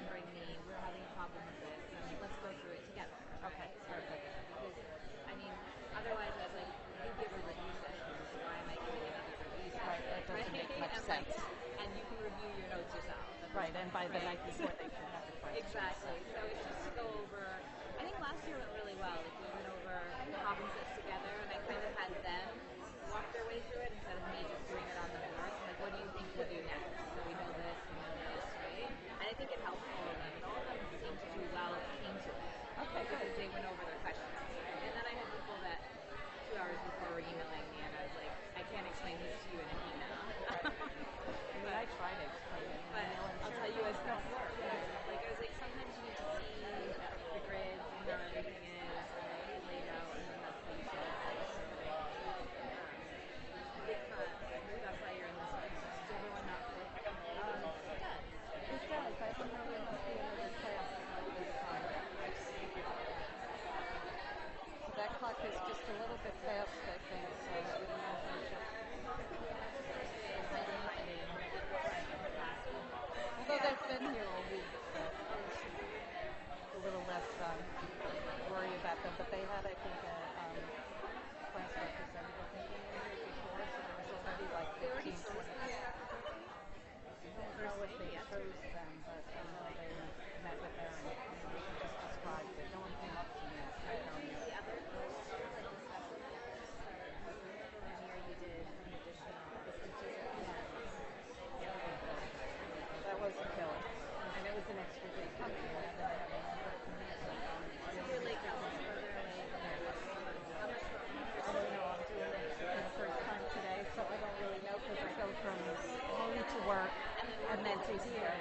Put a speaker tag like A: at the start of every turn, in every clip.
A: bring me, we're having a problem with this, and let's go through it together.
B: Okay, perfect.
A: Because, I mean, otherwise I was like, you give a review session, so why am I giving another review session?
B: Right, that doesn't make much
A: And
B: sense.
A: and you can review your notes yourself.
B: Right, and by the night before they can have the questions.
A: Exactly. So it's just to go over. I think last year went really well. Like we went over problem sets together, and I kind of had them walk their way through it instead of me just doing it on the board. So like, what do you think we'll do next? So we know this, right? And I think it helped all of them. And all of them seemed to do well and came to it.
B: Okay, good.
A: Because they went over their questions. And then I had people that 2 hours before were emailing me, and I was like, I can't explain this to you in an email.
B: I mean, I try to explain it.
A: But I'll tell you as no work. Like I was like, sometimes you need to see the grids and how everything is laid out, and then that's how you show it. Big fun. That's why you're in this one. Does everyone not click? It does.
B: It does. I don't know. There must be another class this time. So that clock is just a little bit fast, I think. So I would imagine just. Although they've been here all week, so a little less worry about them. But they had, I think, a class representative meeting in here before, so there was already like 15, 20. I don't know if they chose them, but I know they met with them and just described it. No one came up to me and said,
A: The other course, like the special course, whenever one year you did an additional, this is just
B: that was a killer. And it was an extra day coming. Now that I have a longer commute,
A: so you're like how much further away from there? How much
B: I don't know. I'm doing it for the first time today, so I don't really know because I go from home to work and then to here.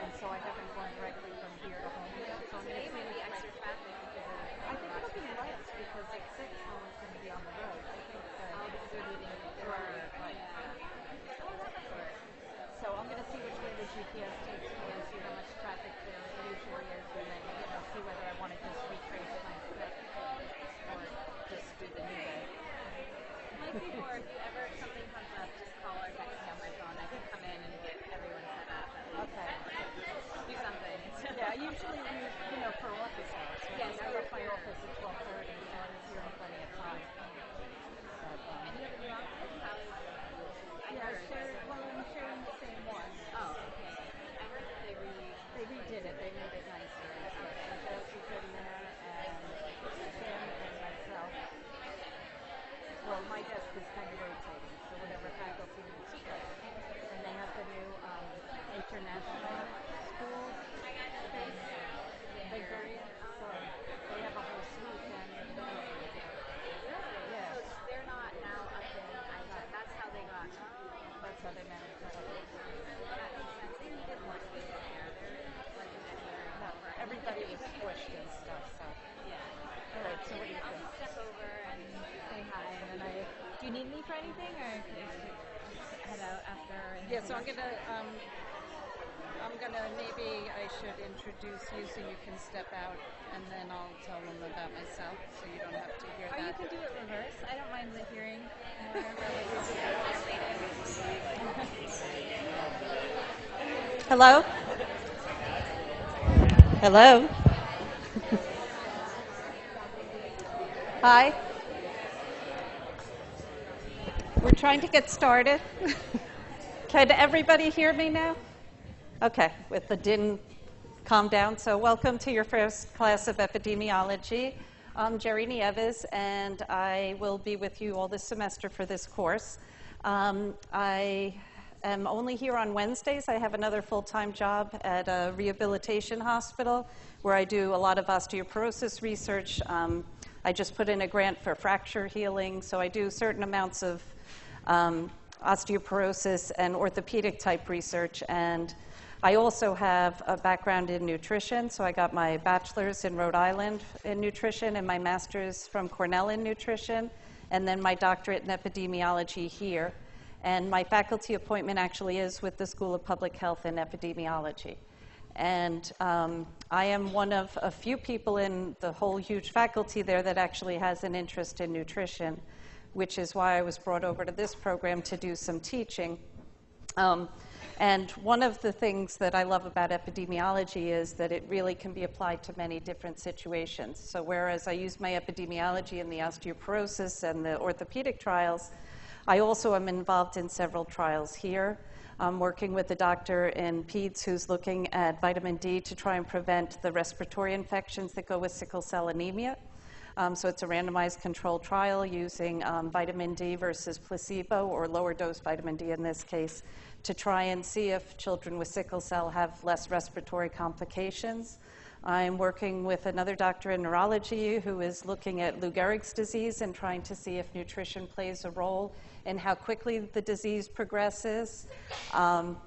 B: And so I haven't gone directly from here to home yet. So I'm
A: Today
B: going to
A: might be extra traffic because of
B: I think it'll be less because at 6 someone's going to be on the road. I think
A: because they're leaving
B: earlier. Right. So I'm going to see which way the GPS takes me and see how much traffic there usually is, and then see whether I want to just retrace my steps or just do the new way.
A: Like before, if you ever something comes up, just call or text me on my phone. I can come in and get everyone set up at least.
B: Okay.
A: Do something.
B: Yeah, I usually use, for office hours. Right?
A: Yes,
B: I left my office at 12:30, so I was here in plenty of time. But,
A: And you have a new office? How is I
B: yeah,
A: heard.
B: I'm sharing the same one.
A: Oh, okay. I heard that they
B: They redid it. They made it nicer. So Josie Goodman and Tim and myself. Well, my desk is kind of rotating, so whatever faculty needs space. And they have the new international school space. Area. So they have a whole suite and
A: Really?
B: yeah.
A: So they're not now up in that's how they got.
B: That's how they manage that.
A: That makes sense. They needed more space up there. There wasn't anywhere
B: No, everybody was squished and stuff, so.
A: Yeah.
B: All right, so what do you
A: I'll
B: think?
A: just step over and say hi, and then do you need me for anything, or can I just head out after?
B: Yeah, so I'm gonna maybe I should introduce you so you can step out, and then I'll tell them about myself, so you don't have to hear
A: Or
B: that.
A: you can do it reverse. I don't mind the hearing.
B: Hello? Hello? Hi. We're trying to get started. Can everybody hear me now? Okay, with the din calm down. So welcome to your first class of epidemiology. I'm Jerry Nieves, and I will be with you all this semester for this course. I am only here on Wednesdays. I have another full-time job at a rehabilitation hospital where I do a lot of osteoporosis research. I just put in a grant for fracture healing, so I do certain amounts of osteoporosis and orthopedic type research. And I also have a background in nutrition, so I got my bachelor's in Rhode Island in nutrition and my master's from Cornell in nutrition, and then my doctorate in epidemiology here. And my faculty appointment actually is with the School of Public Health and Epidemiology. And I am one of a few people in the whole huge faculty there that actually has an interest in nutrition, which is why I was brought over to this program to do some teaching. And one of the things that I love about epidemiology is that it really can be applied to many different situations. So whereas I use my epidemiology in the osteoporosis and the orthopedic trials, I also am involved in several trials here. I'm working with a doctor in PEDS who's looking at vitamin D to try and prevent the respiratory infections that go with sickle cell anemia. So it's a randomized controlled trial using vitamin D versus placebo, or lower dose vitamin D in this case, to try and see if children with sickle cell have less respiratory complications. I'm working with another doctor in neurology who is looking at Lou Gehrig's disease and trying to see if nutrition plays a role in how quickly the disease progresses. And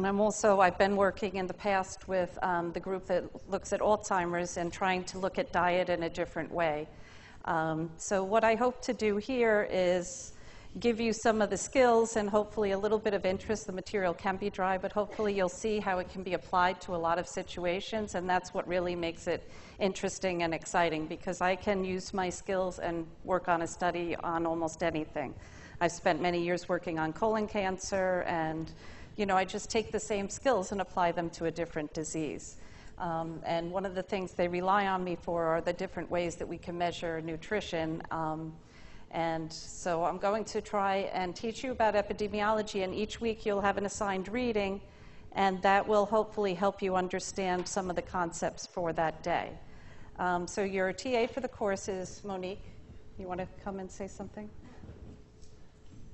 B: I've been working in the past with the group that looks at Alzheimer's and trying to look at diet in a different way. So what I hope to do here is give you some of the skills and hopefully a little bit of interest. The material can be dry, but hopefully you'll see how it can be applied to a lot of situations, and that's what really makes it interesting and exciting, because I can use my skills and work on a study on almost anything. I've spent many years working on colon cancer, and I just take the same skills and apply them to a different disease. And one of the things they rely on me for are the different ways that we can measure nutrition. And so I'm going to try and teach you about epidemiology, and each week you'll have an assigned reading, and that will hopefully help you understand some of the concepts for that day. So your TA for the course is Monique. You want to come and say something?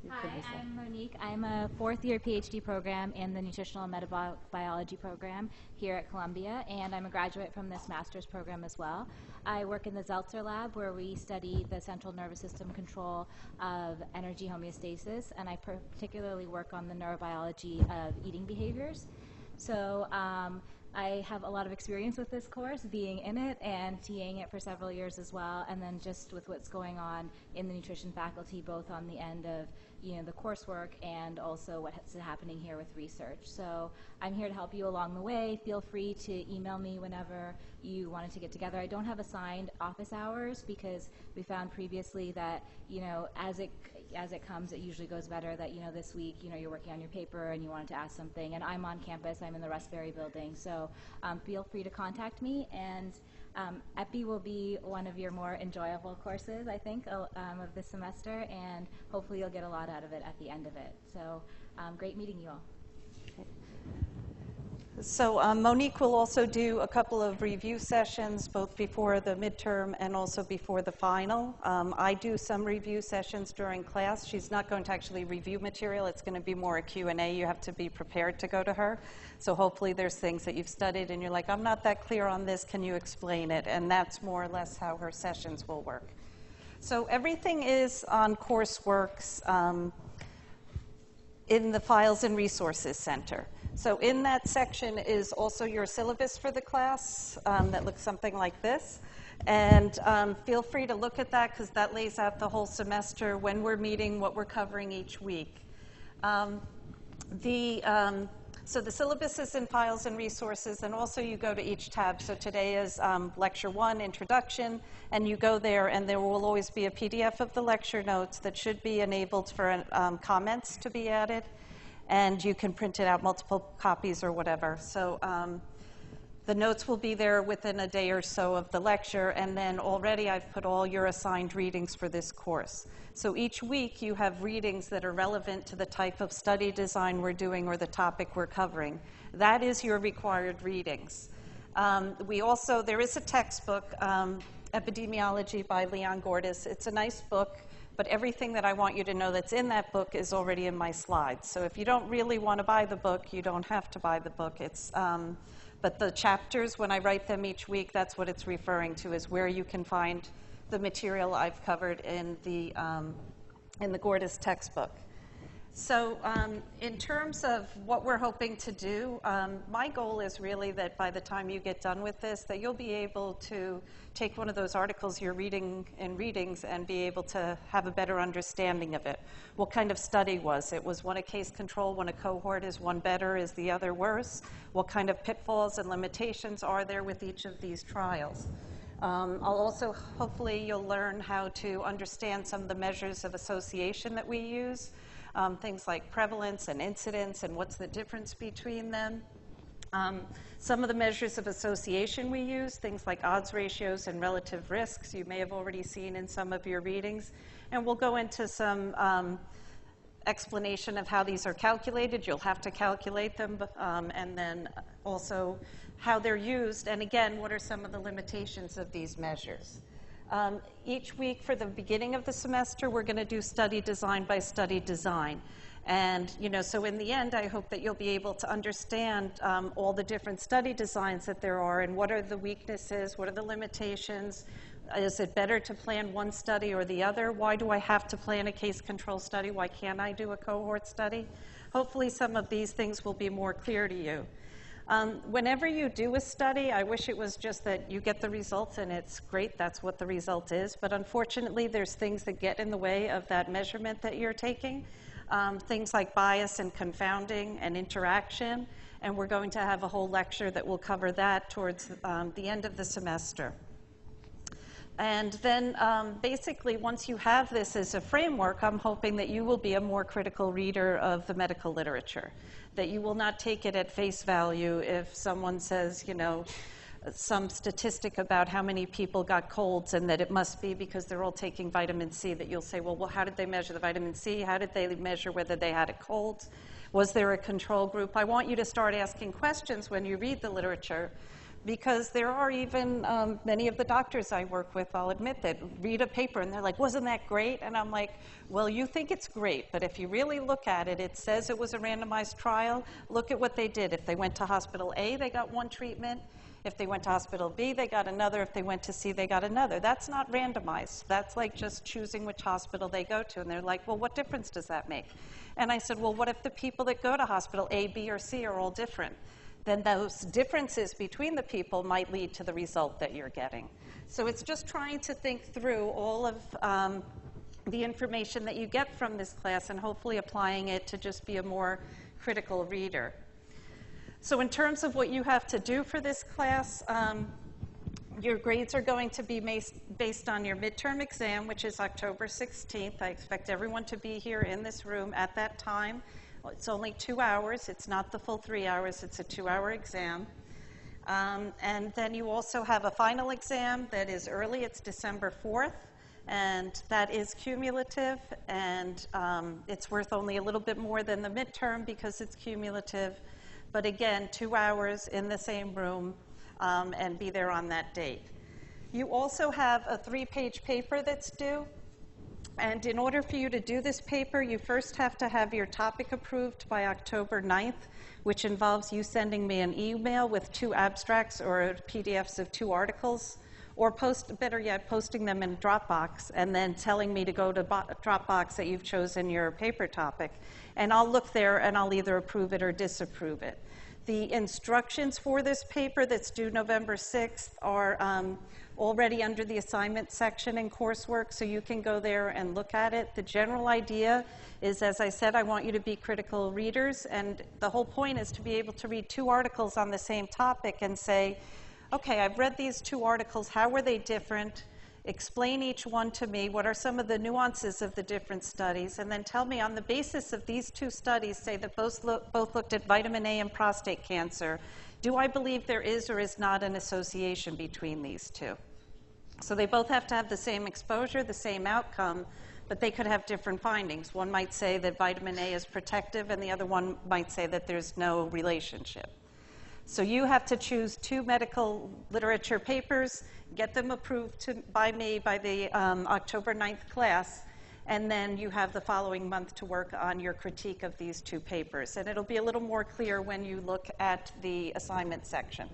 C: Hi, I'm Monique. I'm a fourth-year PhD program in the Nutritional and Metabolic Biology program here at Columbia, and I'm a graduate from this master's program as well. I work in the Zeltzer lab, where we study the central nervous system control of energy homeostasis, and I particularly work on the neurobiology of eating behaviors. So I have a lot of experience with this course, being in it and TAing it for several years as well, and then just with what's going on in the nutrition faculty, both on the end of the coursework and also what's happening here with research. So I'm here to help you along the way. Feel free to email me whenever you wanted to get together. I don't have assigned office hours because we found previously that as it comes, it usually goes better. That this week you're working on your paper and you wanted to ask something, and I'm on campus. I'm in the Rustberry building, so feel free to contact me. And EPI will be one of your more enjoyable courses, I think, of this semester, and hopefully you'll get a lot out of it at the end of it. So great meeting you all.
B: So Monique will also do a couple of review sessions, both before the midterm and also before the final. I do some review sessions during class. She's not going to actually review material. It's going to be more a Q&A. You have to be prepared to go to her. So hopefully there's things that you've studied and you're like, I'm not that clear on this. Can you explain it? And that's more or less how her sessions will work. So everything is on CourseWorks in the Files and Resources Center. So in that section is also your syllabus for the class that looks something like this. And feel free to look at that, because that lays out the whole semester, when we're meeting, what we're covering each week. So the syllabus is in Files and Resources, and also you go to each tab. So today is Lecture 1, Introduction, and you go there, and there will always be a PDF of the lecture notes that should be enabled for comments to be added. And you can print it out, multiple copies or whatever. So the notes will be there within a day or so of the lecture, and then already I've put all your assigned readings for this course. So each week you have readings that are relevant to the type of study design we're doing or the topic we're covering. That is your required readings. There is a textbook, Epidemiology by Leon Gordis. It's a nice book. But everything that I want you to know that's in that book is already in my slides. So if you don't really want to buy the book, you don't have to buy the book. But the chapters, when I write them each week, that's what it's referring to, is where you can find the material I've covered in the Gordis textbook. So in terms of what we're hoping to do, my goal is really that by the time you get done with this, that you'll be able to take one of those articles you're reading in readings and be able to have a better understanding of it. What kind of study was it? Was one a case control, one a cohort? Is one better? Is the other worse? What kind of pitfalls and limitations are there with each of these trials? Hopefully you'll learn how to understand some of the measures of association that we use. things like prevalence and incidence and what's the difference between them. Some of the measures of association we use, things like odds ratios and relative risks, you may have already seen in some of your readings. And we'll go into some explanation of how these are calculated. You'll have to calculate them, and then also how they're used, and again, what are some of the limitations of these measures. Each week for the beginning of the semester, we're going to do study design by study design. And, so in the end, I hope that you'll be able to understand all the different study designs that there are and what are the weaknesses, what are the limitations. Is it better to plan one study or the other? Why do I have to plan a case control study? Why can't I do a cohort study? Hopefully some of these things will be more clear to you. Whenever you do a study, I wish it was just that you get the results and it's great, that's what the result is. But unfortunately, there's things that get in the way of that measurement that you're taking. Things like bias and confounding and interaction. And we're going to have a whole lecture that will cover that towards the end of the semester. And then basically, once you have this as a framework, I'm hoping that you will be a more critical reader of the medical literature, that you will not take it at face value if someone says, some statistic about how many people got colds and that it must be because they're all taking vitamin C, that you'll say, well, how did they measure the vitamin C? How did they measure whether they had a cold? Was there a control group? I want you to start asking questions when you read the literature, because there are even many of the doctors I work with, I'll admit, that read a paper and they're like, wasn't that great? And I'm like, well, you think it's great, but if you really look at it, it says it was a randomized trial. Look at what they did. If they went to hospital A, they got one treatment. If they went to hospital B, they got another. If they went to C, they got another. That's not randomized. That's like just choosing which hospital they go to. And they're like, well, what difference does that make? And I said, well, what if the people that go to hospital A, B, or C are all different? Then those differences between the people might lead to the result that you're getting. So it's just trying to think through all of the information that you get from this class and hopefully applying it to just be a more critical reader. So in terms of what you have to do for this class, your grades are going to be based on your midterm exam, which is October 16th. I expect everyone to be here in this room at that time. It's only 2 hours. It's not the full 3 hours. It's a 2-hour exam. And then you also have a final exam that is early. It's December 4th. And that is cumulative. And it's worth only a little bit more than the midterm because it's cumulative. But again, 2 hours in the same room and be there on that date. You also have a 3-page paper that's due. And in order for you to do this paper, you first have to have your topic approved by October 9th, which involves you sending me an email with 2 abstracts or PDFs of 2 articles, or better yet, posting them in Dropbox and then telling me to go to Dropbox that you've chosen your paper topic. And I'll look there and I'll either approve it or disapprove it. The instructions for this paper that's due November 6th are already under the assignment section in coursework, so you can go there and look at it. The general idea is, as I said, I want you to be critical readers, and the whole point is to be able to read 2 articles on the same topic and say, okay, I've read these 2 articles, how were they different? Explain each one to me. What are some of the nuances of the different studies? And then tell me, on the basis of these 2 studies, say that both looked at vitamin A and prostate cancer, do I believe there is or is not an association between these 2? So they both have to have the same exposure, the same outcome, but they could have different findings. One might say that vitamin A is protective, and the other one might say that there's no relationship. So you have to choose 2 medical literature papers, get them approved by me by the October 9th class, and then you have the following month to work on your critique of these 2 papers. And it'll be a little more clear when you look at the assignment section.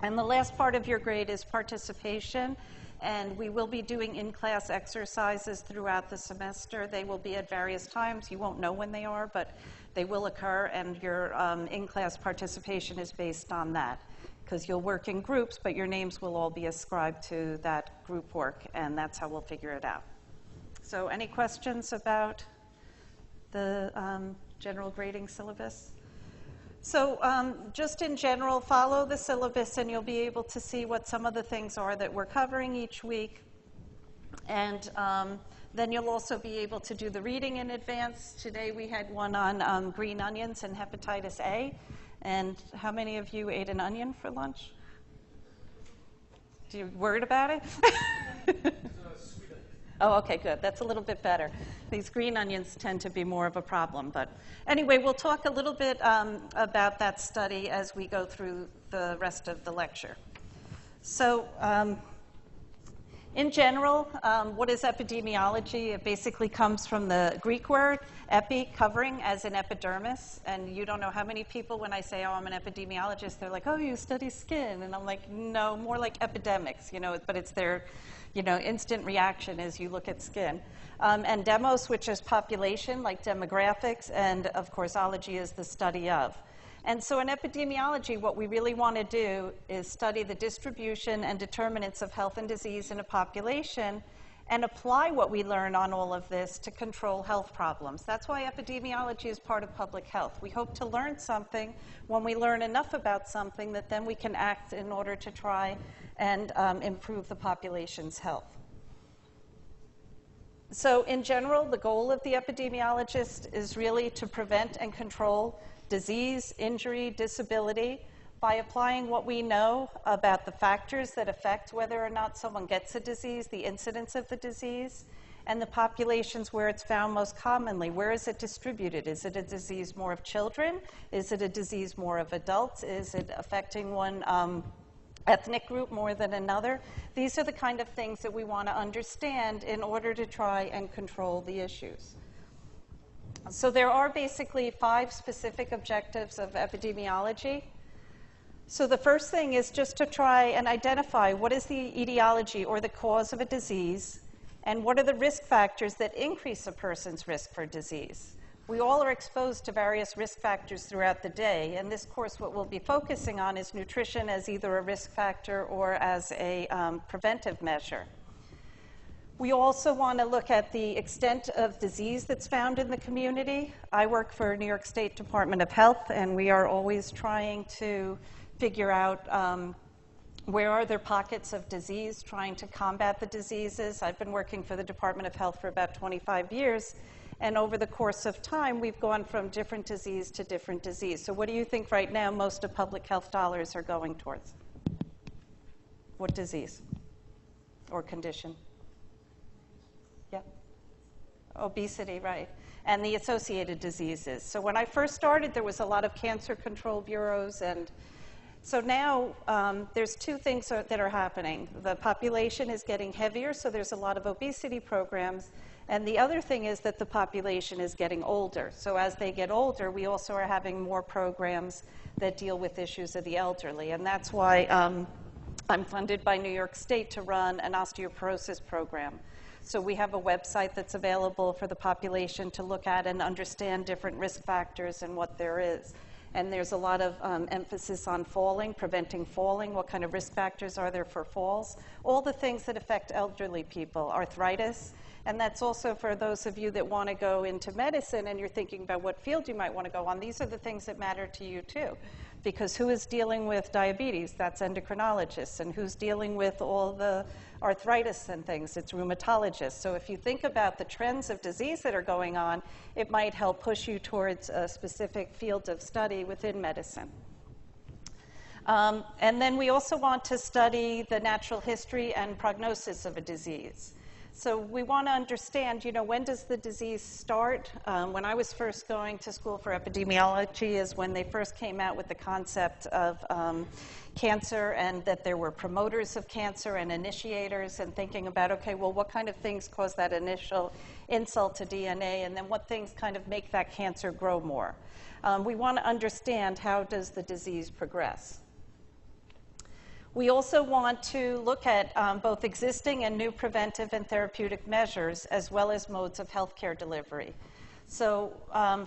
B: And the last part of your grade is participation, and we will be doing in-class exercises throughout the semester. They will be at various times. You won't know when they are, but they will occur, and your in-class participation is based on that, because you'll work in groups, but your names will all be ascribed to that group work, and that's how we'll figure it out. So any questions about the general grading syllabus? So just in general, follow the syllabus, and you'll be able to see what some of the things are that we're covering each week. And then you'll also be able to do the reading in advance. Today we had one on green onions and hepatitis A. And how many of you ate an onion for lunch? Do you worried about it? Oh, okay, good. That's a little bit better. These green onions tend to be more of a problem. But anyway, we'll talk a little bit about that study as we go through the rest of the lecture. So in general, what is epidemiology? It basically comes from the Greek word epi, covering, as in epidermis. And you don't know how many people, when I say, oh, I'm an epidemiologist, they're like, oh, you study skin. And I'm like, no, more like epidemics, but it's their instant reaction as you look at skin. And demos, which is population, like demographics, and of course, ology is the study of. And so in epidemiology, what we really want to do is study the distribution and determinants of health and disease in a population and apply what we learn on all of this to control health problems. That's why epidemiology is part of public health. We hope to learn something when we learn enough about something that then we can act in order to try and improve the population's health. So in general, the goal of the epidemiologist is really to prevent and control disease, injury, disability by applying what we know about the factors that affect whether or not someone gets a disease, the incidence of the disease, and the populations where it's found most commonly. Where is it distributed? Is it a disease more of children? Is it a disease more of adults? Is it affecting one ethnic group more than another? These are the kind of things that we want to understand in order to try and control the issues. So there are basically 5 specific objectives of epidemiology. So the first thing is just to try and identify what is the etiology or the cause of a disease, and what are the risk factors that increase a person's risk for disease. We all are exposed to various risk factors throughout the day. In this course, what we'll be focusing on is nutrition as either a risk factor or as a preventive measure. We also want to look at the extent of disease that's found in the community. I work for New York State Department of Health, and we are always trying to figure out where are there pockets of disease, trying to combat the diseases. I've been working for the Department of Health for about 25 years, and over the course of time, we've gone from different disease to different disease. So what do you think right now most of public health dollars are going towards? What disease or condition? Yeah. Obesity, right. And the associated diseases. So when I first started, there was a lot of cancer control bureaus, and so now there's 2 things that are happening. The population is getting heavier, so there's a lot of obesity programs. And the other thing is that the population is getting older. So as they get older, we also are having more programs that deal with issues of the elderly. And that's why I'm funded by New York State to run an osteoporosis program. So we have a website that's available for the population to look at and understand different risk factors and what there is. And there's a lot of emphasis on falling, preventing falling. What kind of risk factors are there for falls? All the things that affect elderly people, arthritis. And that's also for those of you that want to go into medicine and you're thinking about what field you might want to go on. These are the things that matter to you too. Because who is dealing with diabetes? That's endocrinologists. And who's dealing with all the arthritis and things? It's rheumatologists. So if you think about the trends of disease that are going on, it might help push you towards a specific field of study within medicine. And then we also want to study the natural history and prognosis of a disease. So we want to understand, when does the disease start? When I was first going to school for epidemiology is when they first came out with the concept of cancer, and that there were promoters of cancer and initiators, and thinking about, okay, well, what kind of things cause that initial insult to DNA, and then what things kind of make that cancer grow more. We want to understand how does the disease progress. We also want to look at both existing and new preventive and therapeutic measures, as well as modes of healthcare delivery. So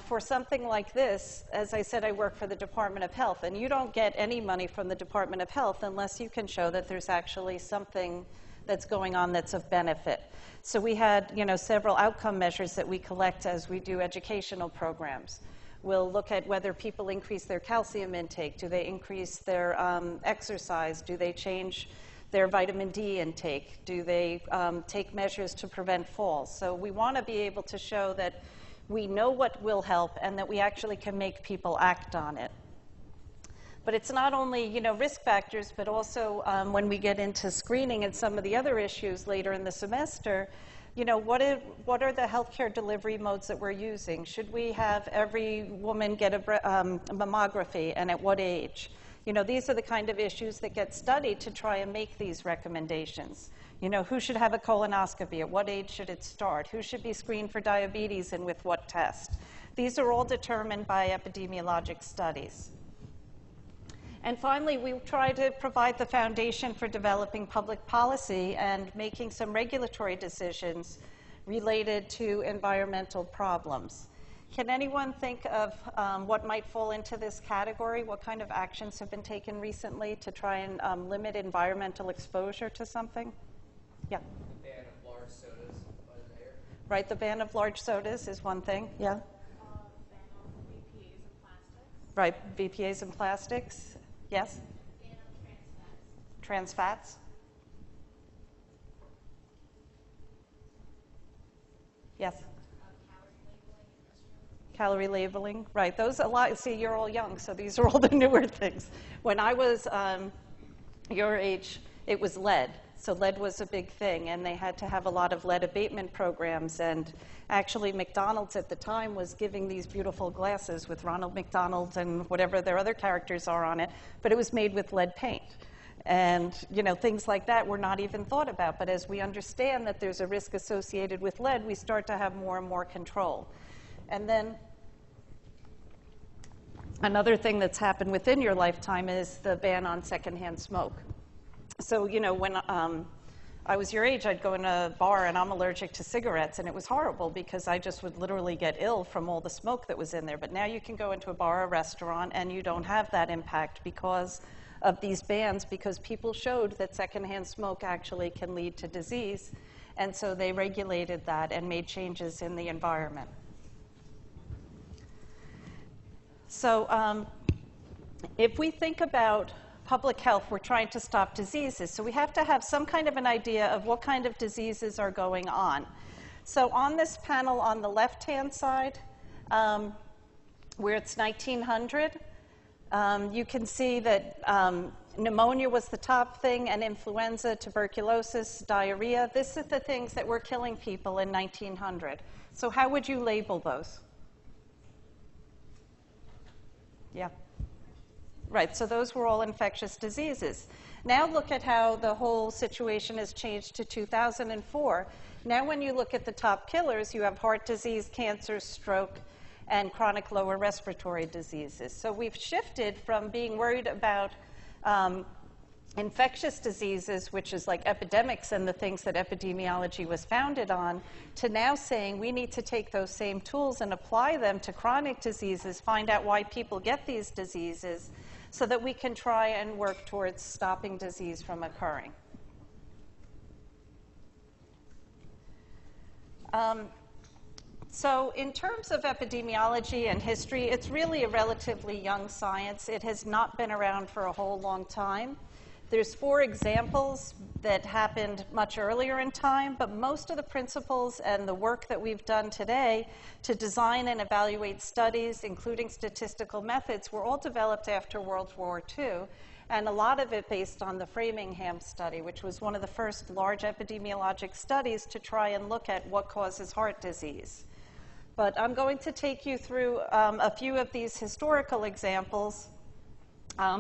B: for something like this, as I said, I work for the Department of Health, and you don't get any money from the Department of Health unless you can show that there's actually something that's going on that's of benefit. So we had, several outcome measures that we collect as we do educational programs. We'll look at whether people increase their calcium intake. Do they increase their exercise? Do they change their vitamin D intake? Do they take measures to prevent falls? So we want to be able to show that we know what will help and that we actually can make people act on it. But it's not only, risk factors, but also when we get into screening and some of the other issues later in the semester, what are the healthcare delivery modes that we're using? Should we have every woman get a mammography, and at what age? These are the kind of issues that get studied to try and make these recommendations. Who should have a colonoscopy? At what age should it start? Who should be screened for diabetes and with what test? These are all determined by epidemiologic studies. And finally, we try to provide the foundation for developing public policy and making some regulatory decisions related to environmental problems. Can anyone think of what might fall into this category? What kind of actions have been taken recently to try and limit environmental exposure to something? Yeah.
D: The ban of large sodas by the mayor.
B: Right, the ban of large sodas is one thing. Yeah.
A: Ban on BPA's and plastics.
B: Right, BPA's and plastics. Yes?
A: Ban on
B: Trans
A: trans fats.
B: fats? Yes? Calorie labeling, right. Those a lot, see, you're all young, so these are all the newer things. When I was your age, it was lead. So lead was a big thing, and they had to have a lot of lead abatement programs. And actually, McDonald's at the time was giving these beautiful glasses with Ronald McDonald and whatever their other characters are on it, but it was made with lead paint. And things like that were not even thought about. But as we understand that there's a risk associated with lead, we start to have more and more control. And then another thing that's happened within your lifetime is the ban on secondhand smoke. So, when I was your age, I'd go in a bar and I'm allergic to cigarettes, and it was horrible because I just would literally get ill from all the smoke that was in there. But now you can go into a bar or restaurant and you don't have that impact because of these bans, because people showed that secondhand smoke actually can lead to disease. And so they regulated that and made changes in the environment. So if we think about public health, we're trying to stop diseases. So we have to have some kind of an idea of what kind of diseases are going on. So on this panel on the left-hand side, where it's 1900, you can see that pneumonia was the top thing, and influenza, tuberculosis, diarrhea. This is the things that were killing people in 1900. So how would you label those? Yeah. Right, so those were all infectious diseases. Now look at how the whole situation has changed to 2004. Now when you look at the top killers, you have heart disease, cancer, stroke, and chronic lower respiratory diseases. So we've shifted from being worried about infectious diseases, which is like epidemics and the things that epidemiology was founded on, to now saying we need to take those same tools and apply them to chronic diseases, find out why people get these diseases, so that we can try and work towards stopping disease from occurring. So in terms of epidemiology and history, it's really a relatively young science. It has not been around for a whole long time. There's 4 examples that happened much earlier in time, but most of the principles and the work that we've done today to design and evaluate studies, including statistical methods, were all developed after World War II, and a lot of it based on the Framingham study, which was one of the first large epidemiologic studies to try and look at what causes heart disease. But I'm going to take you through a few of these historical examples.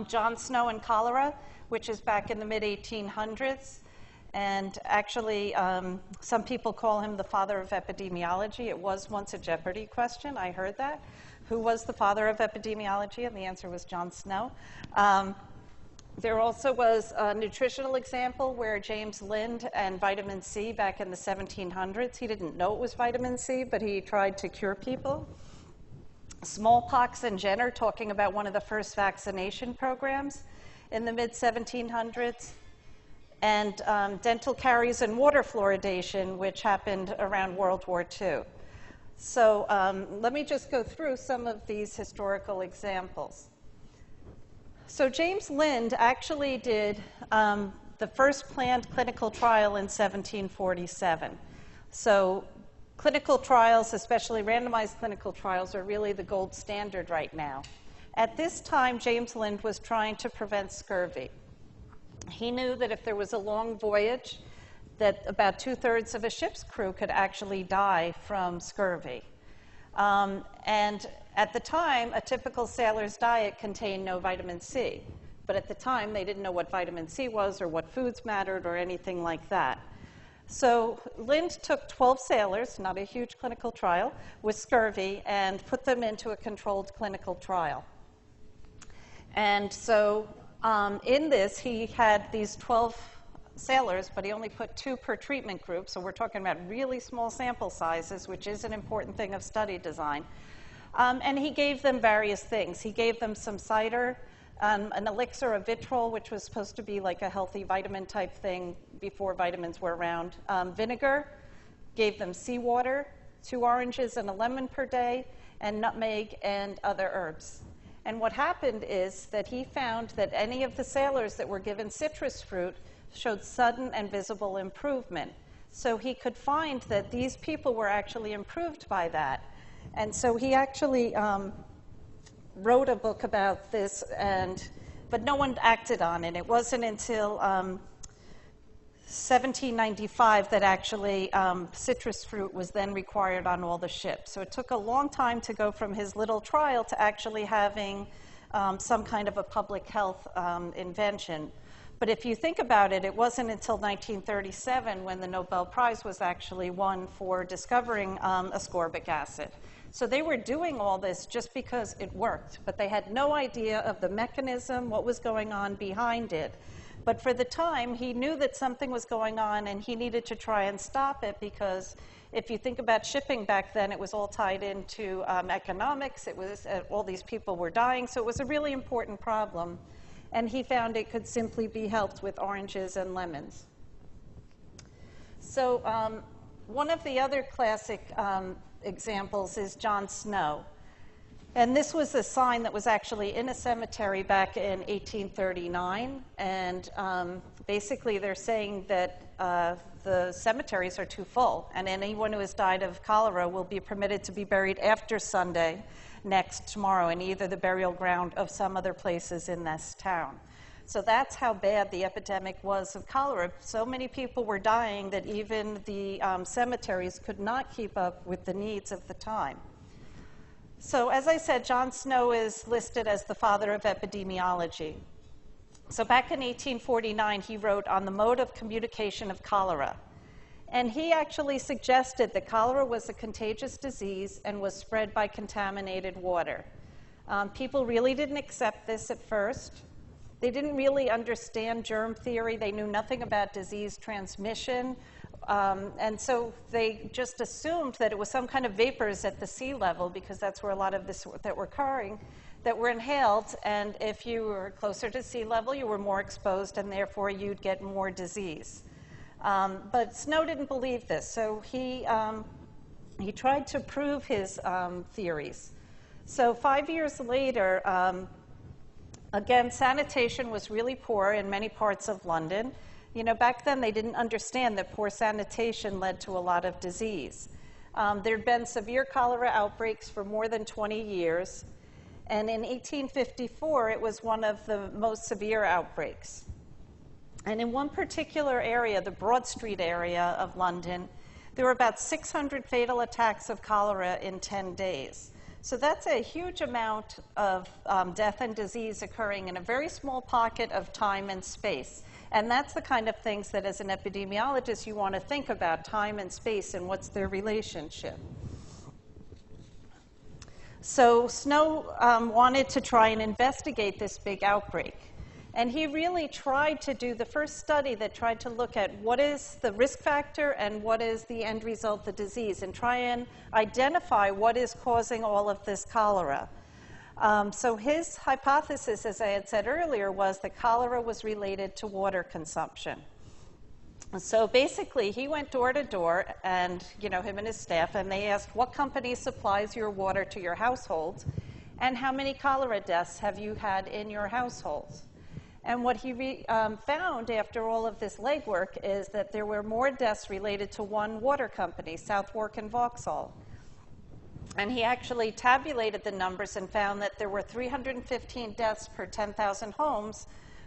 B: John Snow and cholera, which is back in the mid-1800s. And actually, some people call him the father of epidemiology. It was once a Jeopardy question. I heard that. Who was the father of epidemiology? And the answer was John Snow. There also was a nutritional example where James Lind and vitamin C back in the 1700s. He didn't know it was vitamin C, but he tried to cure people. Smallpox and Jenner talking about one of the first vaccination programs in the mid-1700s. And dental caries and water fluoridation, which happened around World War II. So let me just go through some of these historical examples. So James Lind actually did the first planned clinical trial in 1747. So clinical trials, especially randomized clinical trials, are really the gold standard right now. At this time, James Lind was trying to prevent scurvy. He knew that if there was a long voyage, that about 2/3 of a ship's crew could actually die from scurvy. And at the time, a typical sailor's diet contained no vitamin C. But at the time, they didn't know what vitamin C was or what foods mattered or anything like that. So Lind took 12 sailors, not a huge clinical trial, with scurvy and put them into a controlled clinical trial. And so in this, he had these 12 sailors, but he only put 2 per treatment group. So we're talking about really small sample sizes, which is an important thing of study design. And he gave them various things. He gave them some cider, an elixir of vitriol, which was supposed to be like a healthy vitamin type thing before vitamins were around, vinegar, gave them seawater, 2 oranges and a lemon per day, and nutmeg and other herbs. And what happened is that he found that any of the sailors that were given citrus fruit showed sudden and visible improvement. So he could find that these people were actually improved by that. And so he actually wrote a book about this, but no one acted on it. It wasn't until 1795 that actually citrus fruit was then required on all the ships. So it took a long time to go from his little trial to actually having some kind of a public health invention. But if you think about it, it wasn't until 1937 when the Nobel Prize was actually won for discovering ascorbic acid. So they were doing all this just because it worked, but they had no idea of the mechanism, what was going on behind it. But for the time, he knew that something was going on, and he needed to try and stop it, because if you think about shipping back then, it was all tied into economics. It was all these people were dying, so it was a really important problem. And he found it could simply be helped with oranges and lemons. So one of the other classic examples is John Snow. And this was a sign that was actually in a cemetery back in 1839. And basically they're saying that the cemeteries are too full, and anyone who has died of cholera will be permitted to be buried after Sunday tomorrow in either the burial ground of some other places in this town. So that's how bad the epidemic was of cholera. So many people were dying that even the cemeteries could not keep up with the needs of the time. So as I said, John Snow is listed as the father of epidemiology. So back in 1849, he wrote on the mode of communication of cholera. And he actually suggested that cholera was a contagious disease and was spread by contaminated water. People really didn't accept this at first. They didn't really understand germ theory. They knew nothing about disease transmission. And so they just assumed that it was some kind of vapors at the sea level, because that's where a lot of this that were occurring, that were inhaled. And if you were closer to sea level, you were more exposed, and therefore you'd get more disease. But Snow didn't believe this, so he tried to prove his theories. So 5 years later, again, sanitation was really poor in many parts of London. You know, back then they didn't understand that poor sanitation led to a lot of disease. There had been severe cholera outbreaks for more than 20 years, and in 1854 it was one of the most severe outbreaks. And in one particular area, the Broad Street area of London, there were about 600 fatal attacks of cholera in 10 days. So that's a huge amount of death and disease occurring in a very small pocket of time and space. And that's the kind of things that as an epidemiologist you want to think about, time and space and what's their relationship. So Snow wanted to try and investigate this big outbreak. And he really tried to do the first study that tried to look at what is the risk factor and what is the end result, the disease, and try and identify what is causing all of this cholera. So his hypothesis, as I had said earlier, was that cholera was related to water consumption. So basically, he went door to door, and him and his staff, and they asked, what company supplies your water to your household, and how many cholera deaths have you had in your household? And what he found after all of this legwork is that there were more deaths related to one water company, Southwark and Vauxhall. And he actually tabulated the numbers and found that there were 315 deaths per 10,000 homes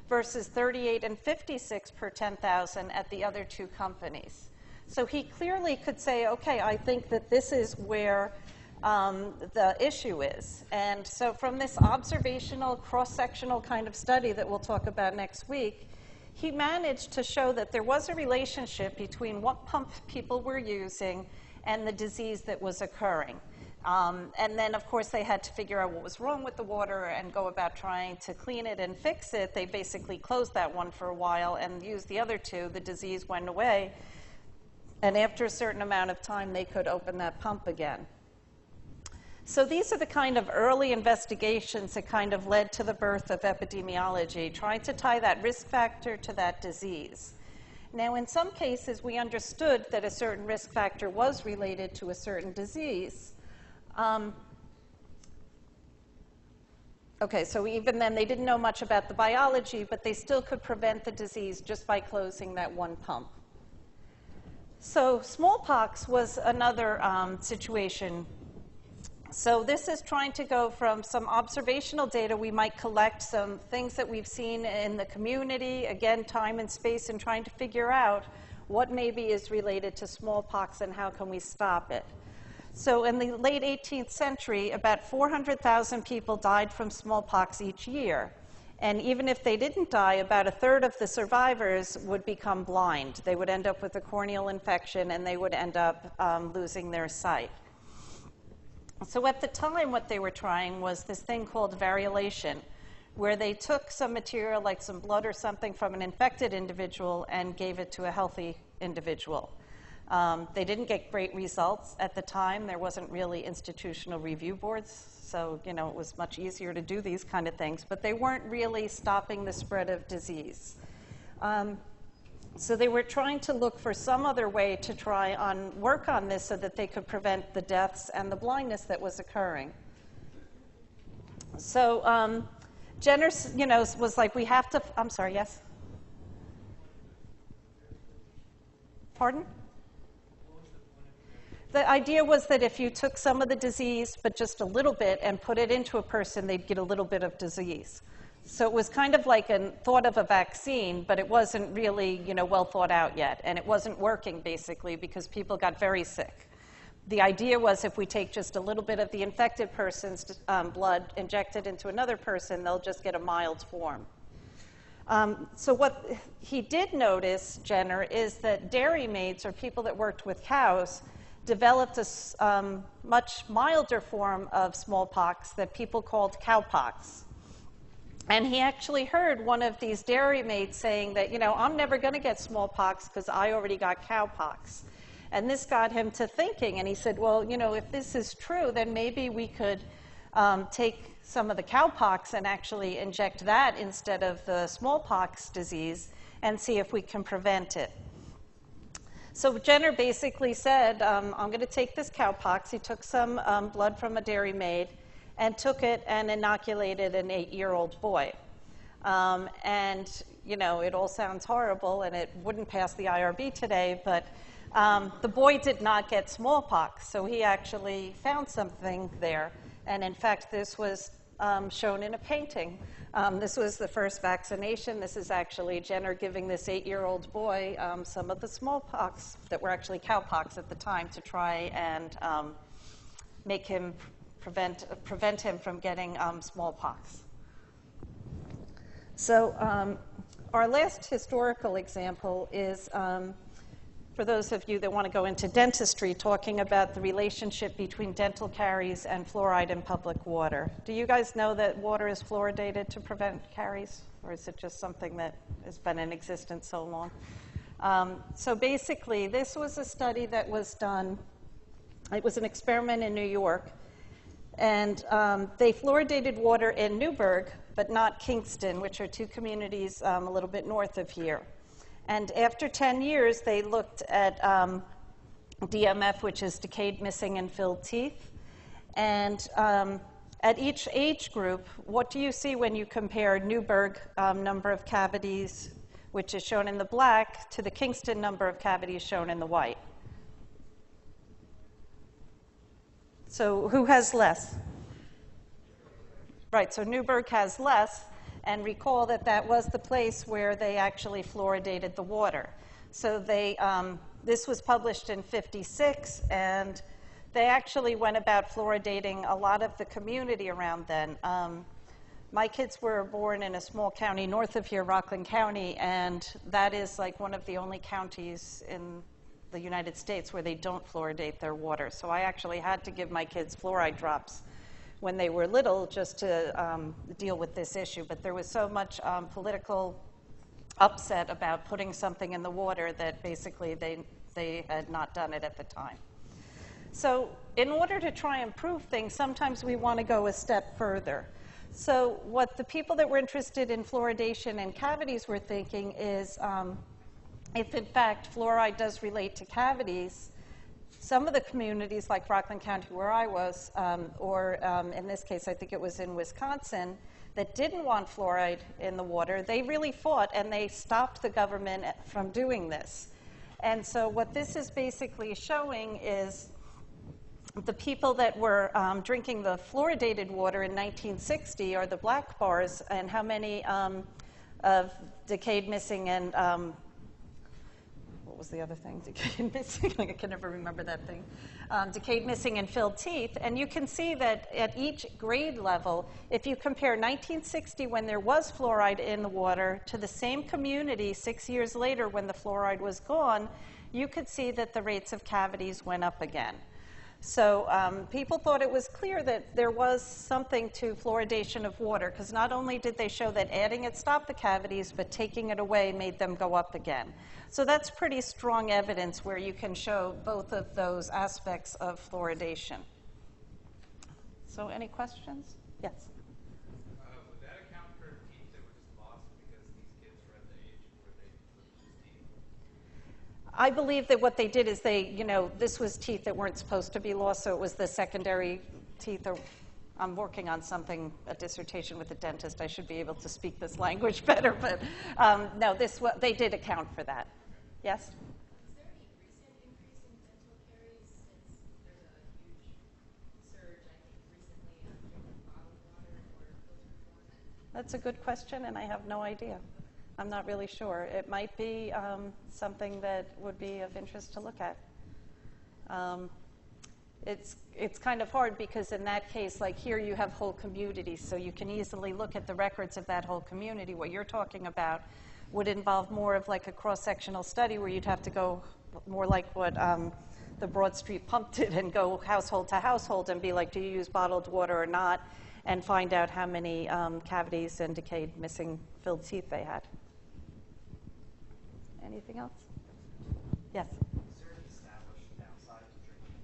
B: versus 38 and 56 per 10,000 at the other two companies. So he clearly could say, okay, I think that this is where the issue is. And so from this observational, cross-sectional kind of study that we'll talk about next week, he managed to show that there was a relationship between what pump people were using and the disease that was occurring. And then, of course, they had to figure out what was wrong with the water and go about trying to clean it and fix it. They basically closed that one for a while and used the other two. The disease went away. And after a certain amount of time, they could open that pump again. So these are the kind of early investigations that kind of led to the birth of epidemiology, trying to tie that risk factor to that disease. Now, in some cases, we understood that a certain risk factor was related to a certain disease. Okay, so even then, they didn't know much about the biology, but they still could prevent the disease just by closing that one pump. So smallpox was another situation. So this is trying to go from some observational data we might collect, some things that we've seen in the community, again, time and space, and trying to figure out what maybe is related to smallpox and how can we stop it. So in the late 18th century, about 400,000 people died from smallpox each year. And even if they didn't die, about a third of the survivors would become blind. They would end up with a corneal infection, and they would end up losing their sight. So at the time, what they were trying was this thing called variolation, where they took some material, like some blood or something, from an infected individual and gave it to a healthy individual. They didn't get great results at the time. There wasn't really institutional review boards, so it was much easier to do these kind of things. But they weren't really stopping the spread of disease. So they were trying to look for some other way to try on work on this so that they could prevent the deaths and the blindness that was occurring. So Jenner, was like, we have to. I'm sorry. Yes. Pardon? The idea was that if you took some of the disease, but just a little bit, and put it into a person, they'd get a little bit of disease. So it was kind of like a thought of a vaccine, but it wasn't really, well thought out yet. And it wasn't working, basically, because people got very sick. The idea was if we take just a little bit of the infected person's blood, inject it into another person, they'll just get a mild form. So what he did notice, Jenner, is that dairy maids, or people that worked with cows, developed a much milder form of smallpox that people called cowpox. And he actually heard one of these dairy maids saying that, I'm never going to get smallpox because I already got cowpox. And this got him to thinking, and he said, well, if this is true, then maybe we could take some of the cowpox and actually inject that instead of the smallpox disease and see if we can prevent it. So Jenner basically said, I'm going to take this cowpox. He took some blood from a dairy maid and took it and inoculated an 8-year-old boy. And, it all sounds horrible, and it wouldn't pass the IRB today, but the boy did not get smallpox, so he actually found something there. And in fact, this was shown in a painting. This was the first vaccination. This is actually Jenner giving this 8-year-old boy some of the smallpox that were actually cowpox at the time to try and make him prevent him from getting smallpox. So our last historical example is, for those of you that want to go into dentistry, talking about the relationship between dental caries and fluoride in public water. Do you guys know that water is fluoridated to prevent caries, or is it just something that has been in existence so long? So basically, this was a study that was done. It was an experiment in New York. And they fluoridated water in Newburgh, but not Kingston, which are two communities a little bit north of here. And after 10 years, they looked at DMF, which is decayed, missing, and filled teeth. And at each age group, what do you see when you compare Newburgh number of cavities, which is shown in the black, to the Kingston number of cavities shown in the white? So who has less? Right, so Newburgh has less, and recall that that was the place where they actually fluoridated the water. So this was published in '56, and they actually went about fluoridating a lot of the community around then. My kids were born in a small county north of here, Rockland County, and that is like one of the only counties in the United States where they don't fluoridate their water. So I actually had to give my kids fluoride drops when they were little just to deal with this issue. But there was so much political upset about putting something in the water that basically they had not done it at the time. So in order to try and prove things, sometimes we want to go a step further. So what the people that were interested in fluoridation and cavities were thinking is if in fact fluoride does relate to cavities, some of the communities like Rockland County where I was, or in this case I think it was in Wisconsin, that didn't want fluoride in the water, they really fought and they stopped the government from doing this. And so what this is basically showing is the people that were drinking the fluoridated water in 1960 are the black bars, and how many of decayed, missing, and what was the other thing? Decayed, missing, I can never remember that thing. Decayed, missing, and filled teeth. And you can see that at each grade level, if you compare 1960 when there was fluoride in the water to the same community 6 years later when the fluoride was gone, you could see that the rates of cavities went up again. So people thought it was clear that there was something to fluoridation of water, because not only did they show that adding it stopped the cavities, but taking it away made them go up again. So that's pretty strong evidence where you can show both of those aspects of fluoridation. So any questions? Yes?
E: Would that account for teeth that were just lost because these kids were at the age where they lose teeth?
B: I believe that what they did is this was teeth that weren't supposed to be lost, so it was the secondary teeth. I'm working on something, a dissertation with a dentist. I should be able to speak this language better, but no, they did account for that. Yes?
F: Is there any recent increase in dental caries since there's a huge surge, I think, recently on drinking bottled water or filtered water?
B: That's a good question, and I have no idea. I'm not really sure. It might be something that would be of interest to look at. It's kind of hard because in that case, like here you have whole communities, so you can easily look at the records of that whole community. What you're talking about would involve more of like a cross-sectional study where you'd have to go more like what the Broad Street Pump did and go household to household and be like, do you use bottled water or not, and find out how many cavities and decayed, missing, filled teeth they had. Anything else? Yes?
G: Is there an established downside to drinking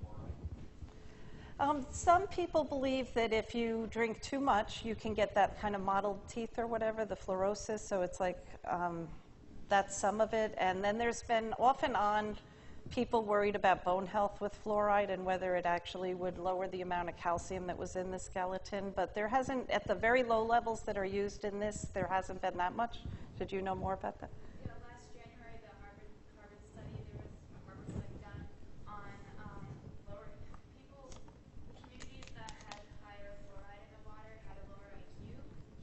G: fluoride?
B: Some people believe that if you drink too much, you can get that kind of mottled teeth or whatever, the fluorosis. So it's like that's some of it. And then there's been off and on people worried about bone health with fluoride and whether it actually would lower the amount of calcium that was in the skeleton. But there hasn't, at the very low levels that are used in this, there hasn't been that much. Did you know more about that?
F: Yeah, last January, the Harvard study, there was a Harvard study done on lowering people, communities that had higher fluoride in the water had a lower IQ,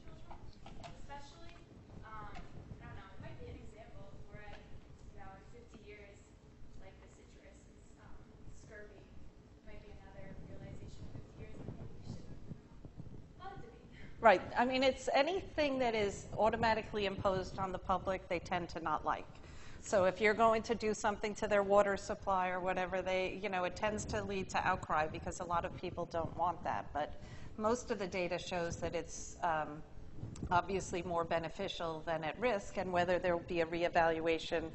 F: children especially. I don't know, it might be an example where in 50 years, like the citrus and scurvy might be another realization in 50 years that maybe we shouldn't love to be.
B: Right. I mean, it's anything that is automatically imposed on the public, they tend to not like. So if you're going to do something to their water supply or whatever, it tends to lead to outcry because a lot of people don't want that. But most of the data shows that it's obviously more beneficial than at risk, and whether there will be a reevaluation.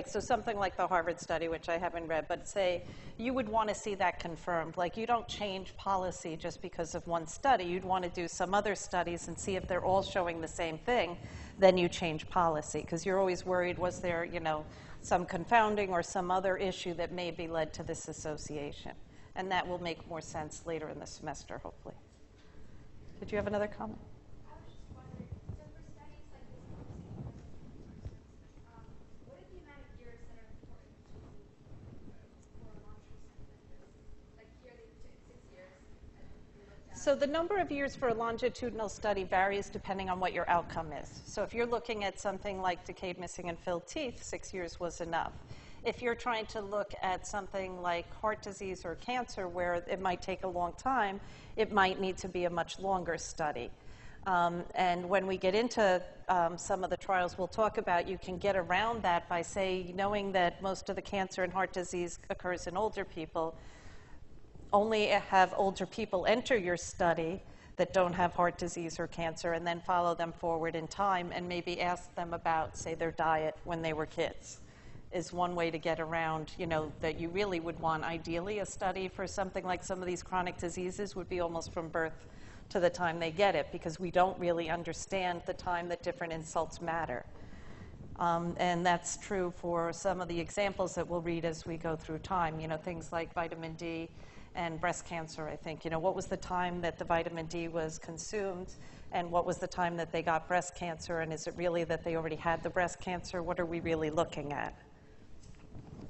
B: So something like the Harvard study, which I haven't read, but say you would want to see that confirmed. Like, you don't change policy just because of one study. You'd want to do some other studies and see if they're all showing the same thing. Then you change policy, because you're always worried, was there, some confounding or some other issue that maybe led to this association? And that will make more sense later in the semester, hopefully. Did you have another comment?
F: I was just wondering, so for studies like this, what are the amount of years that are important for longitudinal like this? Like here they took 6 years and they looked at.
B: So the number of years for a longitudinal study varies depending on what your outcome is. So if you're looking at something like decayed, missing, and filled teeth, 6 years was enough. If you're trying to look at something like heart disease or cancer, where it might take a long time, it might need to be a much longer study. And when we get into some of the trials we'll talk about, you can get around that by, say, knowing that most of the cancer and heart disease occurs in older people, only have older people enter your study that don't have heart disease or cancer, and then follow them forward in time and maybe ask them about, say, their diet when they were kids. Is one way to get around, that you really would want. Ideally, a study for something like some of these chronic diseases would be almost from birth to the time they get it, because we don't really understand the time that different insults matter. And that's true for some of the examples that we'll read as we go through time, things like vitamin D and breast cancer, I think. What was the time that the vitamin D was consumed, and what was the time that they got breast cancer, and is it really that they already had the breast cancer? What are we really looking at?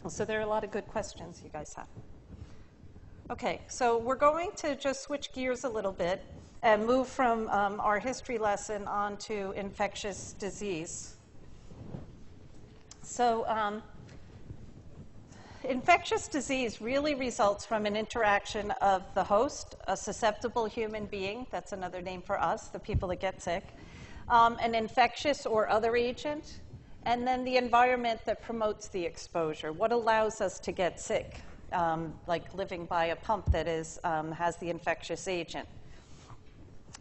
B: So there are a lot of good questions you guys have. Okay, so we're going to just switch gears a little bit and move from our history lesson on to infectious disease. So infectious disease really results from an interaction of the host, a susceptible human being, that's another name for us, the people that get sick, an infectious or other agent, and then the environment that promotes the exposure, what allows us to get sick, like living by a pump that has the infectious agent.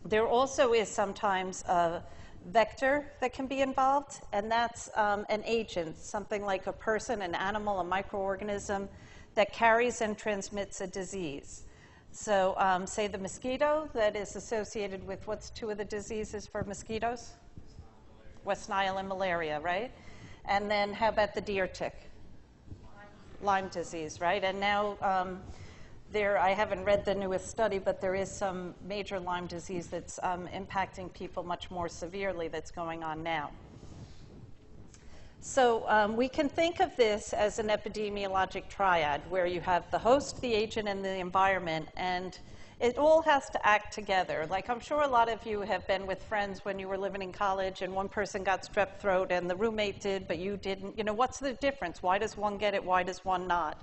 B: There also is sometimes a vector that can be involved, and that's an agent, something like a person, an animal, a microorganism that carries and transmits a disease. So say the mosquito that is associated with, what's two of the diseases for mosquitoes? West Nile and malaria, right? And then how about the deer tick? Lyme disease, right? And now I haven't read the newest study, but there is some major Lyme disease that's impacting people much more severely that's going on now. So we can think of this as an epidemiologic triad where you have the host, the agent, and the environment, and it all has to act together. Like, I'm sure a lot of you have been with friends when you were living in college and one person got strep throat and the roommate did, but you didn't. What's the difference? Why does one get it? Why does one not?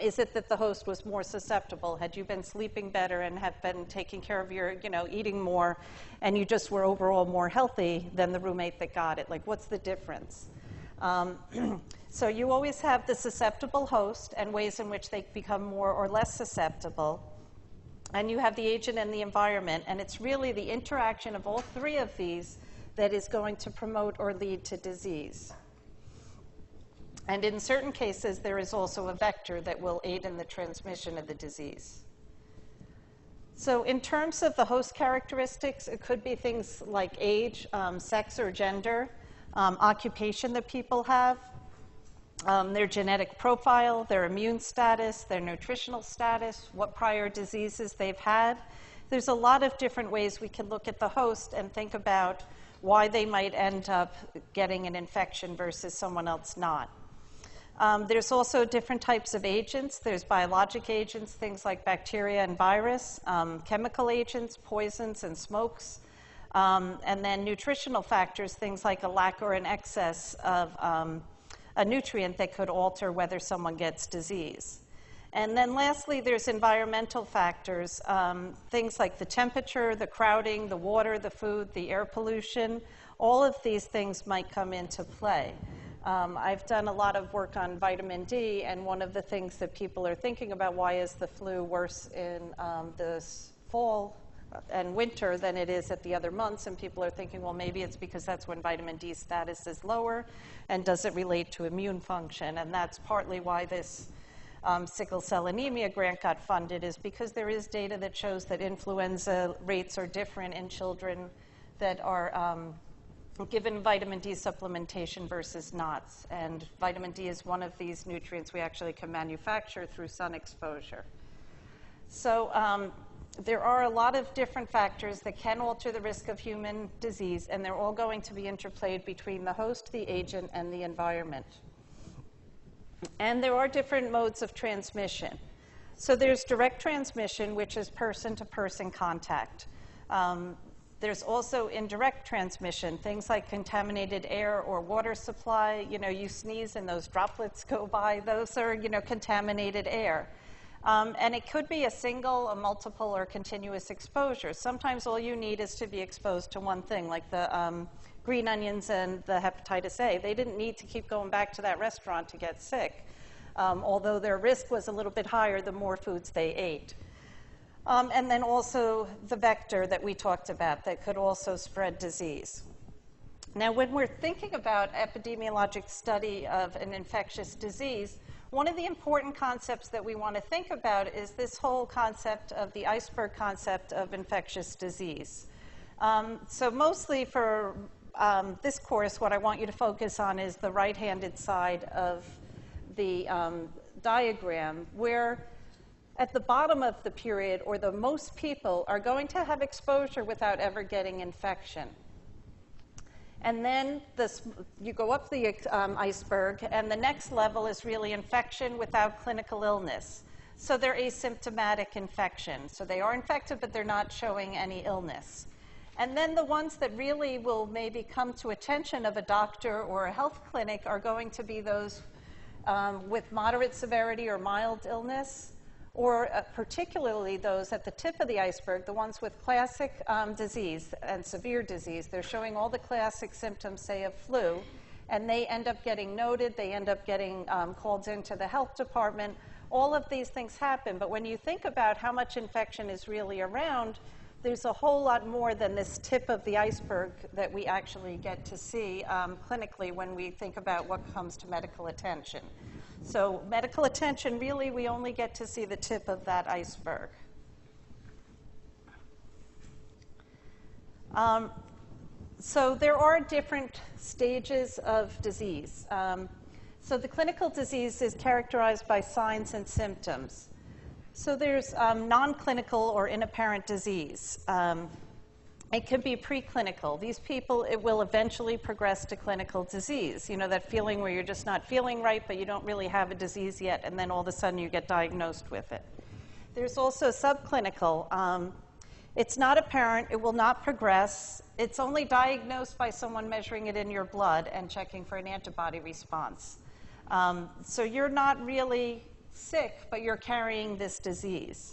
B: Is it that the host was more susceptible? Had you been sleeping better and have been taking care of your, eating more, and you just were overall more healthy than the roommate that got it? Like, what's the difference? So you always have the susceptible host and ways in which they become more or less susceptible. And you have the agent and the environment, and it's really the interaction of all three of these that is going to promote or lead to disease. And in certain cases, there is also a vector that will aid in the transmission of the disease. So in terms of the host characteristics, it could be things like age, sex or gender, occupation that people have, their genetic profile, their immune status, their nutritional status, what prior diseases they've had. There's a lot of different ways we can look at the host and think about why they might end up getting an infection versus someone else not. There's also different types of agents. There's biologic agents, things like bacteria and virus, chemical agents, poisons and smokes, and then nutritional factors, things like a lack or an excess of a nutrient that could alter whether someone gets disease. And then lastly, there's environmental factors, things like the temperature, the crowding, the water, the food, the air pollution. All of these things might come into play. I've done a lot of work on vitamin D, and one of the things that people are thinking about, why is the flu worse in the fall and winter than it is at the other months, and people are thinking, well, maybe it's because that's when vitamin D status is lower, and does it relate to immune function? And that's partly why this sickle cell anemia grant got funded, is because there is data that shows that influenza rates are different in children that are given vitamin D supplementation versus not. And vitamin D is one of these nutrients we actually can manufacture through sun exposure. So there are a lot of different factors that can alter the risk of human disease, and they're all going to be interplayed between the host, the agent, and the environment. And there are different modes of transmission. So there's direct transmission, which is person-to-person contact. There's also indirect transmission, things like contaminated air or water supply. You know, you sneeze and those droplets go by. Those are, you know, contaminated air. And it could be a single, a multiple, or continuous exposure. Sometimes all you need is to be exposed to one thing, like the green onions and the hepatitis A. They didn't need to keep going back to that restaurant to get sick, although their risk was a little bit higher the more foods they ate. And then also the vector that we talked about that could also spread disease. Now, when we're thinking about epidemiologic study of an infectious disease, one of the important concepts that we want to think about is this whole concept of the iceberg concept of infectious disease. So mostly for this course, what I want you to focus on is the right-handed side of the diagram, where at the bottom of the period, or the most people are going to have exposure without ever getting infection. And then you go up the iceberg, and the next level is really infection without clinical illness. So they're asymptomatic infection. So they are infected, but they're not showing any illness. And then the ones that really will maybe come to attention of a doctor or a health clinic are going to be those with moderate severity or mild illness, or particularly those at the tip of the iceberg, the ones with classic disease and severe disease. They're showing all the classic symptoms, say, of flu, and they end up getting noted. They end up getting called into the health department. All of these things happen, but when you think about how much infection is really around, there's a whole lot more than this tip of the iceberg that we actually get to see clinically when we think about what comes to medical attention. So medical attention, really, we only get to see the tip of that iceberg. So there are different stages of disease. So the clinical disease is characterized by signs and symptoms. So there's non-clinical or inapparent disease. It can be preclinical. These people, it will eventually progress to clinical disease. You know, that feeling where you're just not feeling right, but you don't really have a disease yet, and then all of a sudden you get diagnosed with it. There's also subclinical. It's not apparent. It will not progress. It's only diagnosed by someone measuring it in your blood and checking for an antibody response. So you're not really sick, but you're carrying this disease.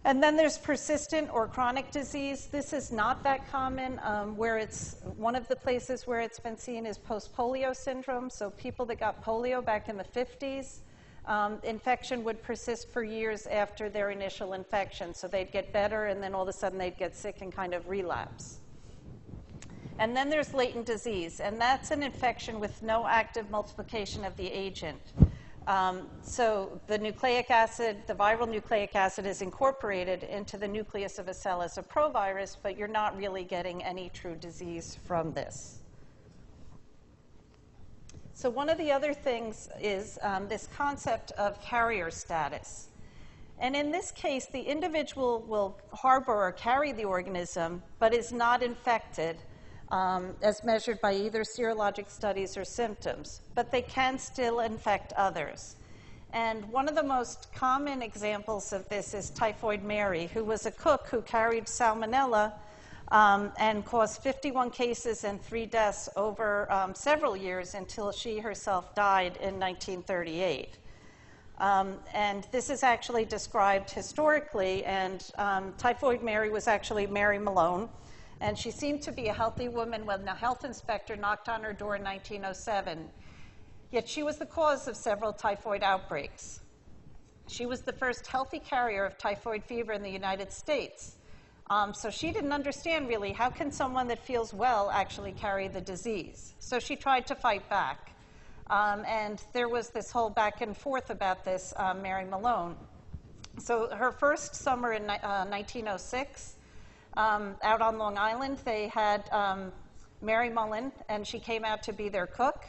B: And then there's persistent or chronic disease. This is not that common. Where it's one of the places where it's been seen is post-polio syndrome. So people that got polio back in the 50s, infection would persist for years after their initial infection. So they'd get better, and then all of a sudden they'd get sick and kind of relapse. And then there's latent disease, and that's an infection with no active multiplication of the agent. So the nucleic acid, the viral nucleic acid is incorporated into the nucleus of a cell as a provirus, but you're not really getting any true disease from this. So one of the other things is this concept of carrier status. And in this case, the individual will harbor or carry the organism, but is not infected, as measured by either serologic studies or symptoms, but they can still infect others. And one of the most common examples of this is Typhoid Mary, who was a cook who carried salmonella and caused 51 cases and 3 deaths over several years until she herself died in 1938. And this is actually described historically, and Typhoid Mary was actually Mary Malone. And she seemed to be a healthy woman when a health inspector knocked on her door in 1907. Yet she was the cause of several typhoid outbreaks. She was the first healthy carrier of typhoid fever in the United States. So she didn't understand really, how can someone that feels well actually carry the disease? So she tried to fight back. And there was this whole back and forth about this, Mary Malone. So her first summer in 1906, out on Long Island, they had Mary Mullen, and she came out to be their cook.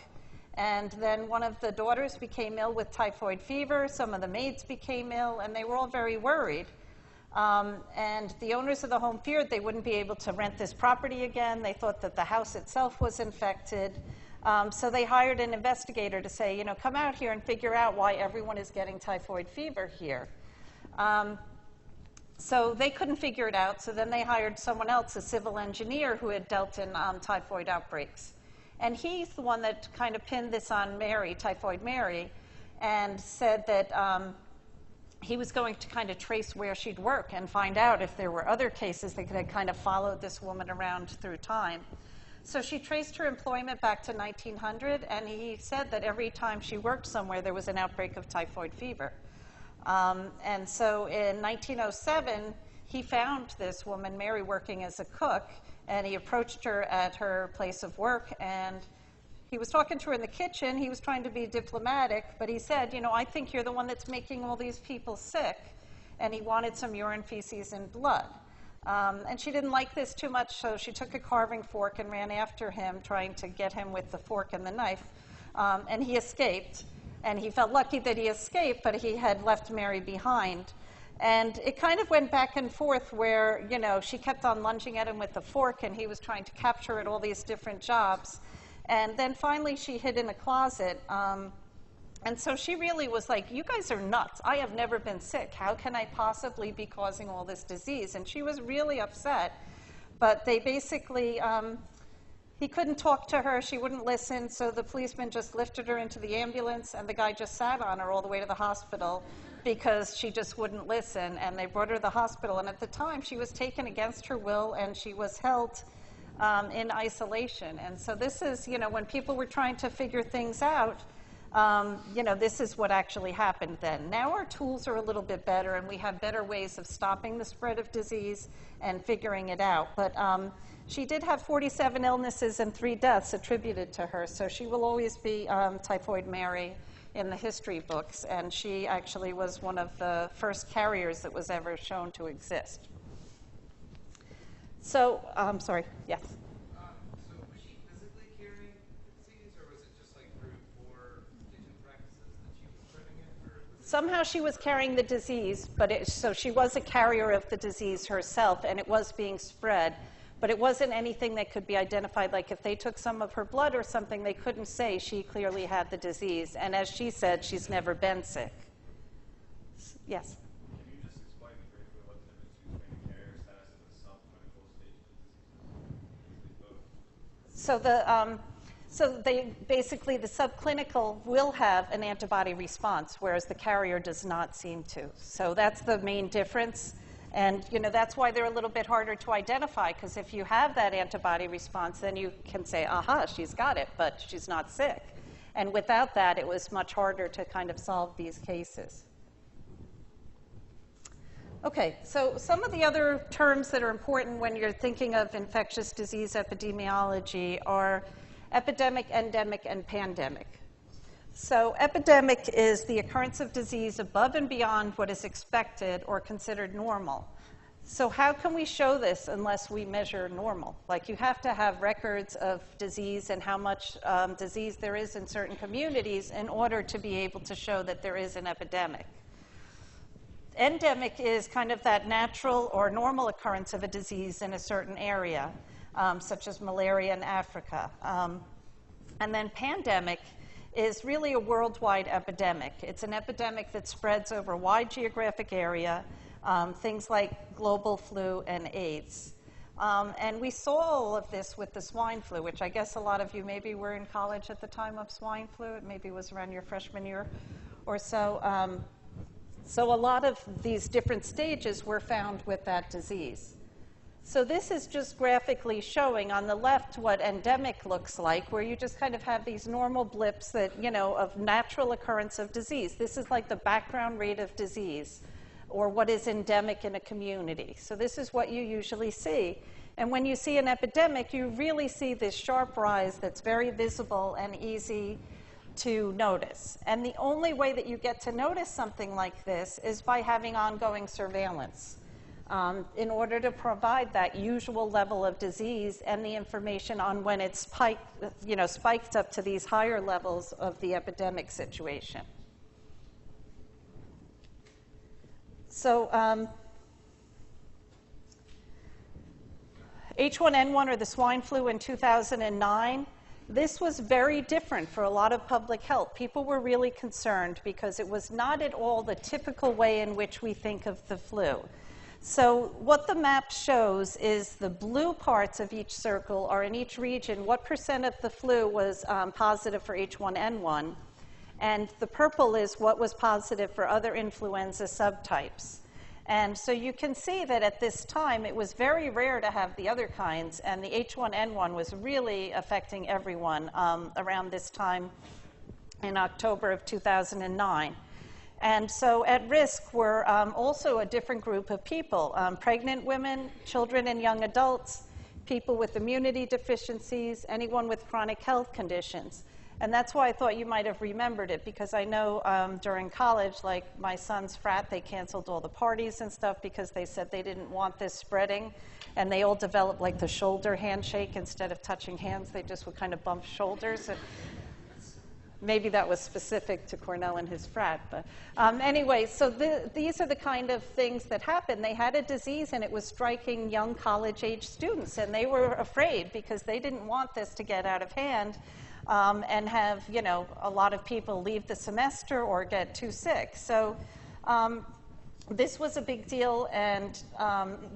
B: And then one of the daughters became ill with typhoid fever. Some of the maids became ill, and they were all very worried. And the owners of the home feared they wouldn't be able to rent this property again. They thought that the house itself was infected. So they hired an investigator to say, come out here and figure out why everyone is getting typhoid fever here. So they couldn't figure it out, so then they hired someone else, a civil engineer who had dealt in typhoid outbreaks. And he's the one that kind of pinned this on Mary, Typhoid Mary, and said that he was going to kind of trace where she'd work and find out if there were other cases that had kind of followed this woman around through time. So she traced her employment back to 1900, and he said that every time she worked somewhere, there was an outbreak of typhoid fever. And so in 1907, he found this woman, Mary, working as a cook, and he approached her at her place of work, and he was talking to her in the kitchen. He was trying to be diplomatic, but he said, I think you're the one that's making all these people sick, and he wanted some urine, feces, and blood. And she didn't like this too much, so she took a carving fork and ran after him, trying to get him with the fork and the knife, and he escaped. And he felt lucky that he escaped, but he had left Mary behind. And it kind of went back and forth where, she kept on lunging at him with the fork, and he was trying to capture her at all these different jobs. And then finally she hid in a closet. And so she really was like, you guys are nuts. I have never been sick. How can I possibly be causing all this disease? And she was really upset. But they basically, he couldn't talk to her. She wouldn't listen. So the policeman just lifted her into the ambulance, and the guy just sat on her all the way to the hospital because she just wouldn't listen. And they brought her to the hospital. And at the time, she was taken against her will, and she was held in isolation. And so this is, when people were trying to figure things out, this is what actually happened then. Now our tools are a little bit better, and we have better ways of stopping the spread of disease and figuring it out. But she did have 47 illnesses and 3 deaths attributed to her, so she will always be Typhoid Mary in the history books, and she actually was one of the first carriers that was ever shown to exist. So, sorry, yes?
E: So was she physically carrying the disease, or was it just like through poor kitchen practices that she was spreading it? Or was it
B: Somehow she was carrying the disease, so she was a carrier of the disease herself, and it was being spread. But it wasn't anything that could be identified. Like if they took some of her blood or something, they couldn't say she clearly had the disease. And as she said, she's never been sick. Yes?
H: Can you just explain briefly what the difference between carrier status and the subclinical stage of the disease is?
B: So they basically, the subclinical will have an antibody response, whereas the carrier does not seem to. So that's the main difference. And that's why they're a little bit harder to identify, because if you have that antibody response, then you can say, aha, she's got it, but she's not sick. And without that, it was much harder to kind of solve these cases. Okay, so some of the other terms that are important when you're thinking of infectious disease epidemiology are epidemic, endemic, and pandemic. So epidemic is the occurrence of disease above and beyond what is expected or considered normal. So how can we show this unless we measure normal? Like you have to have records of disease and how much disease there is in certain communities in order to be able to show that there is an epidemic. Endemic is kind of that natural or normal occurrence of a disease in a certain area, such as malaria in Africa. And then pandemic is really a worldwide epidemic. It's an epidemic that spreads over a wide geographic area, things like global flu and AIDS. And we saw all of this with the swine flu, which I guess a lot of you maybe were in college at the time of swine flu. It maybe was around your freshman year or so. So a lot of these different stages were found with that disease. So this is just graphically showing on the left what endemic looks like, where you just kind of have these normal blips that, of natural occurrence of disease. This is like the background rate of disease, or what is endemic in a community. So this is what you usually see. And when you see an epidemic, you really see this sharp rise that's very visible and easy to notice. And the only way that you get to notice something like this is by having ongoing surveillance. In order to provide that usual level of disease and the information on when it's spiked up to these higher levels of the epidemic situation. So H1N1, or the swine flu, in 2009, this was very different for a lot of public health. People were really concerned because it was not at all the typical way in which we think of the flu. So what the map shows is the blue parts of each circle are in each region what percent of the flu was positive for H1N1, and the purple is what was positive for other influenza subtypes. And so you can see that at this time, it was very rare to have the other kinds, and the H1N1 was really affecting everyone around this time in October of 2009. And so at risk were also a different group of people, pregnant women, children and young adults, people with immunity deficiencies, anyone with chronic health conditions. And that's why I thought you might have remembered it, because I know during college, like my son's frat, they canceled all the parties and stuff because they said they didn't want this spreading. And they all developed like the shoulder handshake. Instead of touching hands, they just would kind of bump shoulders. Maybe that was specific to Cornell and his frat. But anyway, so these are the kind of things that happened. They had a disease, and it was striking young college-age students. And they were afraid because they didn't want this to get out of hand. And have, you know, a lot of people leave the semester or get too sick. So this was a big deal, and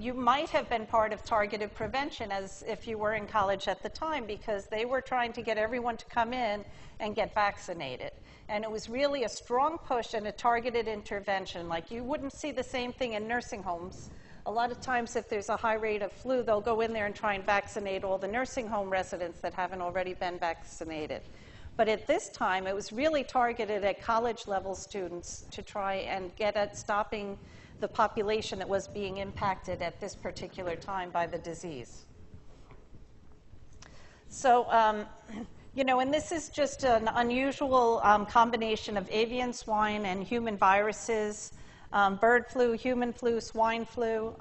B: you might have been part of targeted prevention as if you were in college at the time, because they were trying to get everyone to come in and get vaccinated. And it was really a strong push and a targeted intervention. Like, you wouldn't see the same thing in nursing homes. A lot of times, if there's a high rate of flu, they'll go in there and try and vaccinate all the nursing home residents that haven't already been vaccinated. But at this time, it was really targeted at college-level students to try and get at stopping the population that was being impacted at this particular time by the disease. So, you know, and this is just an unusual combination of avian, swine, and human viruses. Bird flu, human flu, swine flu.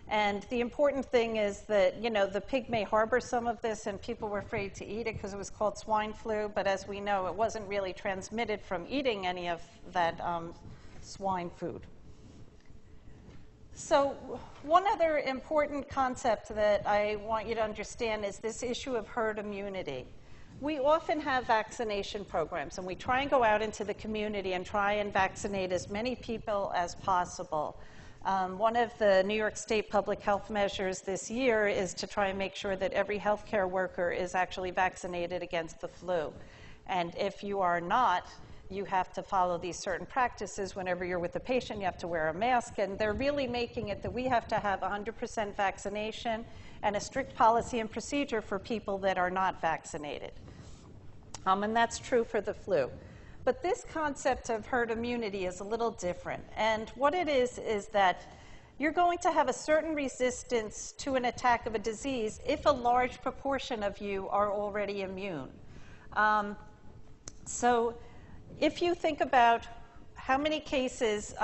B: And the important thing is that, you know, the pig may harbor some of this, and people were afraid to eat it because it was called swine flu. But as we know, it wasn't really transmitted from eating any of that swine food. So one other important concept that I want you to understand is this issue of herd immunity. We often have vaccination programs, and we try and go out into the community and try and vaccinate as many people as possible. One of the New York State public health measures this year is to try and make sure that every healthcare worker is actually vaccinated against the flu. And if you are not, you have to follow these certain practices. Whenever you're with a patient, you have to wear a mask, and they're really making it that we have to have 100% vaccination and a strict policy and procedure for people that are not vaccinated. And that's true for the flu. But this concept of herd immunity is a little different. And what it is that you're going to have a certain resistance to an attack of a disease if a large proportion of you are already immune. So if you think about how many cases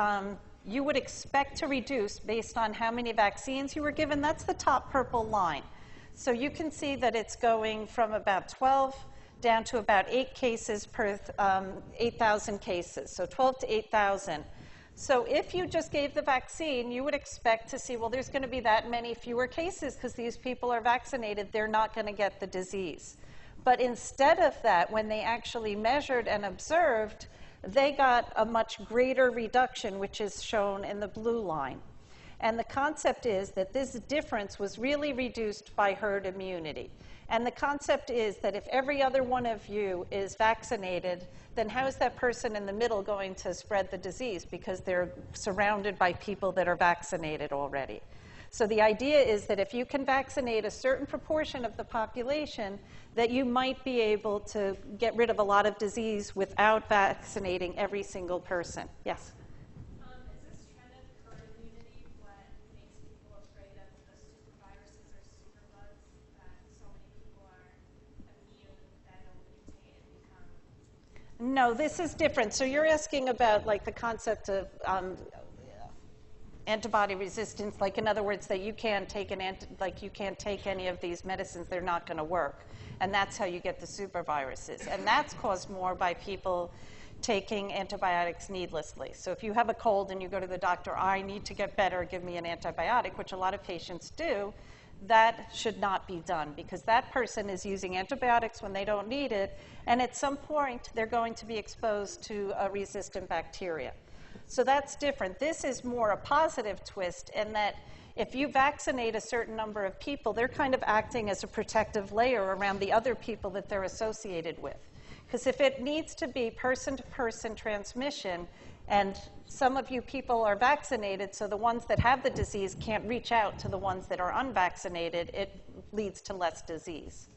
B: you would expect to reduce based on how many vaccines you were given, that's the top purple line. So you can see that it's going from about 12 down to about 8 cases per 8,000 cases, so 12 to 8,000. So if you just gave the vaccine, you would expect to see, well, there's going to be that many fewer cases because these people are vaccinated, they're not going to get the disease. But instead of that, when they actually measured and observed, they got a much greater reduction, which is shown in the blue line. And the concept is that this difference was really reduced by herd immunity. And the concept is that if every other one of you is vaccinated, then how is that person in the middle going to spread the disease? Because they're surrounded by people that are vaccinated already. So the idea is that if you can vaccinate a certain proportion of the population, that you might be able to get rid of a lot of disease without vaccinating every single person. Yes?
F: Is this trend of herd immunity what makes people afraid of the super viruses or super bugs, that so many people are immune that it'll mutate and become?
B: No, this is different. So you're asking about like the concept of antibody resistance, like in other words, that you can't take you can't take any of these medicines, they're not going to work. And that's how you get the super viruses. And that's caused more by people taking antibiotics needlessly. So if you have a cold and you go to the doctor, I need to get better, give me an antibiotic, which a lot of patients do, that should not be done because that person is using antibiotics when they don't need it, and at some point they're going to be exposed to a resistant bacteria. So that's different. This is more a positive twist in that if you vaccinate a certain number of people, they're kind of acting as a protective layer around the other people that they're associated with. Because if it needs to be person-to-person transmission, and some of you people are vaccinated, so the ones that have the disease can't reach out to the ones that are unvaccinated, it leads to less disease.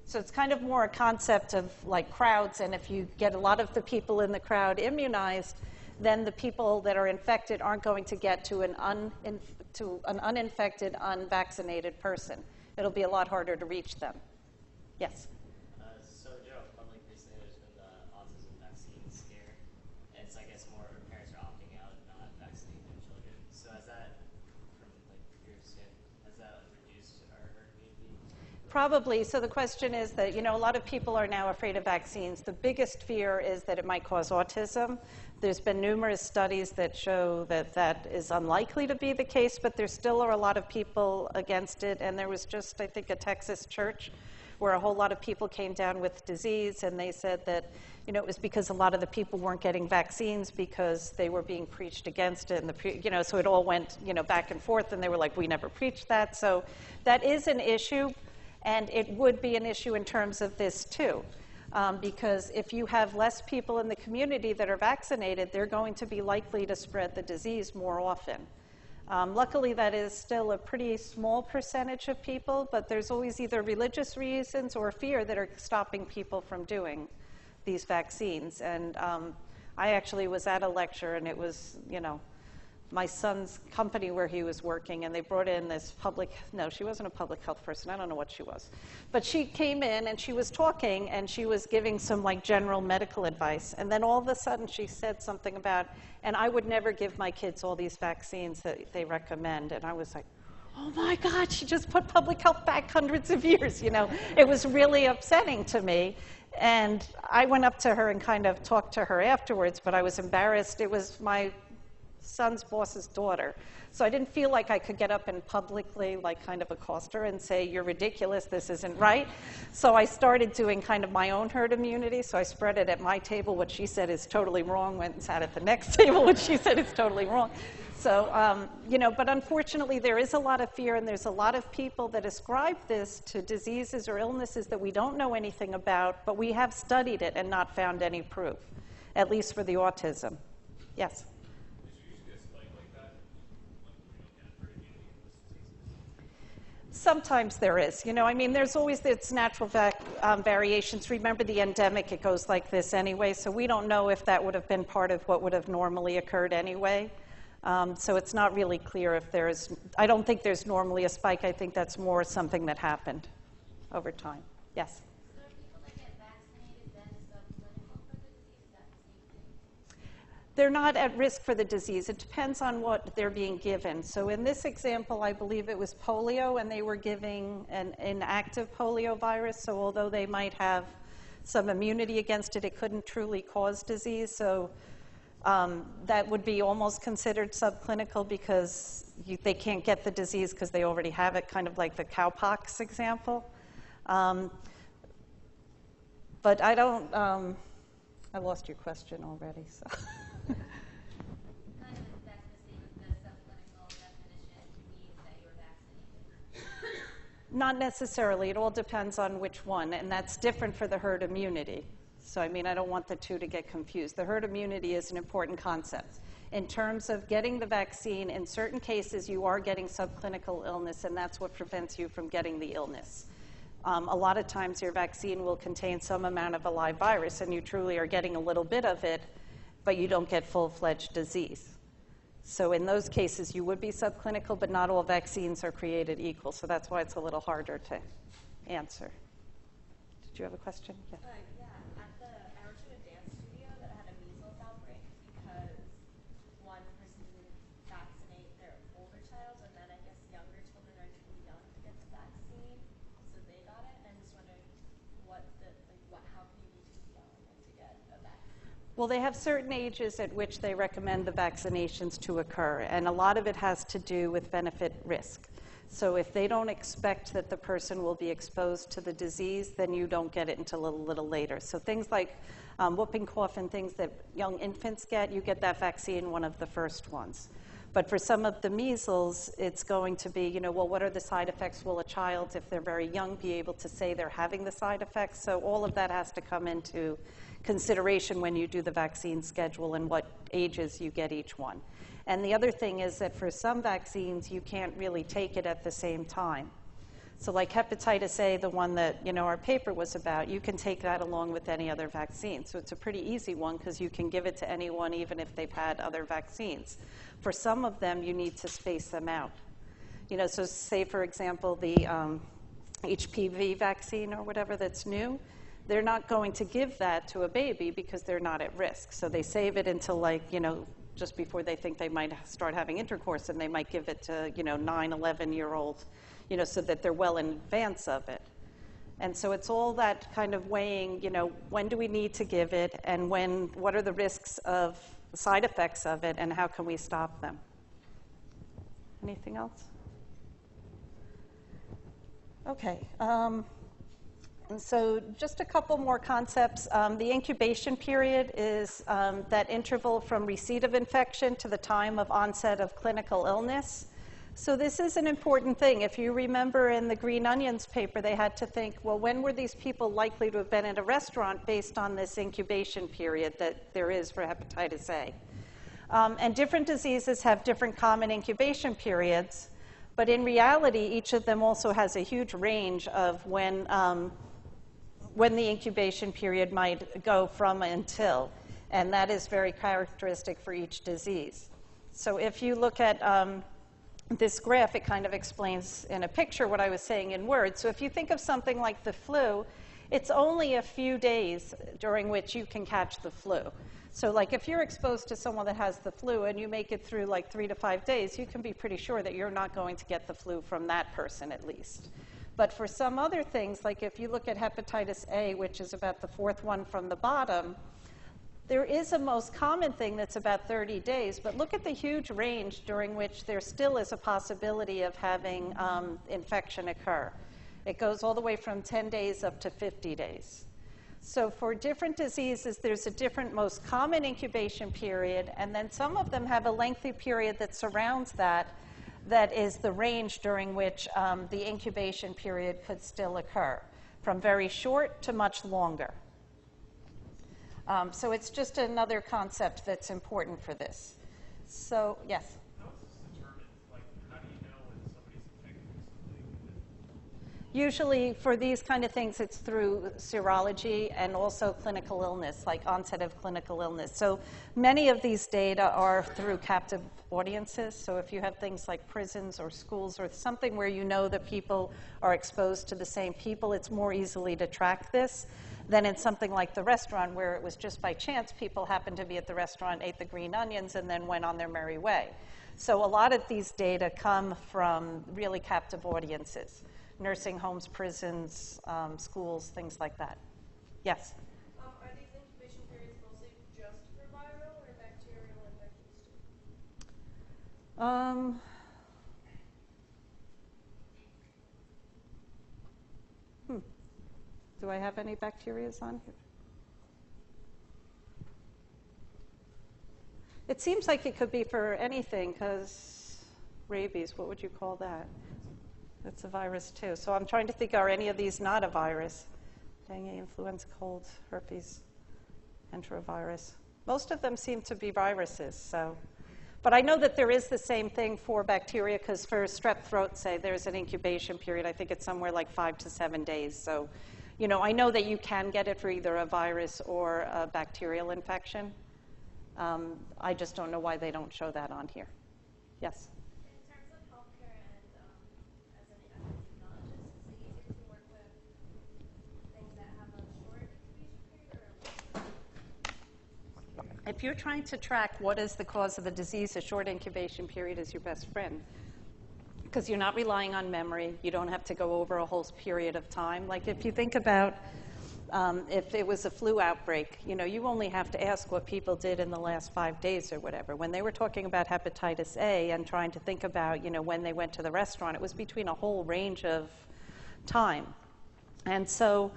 B: So it's kind of more a concept of like crowds, and if you get a lot of the people in the crowd immunized, then the people that are infected aren't going to get to an uninfected, unvaccinated person. It'll be a lot harder to reach them. Yes?
I: So general public, recently there's been the autism vaccine scare, and it's, I guess, more parents are opting out and not vaccinating their children. So has that, from like your stand, has that reduced our herd immunity?
B: Probably. So the question is that, a lot of people are now afraid of vaccines. The biggest fear is that it might cause autism. There's been numerous studies that show that that is unlikely to be the case, but there still are a lot of people against it. And there was just, I think, a Texas church where a whole lot of people came down with disease, and they said that, it was because a lot of the people weren't getting vaccines because they were being preached against it. And so it all went, back and forth, and they were like, we never preached that. So that is an issue, and it would be an issue in terms of this too. Because if you have less people in the community that are vaccinated, they're going to be likely to spread the disease more often. Luckily, that is still a pretty small percentage of people, but there's always either religious reasons or fear that are stopping people from doing these vaccines. And I actually was at a lecture, and it was, my son's company where he was working, and they brought in this she wasn't a public health person, I don't know what she was. But she came in and she was talking and she was giving some general medical advice. And then all of a sudden she said something about, and I would never give my kids all these vaccines that they recommend. And I was like, oh my God, she just put public health back hundreds of years, It was really upsetting to me. And I went up to her and kind of talked to her afterwards, but I was embarrassed. It was my son's boss's daughter. So I didn't feel like I could get up and publicly kind of accost her and say, you're ridiculous, this isn't right. So I started doing kind of my own herd immunity. So I spread it at my table. What she said is totally wrong. Went and sat at the next table. What she said is totally wrong. So, but unfortunately there is a lot of fear, and there's a lot of people that ascribe this to diseases or illnesses that we don't know anything about, but we have studied it and not found any proof, at least for the autism. Yes? Sometimes there is. There's always this natural variations. Remember the endemic, it goes like this anyway, so we don't know if that would have been part of what would have normally occurred anyway. So it's not really clear if I don't think there's normally a spike. I think that's more something that happened over time. Yes?
F: So are people that get vaccinated then subclinical for the disease? Is that the same thing?
B: They're not at risk for the disease. It depends on what they're being given. So in this example, I believe it was polio, and they were giving an inactive polio virus. So although they might have some immunity against it, it couldn't truly cause disease. So that would be almost considered subclinical because they can't get the disease because they already have it, kind of like the cowpox example. But I don't, I lost your question already, so.
F: Kind of that's the same as the subclinical definition means that you were vaccinated.
B: Not necessarily. It all depends on which one, and that's different for the herd immunity. So, I don't want the two to get confused. The herd immunity is an important concept. In terms of getting the vaccine, in certain cases, you are getting subclinical illness, and that's what prevents you from getting the illness. A lot of times, your vaccine will contain some amount of a live virus, and you truly are getting a little bit of it, but you don't get full-fledged disease. So in those cases, you would be subclinical, but not all vaccines are created equal. So that's why it's a little harder to answer. Did you have a question? Yeah.
J: Yeah. I worked at a dance studio that had a measles outbreak because one person didn't vaccinate their older child, and then I guess younger children are too young to get the vaccine, so they got it. And I'm just wondering how can you be too young to get a vaccine?
B: Well, they have certain ages at which they recommend the vaccinations to occur, and a lot of it has to do with benefit risk. So if they don't expect that the person will be exposed to the disease, then you don't get it until a little later. So things like whooping cough and things that young infants get, you get that vaccine one of the first ones. But for some of the measles, it's going to be, well, what are the side effects? Will a child, if they're very young, be able to say they're having the side effects? So all of that has to come into consideration when you do the vaccine schedule and what ages you get each one. And the other thing is that for some vaccines, you can't really take it at the same time. So like hepatitis A, the one that our paper was about, you can take that along with any other vaccine. So it's a pretty easy one because you can give it to anyone even if they've had other vaccines. For some of them, you need to space them out. So say, for example, the HPV vaccine or whatever that's new, they're not going to give that to a baby because they're not at risk. So they save it until just before they think they might start having intercourse, and they might give it to 9, 11-year-old, so that they're well in advance of it. And so it's all that kind of weighing, when do we need to give it, and what are the risks of side effects of it, and how can we stop them? Anything else? Okay. And so just a couple more concepts. The incubation period is that interval from receipt of infection to the time of onset of clinical illness. So this is an important thing. If you remember in the Green Onions paper, they had to think, well, when were these people likely to have been in a restaurant based on this incubation period that there is for hepatitis A? And different diseases have different common incubation periods, but in reality, each of them also has a huge range of when the incubation period might go from until, and that is very characteristic for each disease. So if you look at this graph, it kind of explains in a picture what I was saying in words. So if you think of something like the flu, it's only a few days during which you can catch the flu. So like if you're exposed to someone that has the flu and you make it through like 3 to 5 days, you can be pretty sure that you're not going to get the flu from that person at least. But for some other things, like if you look at hepatitis A, which is about the 4th one from the bottom, there is a most common thing that's about 30 days, but look at the huge range during which there still is a possibility of having infection occur. It goes all the way from 10 days up to 50 days. So for different diseases, there's a different most common incubation period, and then some of them have a lengthy period that surrounds that is the range during which the incubation period could still occur, from very short to much longer. So it's just another concept that's important for this. So, yes?
G: How is this determined? Like, how do you know when somebody's infected with something?
B: Usually for these kind of things, it's through serology and also clinical illness, like onset of clinical illness. So many of these data are through captive audiences. So if you have things like prisons or schools or something where you know that people are exposed to the same people, it's more easily to track this than in something like the restaurant where it was just by chance people happened to be at the restaurant, ate the green onions, and then went on their merry way. So a lot of these data come from really captive audiences. Nursing homes, prisons, schools, things like that. Yes?
J: Are these incubation periods mostly just for viral or bacterial infections too?
B: Do I have any bacterias on here? It seems like it could be for anything, because rabies, what would you call that? That's a virus too. So I'm trying to think, are any of these not a virus? Dengue, influenza, cold, herpes, enterovirus. Most of them seem to be viruses. So, but I know that there is the same thing for bacteria, because for strep throat, say, there's an incubation period. I think it's somewhere like 5 to 7 days. So, I know that you can get it for either a virus or a bacterial infection. I just don't know why they don't show that on here. Yes?
J: In terms of healthcare and as an epidemiologist, is it easier to work with things that have a short incubation period or a long?
B: If you're trying to track what is the cause of the disease, a short incubation period is your best friend. Because you're not relying on memory. You don't have to go over a whole period of time. Like if you think about if it was a flu outbreak, you know, you only have to ask what people did in the last 5 days or whatever. When they were talking about hepatitis A and trying to think about, you know, when they went to the restaurant, it was between a whole range of time. And so,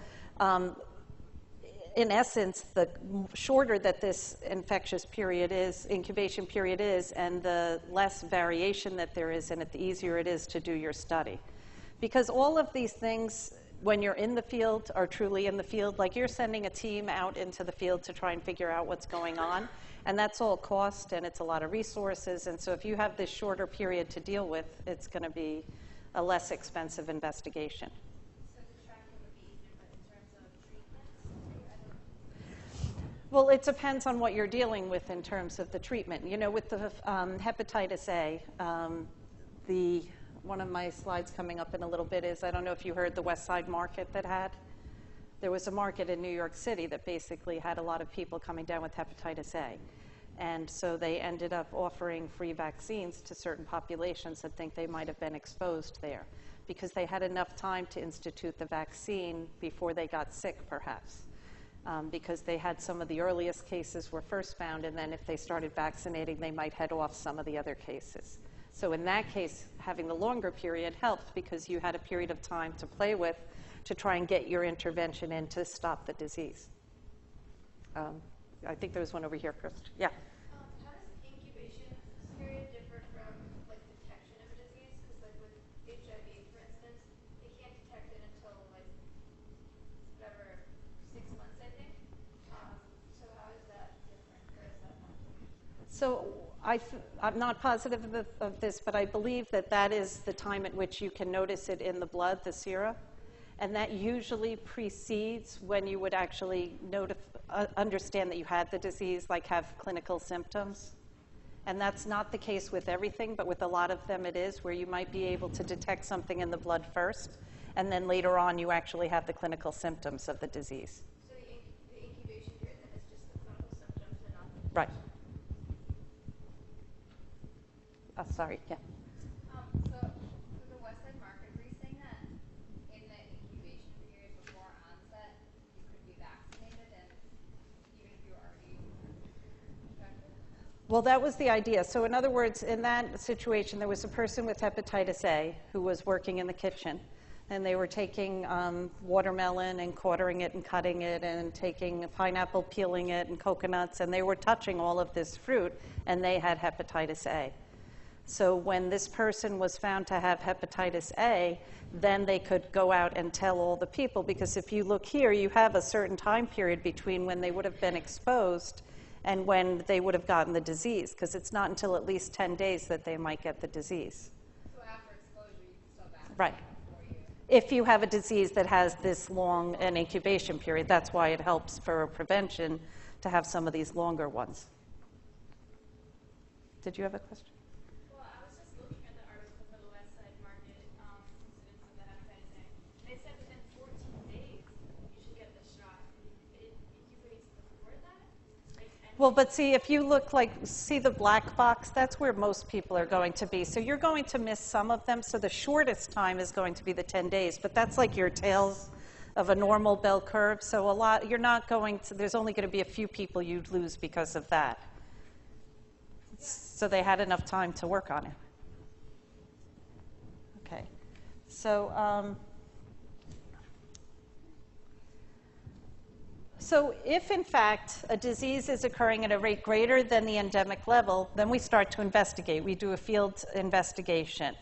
B: in essence, the shorter that this infectious period is, incubation period is, and the less variation that there is in it, the easier it is to do your study. Because all of these things, when you're in the field, are truly in the field. Like, you're sending a team out into the field to try and figure out what's going on, and that's all cost, and it's a lot of resources. And so if you have this shorter period to deal with, it's going to be a less expensive investigation.
F: So the tracking would be easier, but in terms of treatments,
B: Well, it depends on what you're dealing with in terms of the treatment. You know, with the hepatitis A, one of my slides coming up in a little bit is, I don't know if you heard the West Side Market there was a market in New York City that basically had a lot of people coming down with hepatitis A. And so they ended up offering free vaccines to certain populations that think they might have been exposed there, because they had enough time to institute the vaccine before they got sick, perhaps. Because they had some of the earliest cases were first found, and then if they started vaccinating, they might head off some of the other cases. So in that case, having the longer period helped because you had a period of time to play with to try and get your intervention in to stop the disease. I think there was one over here, Chris. Yeah.
F: how does incubation period differ from like detection of a disease? Because like with HIV, for instance, they can't detect it until like whatever 6 months, I think. So how is that different, or is that not different?
B: So I'm not positive of this, but I believe that that is the time at which you can notice it in the blood, the sera, and that usually precedes when you would actually understand that you had the disease, like have clinical symptoms. And that's not the case with everything, but with a lot of them it is, where you might be able to detect something in the blood first, and then later on you actually have the clinical symptoms of the disease.
F: So the incubation period then is just the clinical symptoms and not the
B: Right. Sorry, yeah.
J: So for the West Side Market, were you saying that in the incubation period before onset, you could be vaccinated, and even if you were already infected?
B: Well, that was the idea. So in other words, in that situation, there was a person with hepatitis A who was working in the kitchen, and they were taking watermelon and quartering it and cutting it and taking a pineapple, peeling it, and coconuts, and they were touching all of this fruit, and they had hepatitis A. So when this person was found to have hepatitis A, then they could go out and tell all the people, because if you look here, you have a certain time period between when they would have been exposed and when they would have gotten the disease, because it's not until at least 10 days that they might get the disease.
J: So after exposure, you can still vaccinate
B: Right.
J: before you.
B: If you have a disease that has this long an incubation period, that's why it helps for prevention to have some of these longer ones. Did you have a question?
F: Well, I was just looking at the article for the West Side Market incidence of the hepatitis A. They said within 14 days you should get the shot. It incubates before that?
B: Well, but see, if you look see the black box, that's where most people are going to be. So you're going to miss some of them. So the shortest time is going to be the 10 days, but that's like your tails of a normal bell curve. So you're not going to, there's only going to be a few people you'd lose because of that. So they had enough time to work on it. Okay. So, so if, in fact, a disease is occurring at a rate greater than the endemic level, then we start to investigate. We do a field investigation.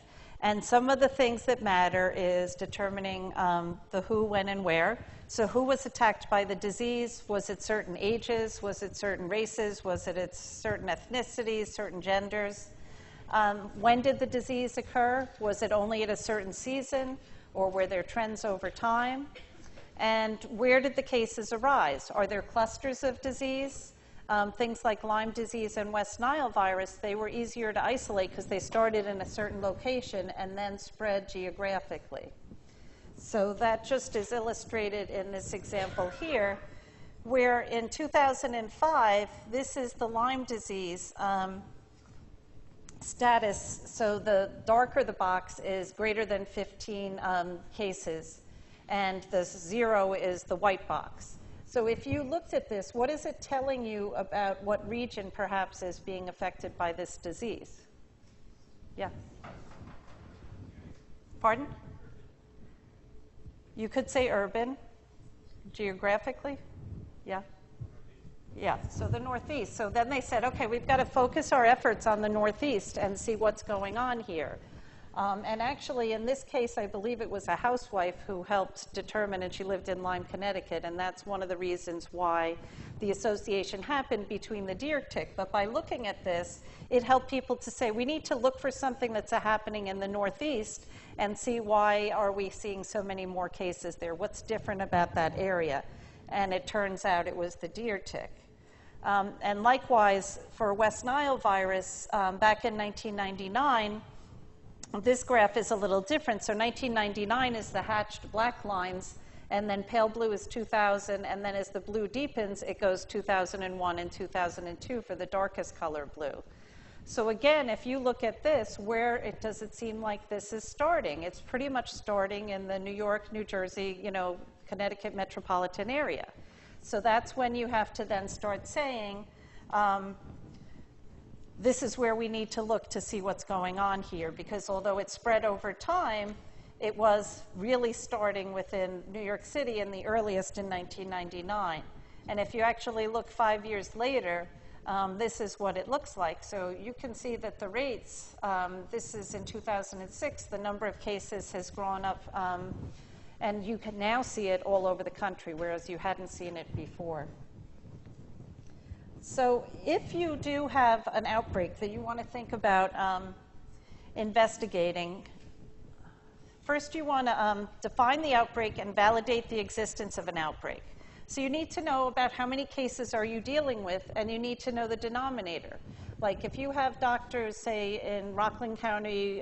B: And some of the things that matter is determining the who, when, and where. So who was attacked by the disease? Was it certain ages? Was it certain races? Was it certain ethnicities, certain genders? When did the disease occur? Was it only at a certain season, or were there trends over time? And where did the cases arise? Are there clusters of disease? Things like Lyme disease and West Nile virus, they were easier to isolate because they started in a certain location and then spread geographically. So that just is illustrated in this example here, where in 2005, this is the Lyme disease status. So the darker the box is greater than 15 cases. and the 0 is the white box. So if you looked at this, what is it telling you about what region perhaps is being affected by this disease? Yeah. Pardon? You could say urban, geographically. Yeah. Yeah, so the Northeast. So then they said, okay, we've got to focus our efforts on the Northeast and see what's going on here. And actually, in this case, I believe it was a housewife who helped determine, and she lived in Lyme, Connecticut, and that's one of the reasons why the association happened between the deer tick. But by looking at this, it helped people to say, we need to look for something that's happening in the Northeast and see why are we seeing so many more cases there. What's different about that area? And it turns out it was the deer tick. And likewise, for West Nile virus, back in 1999, this graph is a little different. So 1999 is the hatched black lines, and then pale blue is 2000, and then as the blue deepens, it goes 2001 and 2002 for the darkest color blue. So again, if you look at this, where does it seem like this is starting? It's pretty much starting in the New York, New Jersey, Connecticut metropolitan area. So that's when you have to then start saying, this is where we need to look to see what's going on here, because although it spread over time, it was really starting within New York City and the earliest in 1999. And if you actually look 5 years later, this is what it looks like. So you can see that the rates, this is in 2006, the number of cases has grown up, and you can now see it all over the country, whereas you hadn't seen it before. So if you do have an outbreak that you want to think about investigating, first you want to define the outbreak and validate the existence of an outbreak. So you need to know about how many cases are you dealing with, and you need to know the denominator. Like if you have doctors, say in Rockland County,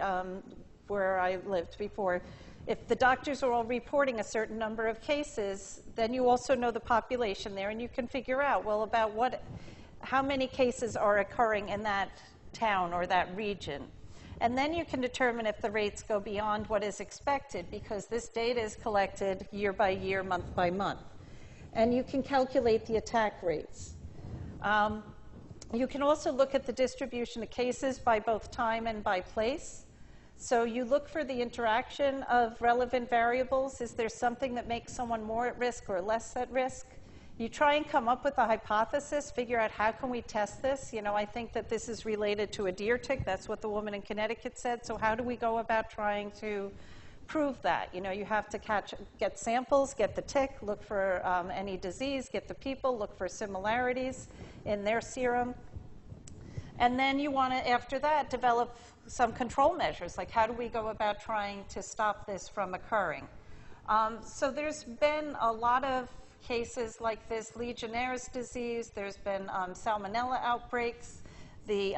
B: where I lived before, if the doctors are all reporting a certain number of cases, then you also know the population there, and you can figure out, well, about how many cases are occurring in that town or that region. And then you can determine if the rates go beyond what is expected, because this data is collected year by year, month by month. And you can calculate the attack rates. You can also look at the distribution of cases by both time and by place. So you look for the interaction of relevant variables. Is there something that makes someone more at risk or less at risk? You try and come up with a hypothesis, figure out how can we test this. I think that this is related to a deer tick. That's what the woman in Connecticut said. So how do we go about trying to prove that? You have to get samples, get the tick, look for any disease, get the people, look for similarities in their serum. And then you want to, after that, develop some control measures, like how do we go about trying to stop this from occurring? So there's been a lot of cases like this, Legionnaire's disease, there's been salmonella outbreaks, the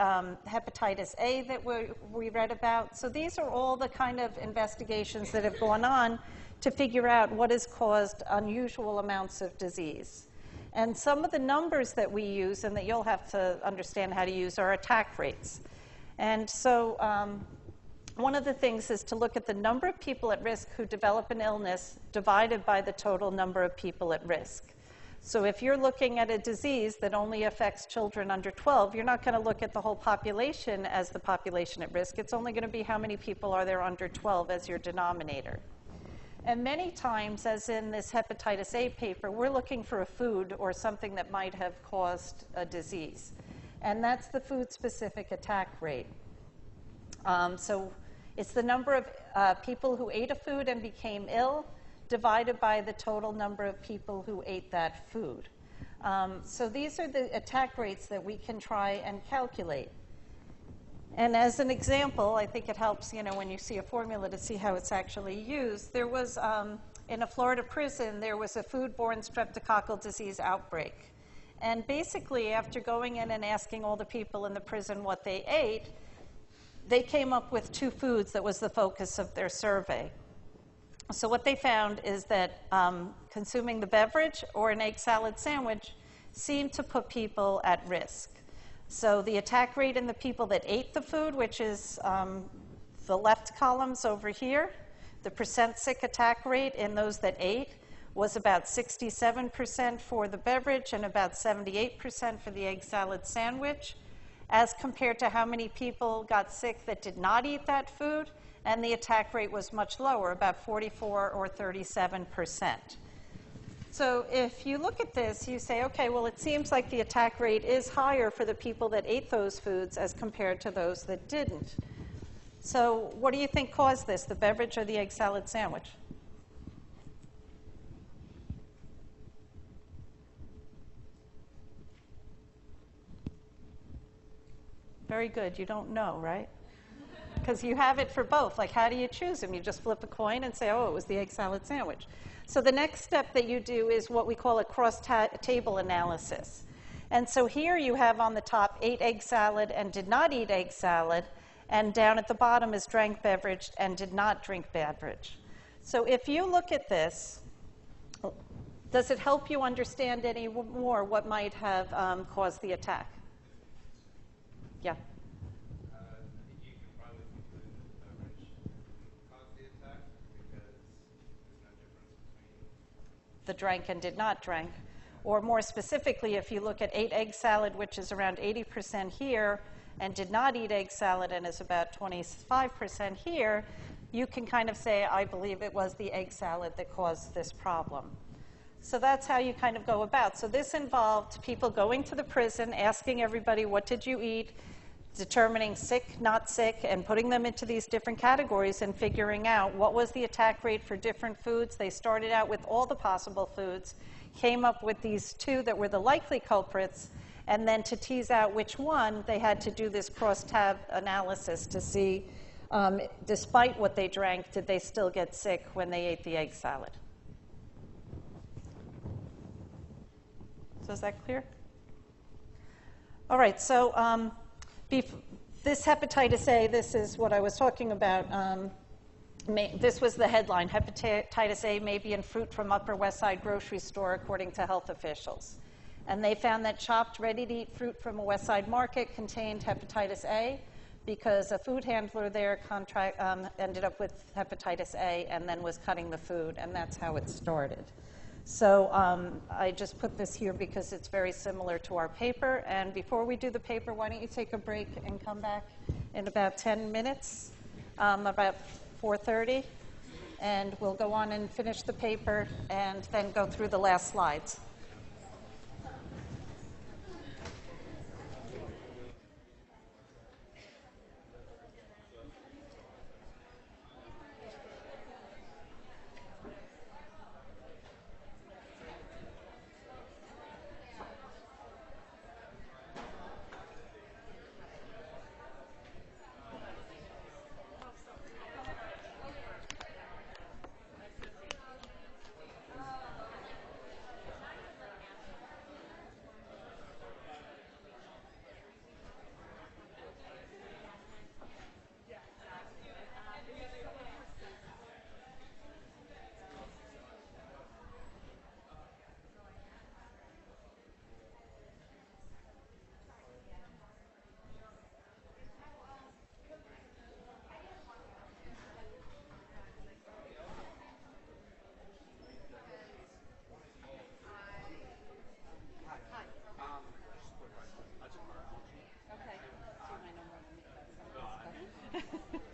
B: hepatitis A that we read about. So these are all the kind of investigations that have gone on to figure out what has caused unusual amounts of disease. And some of the numbers that we use and that you'll have to understand how to use are attack rates. And so one of the things is to look at the number of people at risk who develop an illness divided by the total number of people at risk. So if you're looking at a disease that only affects children under 12, you're not going to look at the whole population as the population at risk. It's only going to be how many people are there under 12 as your denominator. And many times, as in this hepatitis A paper, we're looking for a food or something that might have caused a disease. And that's the food-specific attack rate. So it's the number of people who ate a food and became ill divided by the total number of people who ate that food. So these are the attack rates that we can try and calculate. And as an example, I think it helps, when you see a formula to see how it's actually used. There was, in a Florida prison, there was a foodborne streptococcal disease outbreak. And basically, after going in and asking all the people in the prison what they ate, they came up with two foods that was the focus of their survey. So what they found is that consuming the beverage or an egg salad sandwich seemed to put people at risk. So the attack rate in the people that ate the food, which is the left columns over here, The percent sick attack rate in those that ate was about 67% for the beverage and about 78% for the egg salad sandwich, as compared to how many people got sick that did not eat that food, and the attack rate was much lower, about 44 or 37%. So if you look at this, you say, okay, well, it seems like the attack rate is higher for the people that ate those foods as compared to those that didn't. So what do you think caused this, the beverage or the egg salad sandwich? Very good. You don't know, right? Because you have it for both. Like, how do you choose them? You just flip a coin and say, oh, it was the egg salad sandwich. So the next step that you do is what we call a cross-table analysis. And so here you have on the top ate egg salad and did not eat egg salad, and down at the bottom is drank beverage and did not drink beverage. So if you look at this, does it help you understand any more what might have caused the attack? Yeah.
E: I think you could probably conclude that the beverage caused the attack because there's no difference between
B: The drank and did not drink. Or more specifically, if you look at ate egg salad, which is around 80% here, and did not eat egg salad and is about 25% here, you can kind of say, I believe it was the egg salad that caused this problem. So that's how you kind of go about. So this involved people going to the prison, asking everybody, what did you eat, determining sick, not sick, and putting them into these different categories and figuring out what was the attack rate for different foods. They started out with all the possible foods, came up with these two that were the likely culprits, and then to tease out which one, they had to do this cross-tab analysis to see, despite what they drank, did they still get sick when they ate the egg salad. So is that clear? All right, so this hepatitis A, this is what I was talking about. This was the headline, hepatitis A may be in fruit from Upper West Side grocery store, according to health officials. And they found that chopped, ready-to-eat fruit from a West Side market contained hepatitis A because a food handler there ended up with hepatitis A and then was cutting the food, and that's how it started. So I just put this here because it's very similar to our paper. And before we do the paper, why don't you take a break and come back in about 10 minutes, about 4:30, and we'll go on and finish the paper and then go through the last slides.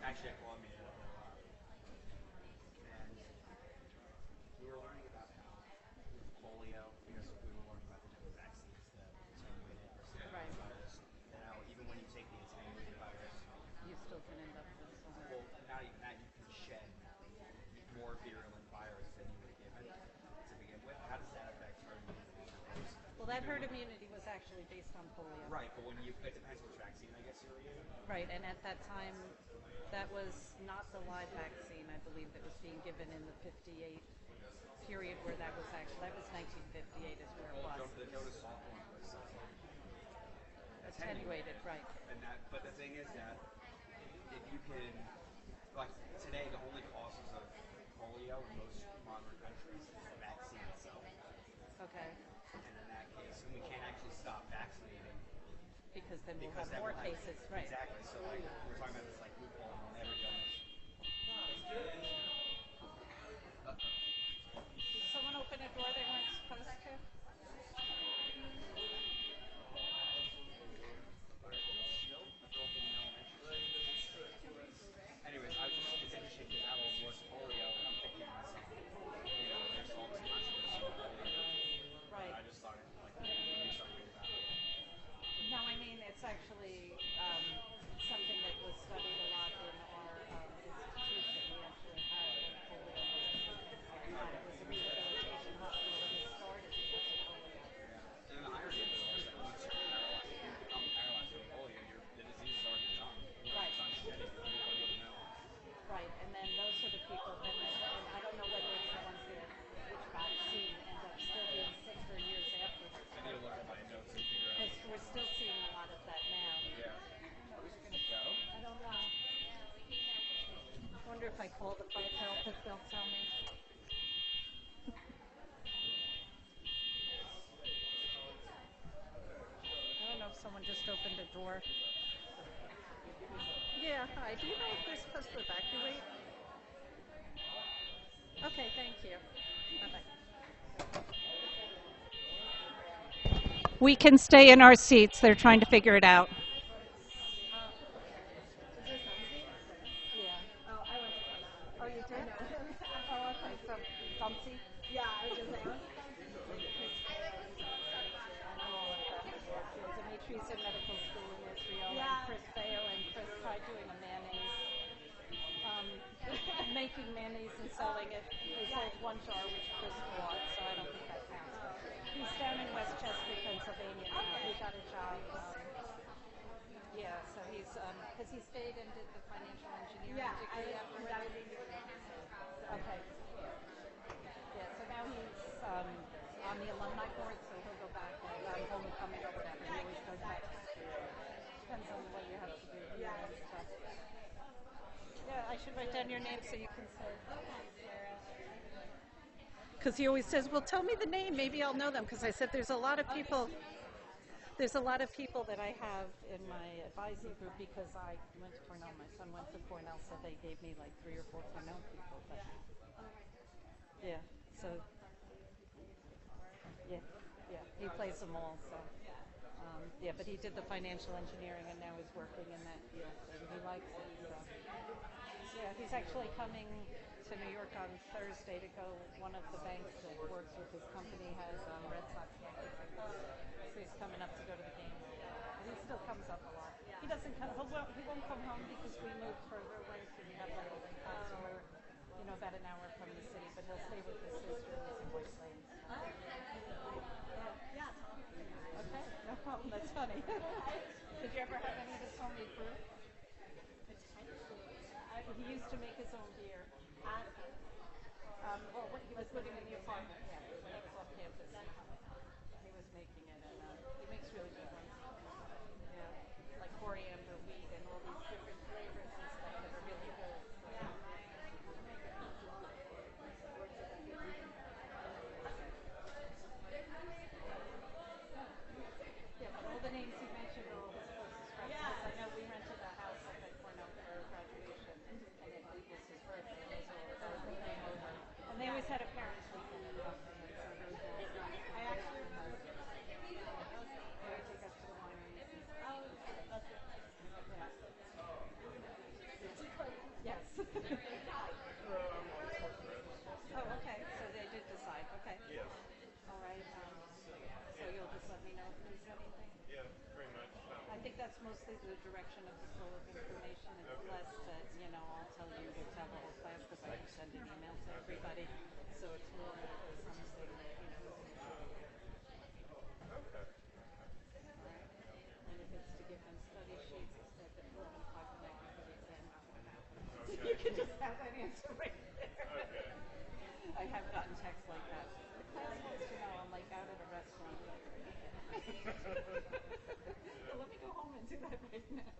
K: Actually, at Columbia, and we were learning about how polio, because we were learning about the different vaccines, the attenuated versus the virus, and how even when you take the attenuated virus,
B: You still can end up with some.
K: well, not even that, you can shed more virulent virus than you would give it to begin with. How does that affect herd immunity?
B: Well, that herd immunity was actually based on polio.
K: Right, but it depends which vaccine, I guess, you're using.
B: Right, and at that time, that was not the live vaccine, I believe, that was being given in the 58 period where that was 1958 is where it was.
K: The Jonas Salk one was
B: Attenuated, right.
K: And but the thing is that if you can, like today, the only causes of polio in most modern countries is the vaccine itself.
B: Okay.
K: And in that case, we can't actually stop vaccinating.
B: Because then we'll have more cases, right.
K: Exactly. So like we're talking about this like loophole and we'll never go.
B: call the fire help, they'll tell me. I don't know if someone just opened a door. Yeah, hi. Do you know if they're supposed to evacuate? Okay, thank you. Bye-bye. We can stay in our seats. They're trying to figure it out. Yeah.
J: Oh, I went to Cornell.
B: Oh, you did? Oh, okay. So, Bumpsy?
J: Yeah, I was just saying.
B: Demetri's in medical school in Israel,
J: Yeah.
B: and Chris Bayo and Chris tried doing a mayonnaise, making mayonnaise and selling it. They sold one jar, which Chris bought, so I don't think that counts. He's down in Westchester, Pennsylvania now. He got a job. Yeah, so he's, because he stayed and did the financial engineering degree afterwards. Okay. Yeah, so now he's on the alumni board, so he'll go back on homecoming or whatever. He always does that. Depends on what you have to do. Yeah. Stuff. Yeah, I should write down your name so you can say. Because he always says, well, tell me the name. Maybe I'll know them. Because I said there's a lot of people. There's a lot of people that I have in my advising group because I went to Cornell. My son went to Cornell, so they gave me like 3 or 4 Cornell people. But yeah, so yeah, he plays them all. So yeah, but he did the financial engineering and now he's working in that field and he likes it. So yeah, he's actually coming to New York on Thursday to go. One of the banks that works with his company has Red Sox tickets. So he's coming up to go to the game. But he still comes up a lot. He doesn't come. He won't come home because we moved further away, so we have like a customer, about an hour from the city. But he'll stay with his sister who's in White Plains. Yeah. Okay, no problem. That's funny. Did you ever have any of his homemade brew? He used to make his own beer. Well, when he was living in the apartment, yeah, when he was off campus, he was making it, and he makes really good ones. Yeah, like coriander, wheat, and all these different flavors and stuff that are really good. So. Yeah, but all the names you mentioned are all his closest friends. Because I know we rented a house up at Cornell for graduation, and it was his birthday, and they came over. And they always had a parents' weekend at something, and so those all I actually remember they would take us to the wineries and stuff. Oh, that's it. Yes. Oh, okay. So they did decide. Okay.
H: Yeah.
B: All right. So you'll just let me know if there's anything?
H: Yeah, pretty much.
B: I think that's mostly the direction of the flow of information. It's less that, I'll tell you to tell the whole class because I can send an email to everybody. So it's more of something that, is an issue.
H: Okay.
B: Right? And if it's to give them study sheets instead that fill them 5 minutes for the exam, not going to happen. So you can just have that answer right there.
H: Okay.
B: I have gotten texts like that. The class wants to know I'm like out at a restaurant. So let me go home and do that right now.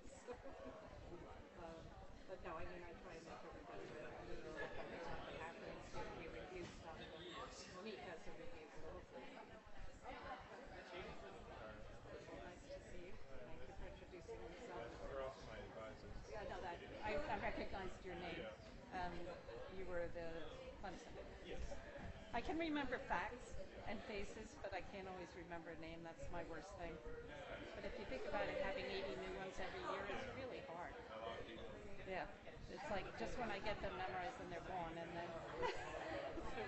B: But no, I try and make everybody aware every time it happens. We review stuff. Monique has a review, so hopefully. Nice to see you. Thank you for introducing yourself.
H: You're also my advisors.
B: Yeah, I know that. I recognized your name. You were the Clemson.
H: Yes.
B: I can remember facts and faces, but I can't always remember a name. That's my worst thing. But if you think about it, having 80 new ones every year is really hard. Yeah. It's like just when I get them memorized and they're gone, and then so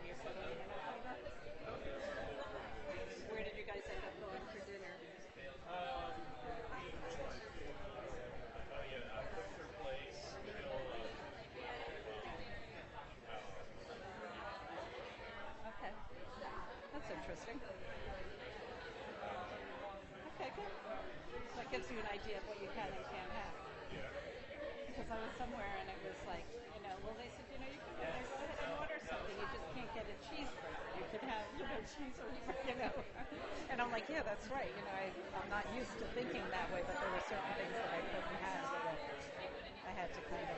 B: you're settling in October? Where did you guys end up going for dinner?
H: Butcher Place.
B: Okay. That's interesting. Okay, good. That gives you an idea of what you can and can't have.
H: Yeah.
B: Because I was somewhere and it was like, they said, you can go ahead and order something. You just can't get a cheeseburger. You can have, cheeseburger, And I'm like, yeah, that's right. I'm not used to thinking that way, but there were certain things that I couldn't have that I had to kind of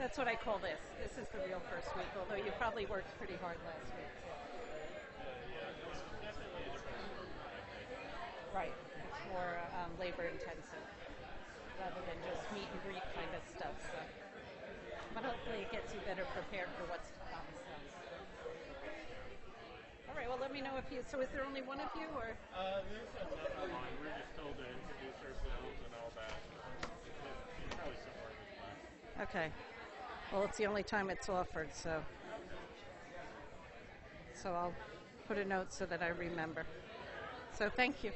B: That's what I call this. This is the real first week, although you probably worked pretty hard last week. Right. It's more labor intensive rather than just meet and greet kind of stuff. So. But hopefully it gets you better prepared for what's to come. So. All right, well, let me know if you, so is there only one of you or?
G: There's another line. We're just told to introduce ourselves and all that. It's probably somewhere in this class.
B: Okay. Well, it's the only time it's offered, so I'll put a note so that I remember. So thank you.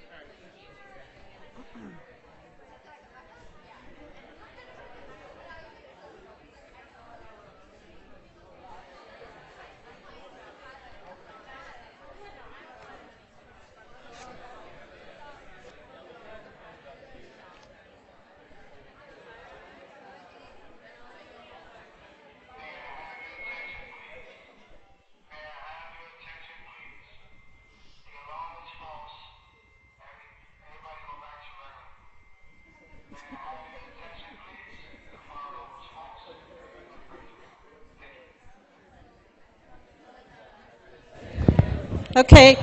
B: Okay.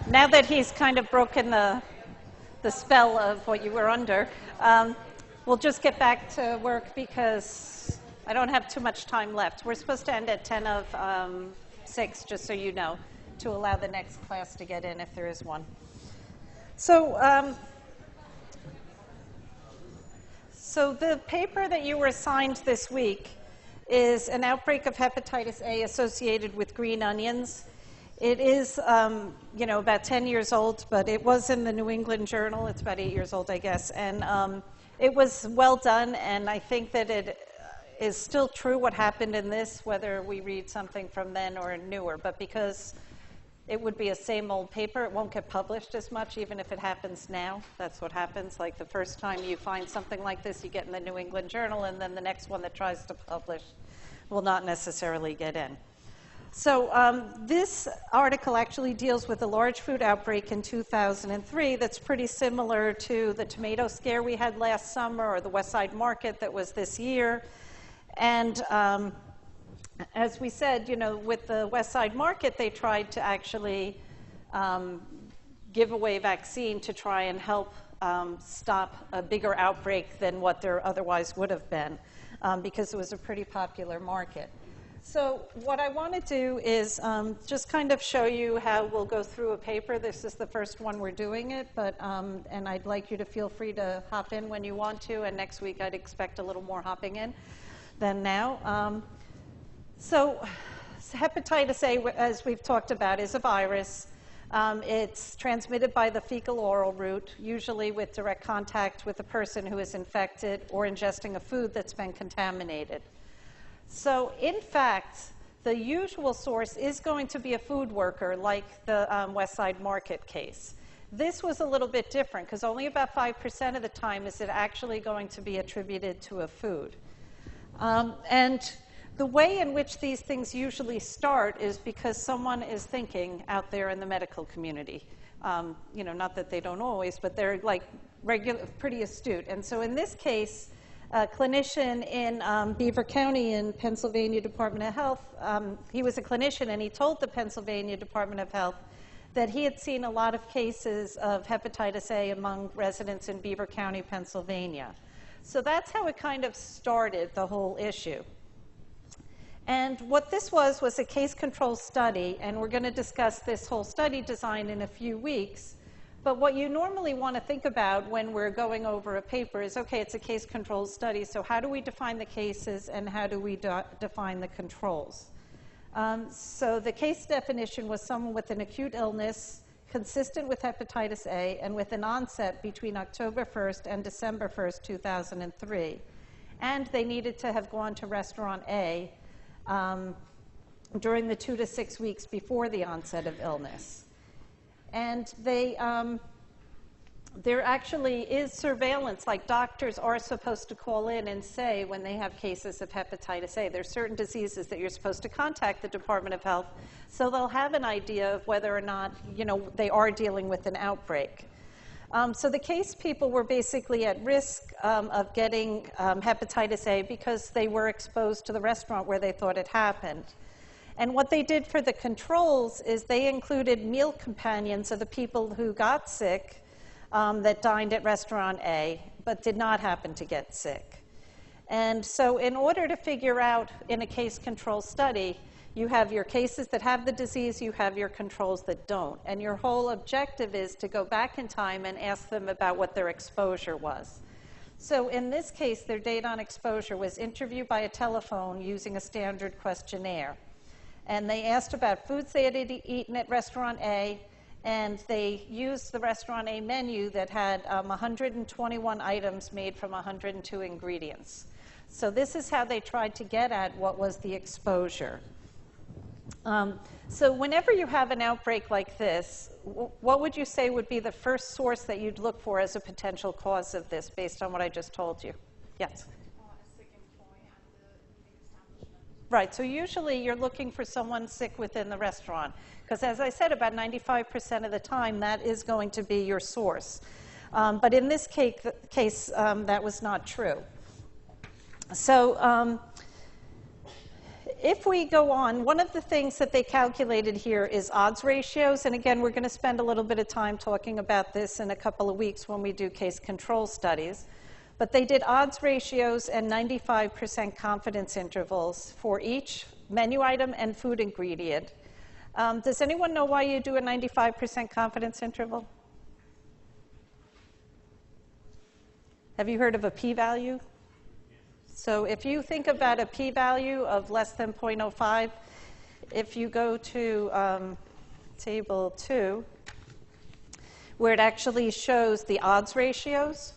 B: Now that he's kind of broken the spell of what you were under, we'll just get back to work because I don't have too much time left. We're supposed to end at 10 of 6, just so you know, to allow the next class to get in if there is one. So the paper that you were assigned this week is an outbreak of hepatitis A associated with green onions. It is, about 10 years old, but it was in the New England Journal. It's about 8 years old, I guess. And it was well done, and I think that it is still true what happened in this, whether we read something from then or newer. But because it would be a same old paper, it won't get published as much, even if it happens now. That's what happens. Like the first time you find something like this, you get in the New England Journal, and then the next one that tries to publish will not necessarily get in. So this article actually deals with a large food outbreak in 2003 that's pretty similar to the tomato scare we had last summer or the West Side Market that was this year. And as we said, with the West Side Market, they tried to actually give away vaccine to try and help stop a bigger outbreak than what there otherwise would have been because it was a pretty popular market. So what I want to do is just kind of show you how we'll go through a paper. This is the first one we're doing it, but and I'd like you to feel free to hop in when you want to, and next week I'd expect a little more hopping in than now. So hepatitis A, as we've talked about, is a virus. It's transmitted by the fecal-oral route, usually with direct contact with a person who is infected or ingesting a food that's been contaminated. So in fact, the usual source is going to be a food worker, like the West Side Market case. This was a little bit different because only about 5% of the time is it actually going to be attributed to a food. And the way in which these things usually start is because someone is thinking out there in the medical community. Not that they don't always, but they're like pretty astute. And so in this case, a clinician in Beaver County in Pennsylvania Department of Health, he was a clinician and he told the Pennsylvania Department of Health that he had seen a lot of cases of hepatitis A among residents in Beaver County, Pennsylvania. So that's how it kind of started, the whole issue. And what this was a case control study, and we're going to discuss this whole study design in a few weeks. But what you normally want to think about when we're going over a paper is, okay, it's a case control study, so how do we define the cases and how do we define the controls? So the case definition was someone with an acute illness consistent with hepatitis A and with an onset between October 1st and December 1st, 2003. And they needed to have gone to Restaurant A during the 2 to 6 weeks before the onset of illness. And there actually is surveillance, like doctors are supposed to call in and say when they have cases of hepatitis A. There's certain diseases that you're supposed to contact the Department of Health so they'll have an idea of whether or not, they are dealing with an outbreak. So the case people were basically at risk of getting hepatitis A because they were exposed to the restaurant where they thought it happened. And what they did for the controls is they included meal companions of the people who got sick that dined at restaurant A, but did not happen to get sick. And so in order to figure out in a case control study, you have your cases that have the disease, you have your controls that don't. And your whole objective is to go back in time and ask them about what their exposure was. So in this case, their date on exposure was interviewed by a telephone using a standard questionnaire. And they asked about foods they had eaten at restaurant A, and they used the restaurant A menu that had 121 items made from 102 ingredients. So this is how they tried to get at what was the exposure. So whenever you have an outbreak like this, what would you say would be the first source that you'd look for as a potential cause of this, based on what I just told you? Yes?
F: A sick employee at the eating establishment.
B: Right, so usually you're looking for someone sick within the restaurant, because as I said, about 95% of the time, that is going to be your source. But in this case, that was not true. So if we go on, one of the things that they calculated here is odds ratios. And again, we're going to spend a little bit of time talking about this in a couple of weeks when we do case control studies. But they did odds ratios and 95% confidence intervals for each menu item and food ingredient. Does anyone know why you do a 95% confidence interval? Have you heard of a p-value? So if you think about a p-value of less than 0.05, if you go to table 2, where it actually shows the odds ratios.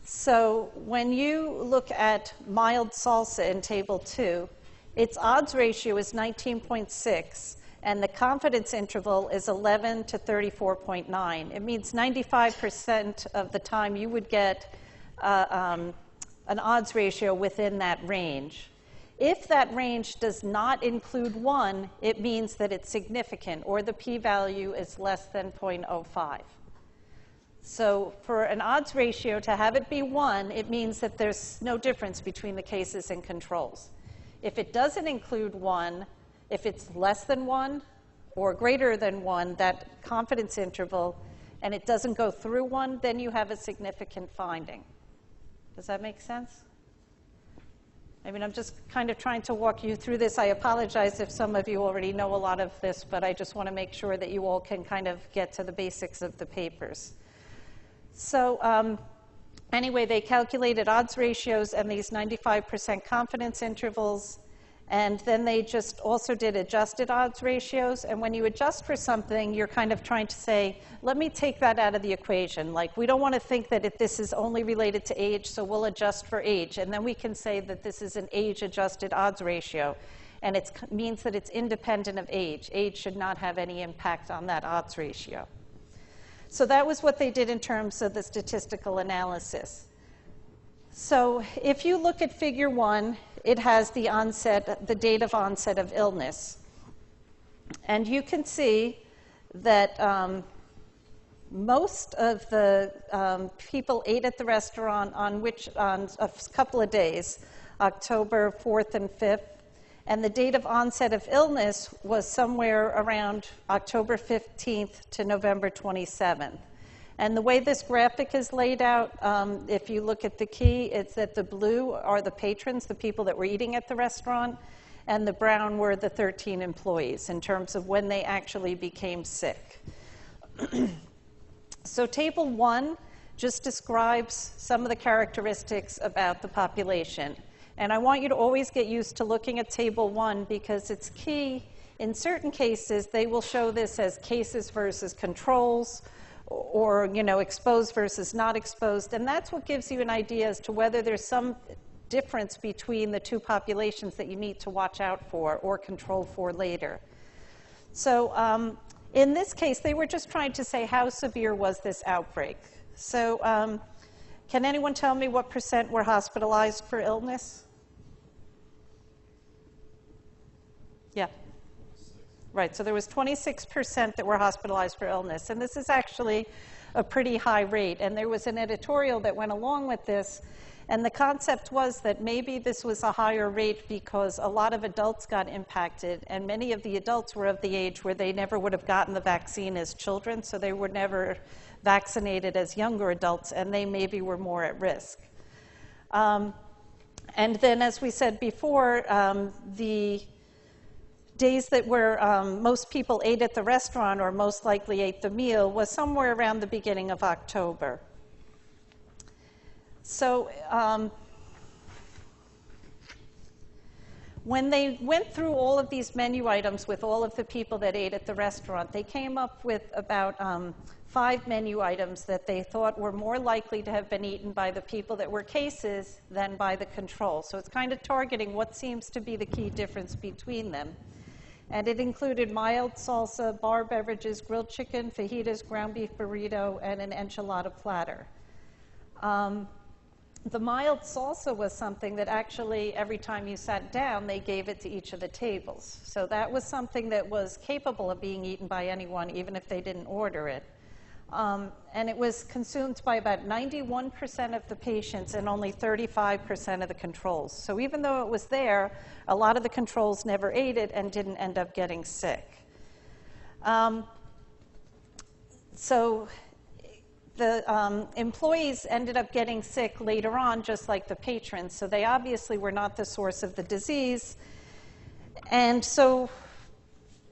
B: So when you look at mild salsa in table 2, its odds ratio is 19.6, and the confidence interval is 11 to 34.9. It means 95% of the time you would get an odds ratio within that range. If that range does not include 1, it means that it's significant, or the p-value is less than 0.05. So for an odds ratio to have it be 1, it means that there's no difference between the cases and controls. If it doesn't include 1, if it's less than 1 or greater than 1, that confidence interval, and it doesn't go through 1, then you have a significant finding. Does that make sense? I mean, I'm just kind of trying to walk you through this. I apologize if some of you already know a lot of this, but I just want to make sure that you all can kind of get to the basics of the papers. So anyway, they calculated odds ratios and these 95% confidence intervals, and then they just also did adjusted odds ratios. And when you adjust for something, you're kind of trying to say, let me take that out of the equation. Like, we don't want to think that this is only related to age, so we'll adjust for age. And then we can say that this is an age-adjusted odds ratio. And it means that it's independent of age. Age should not have any impact on that odds ratio. So that was what they did in terms of the statistical analysis. So if you look at figure 1, it has the date of onset of illness. And you can see that most of the people ate at the restaurant on a couple of days, October 4th and 5th. And the date of onset of illness was somewhere around October 15th to November 27th. And the way this graphic is laid out, if you look at the key, it's that the blue are the patrons, the people that were eating at the restaurant, and the brown were the 13 employees in terms of when they actually became sick. So table 1 just describes some of the characteristics about the population. And I want you to always get used to looking at table 1 because it's key. In certain cases, they will show this as cases versus controls, or exposed versus not exposed, and that's what gives you an idea as to whether there's some difference between the two populations that you need to watch out for or control for later. So in this case, they were just trying to say how severe was this outbreak. So can anyone tell me what % were hospitalized for illness? Yeah. Right, so there was 26% that were hospitalized for illness, and this is actually a pretty high rate. And there was an editorial that went along with this, and the concept was that maybe this was a higher rate because a lot of adults got impacted, and many of the adults were of the age where they never would have gotten the vaccine as children, so they were never vaccinated as younger adults, and they maybe were more at risk. And then, as we said before, the days that were most people ate at the restaurant or most likely ate the meal was somewhere around the beginning of October. So when they went through all of these menu items with all of the people that ate at the restaurant, they came up with about 5 menu items that they thought were more likely to have been eaten by the people that were cases than by the control. So it's kind of targeting what seems to be the key difference between them. And it included mild salsa, bar beverages, grilled chicken, fajitas, ground beef burrito, and an enchilada platter. The mild salsa was something that actually every time you sat down, they gave it to each of the tables. So that was something that was capable of being eaten by anyone, even if they didn't order it. And it was consumed by about 91% of the patients and only 35% of the controls. So even though it was there, a lot of the controls never ate it and didn't end up getting sick. So the employees ended up getting sick later on, just like the patrons. So they obviously were not the source of the disease. And so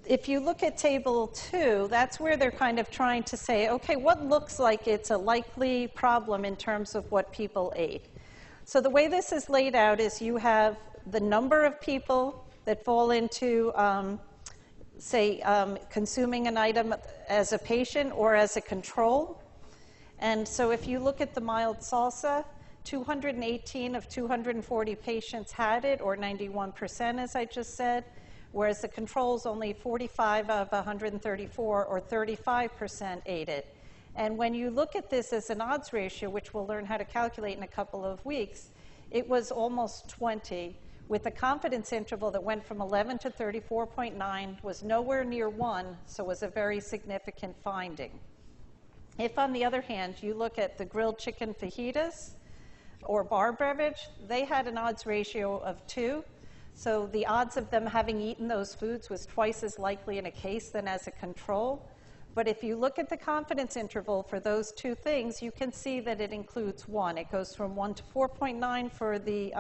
B: if you look at table 2, that's where they're kind of trying to say, okay, what looks like it's a likely problem in terms of what people ate? So the way this is laid out is you have the number of people that fall into, consuming an item as a patient or as a control. And so if you look at the mild salsa, 218 of 240 patients had it, or 91%, as I just said, whereas the controls, only 45 of 134, or 35%, ate it. And when you look at this as an odds ratio, which we'll learn how to calculate in a couple of weeks, it was almost 20, with a confidence interval that went from 11 to 34.9, was nowhere near 1, so was a very significant finding. If, on the other hand, you look at the grilled chicken fajitas or bar beverage, they had an odds ratio of 2. So the odds of them having eaten those foods was twice as likely in a case than as a control. But if you look at the confidence interval for those two things, you can see that it includes 1. It goes from 1 to 4.9 for the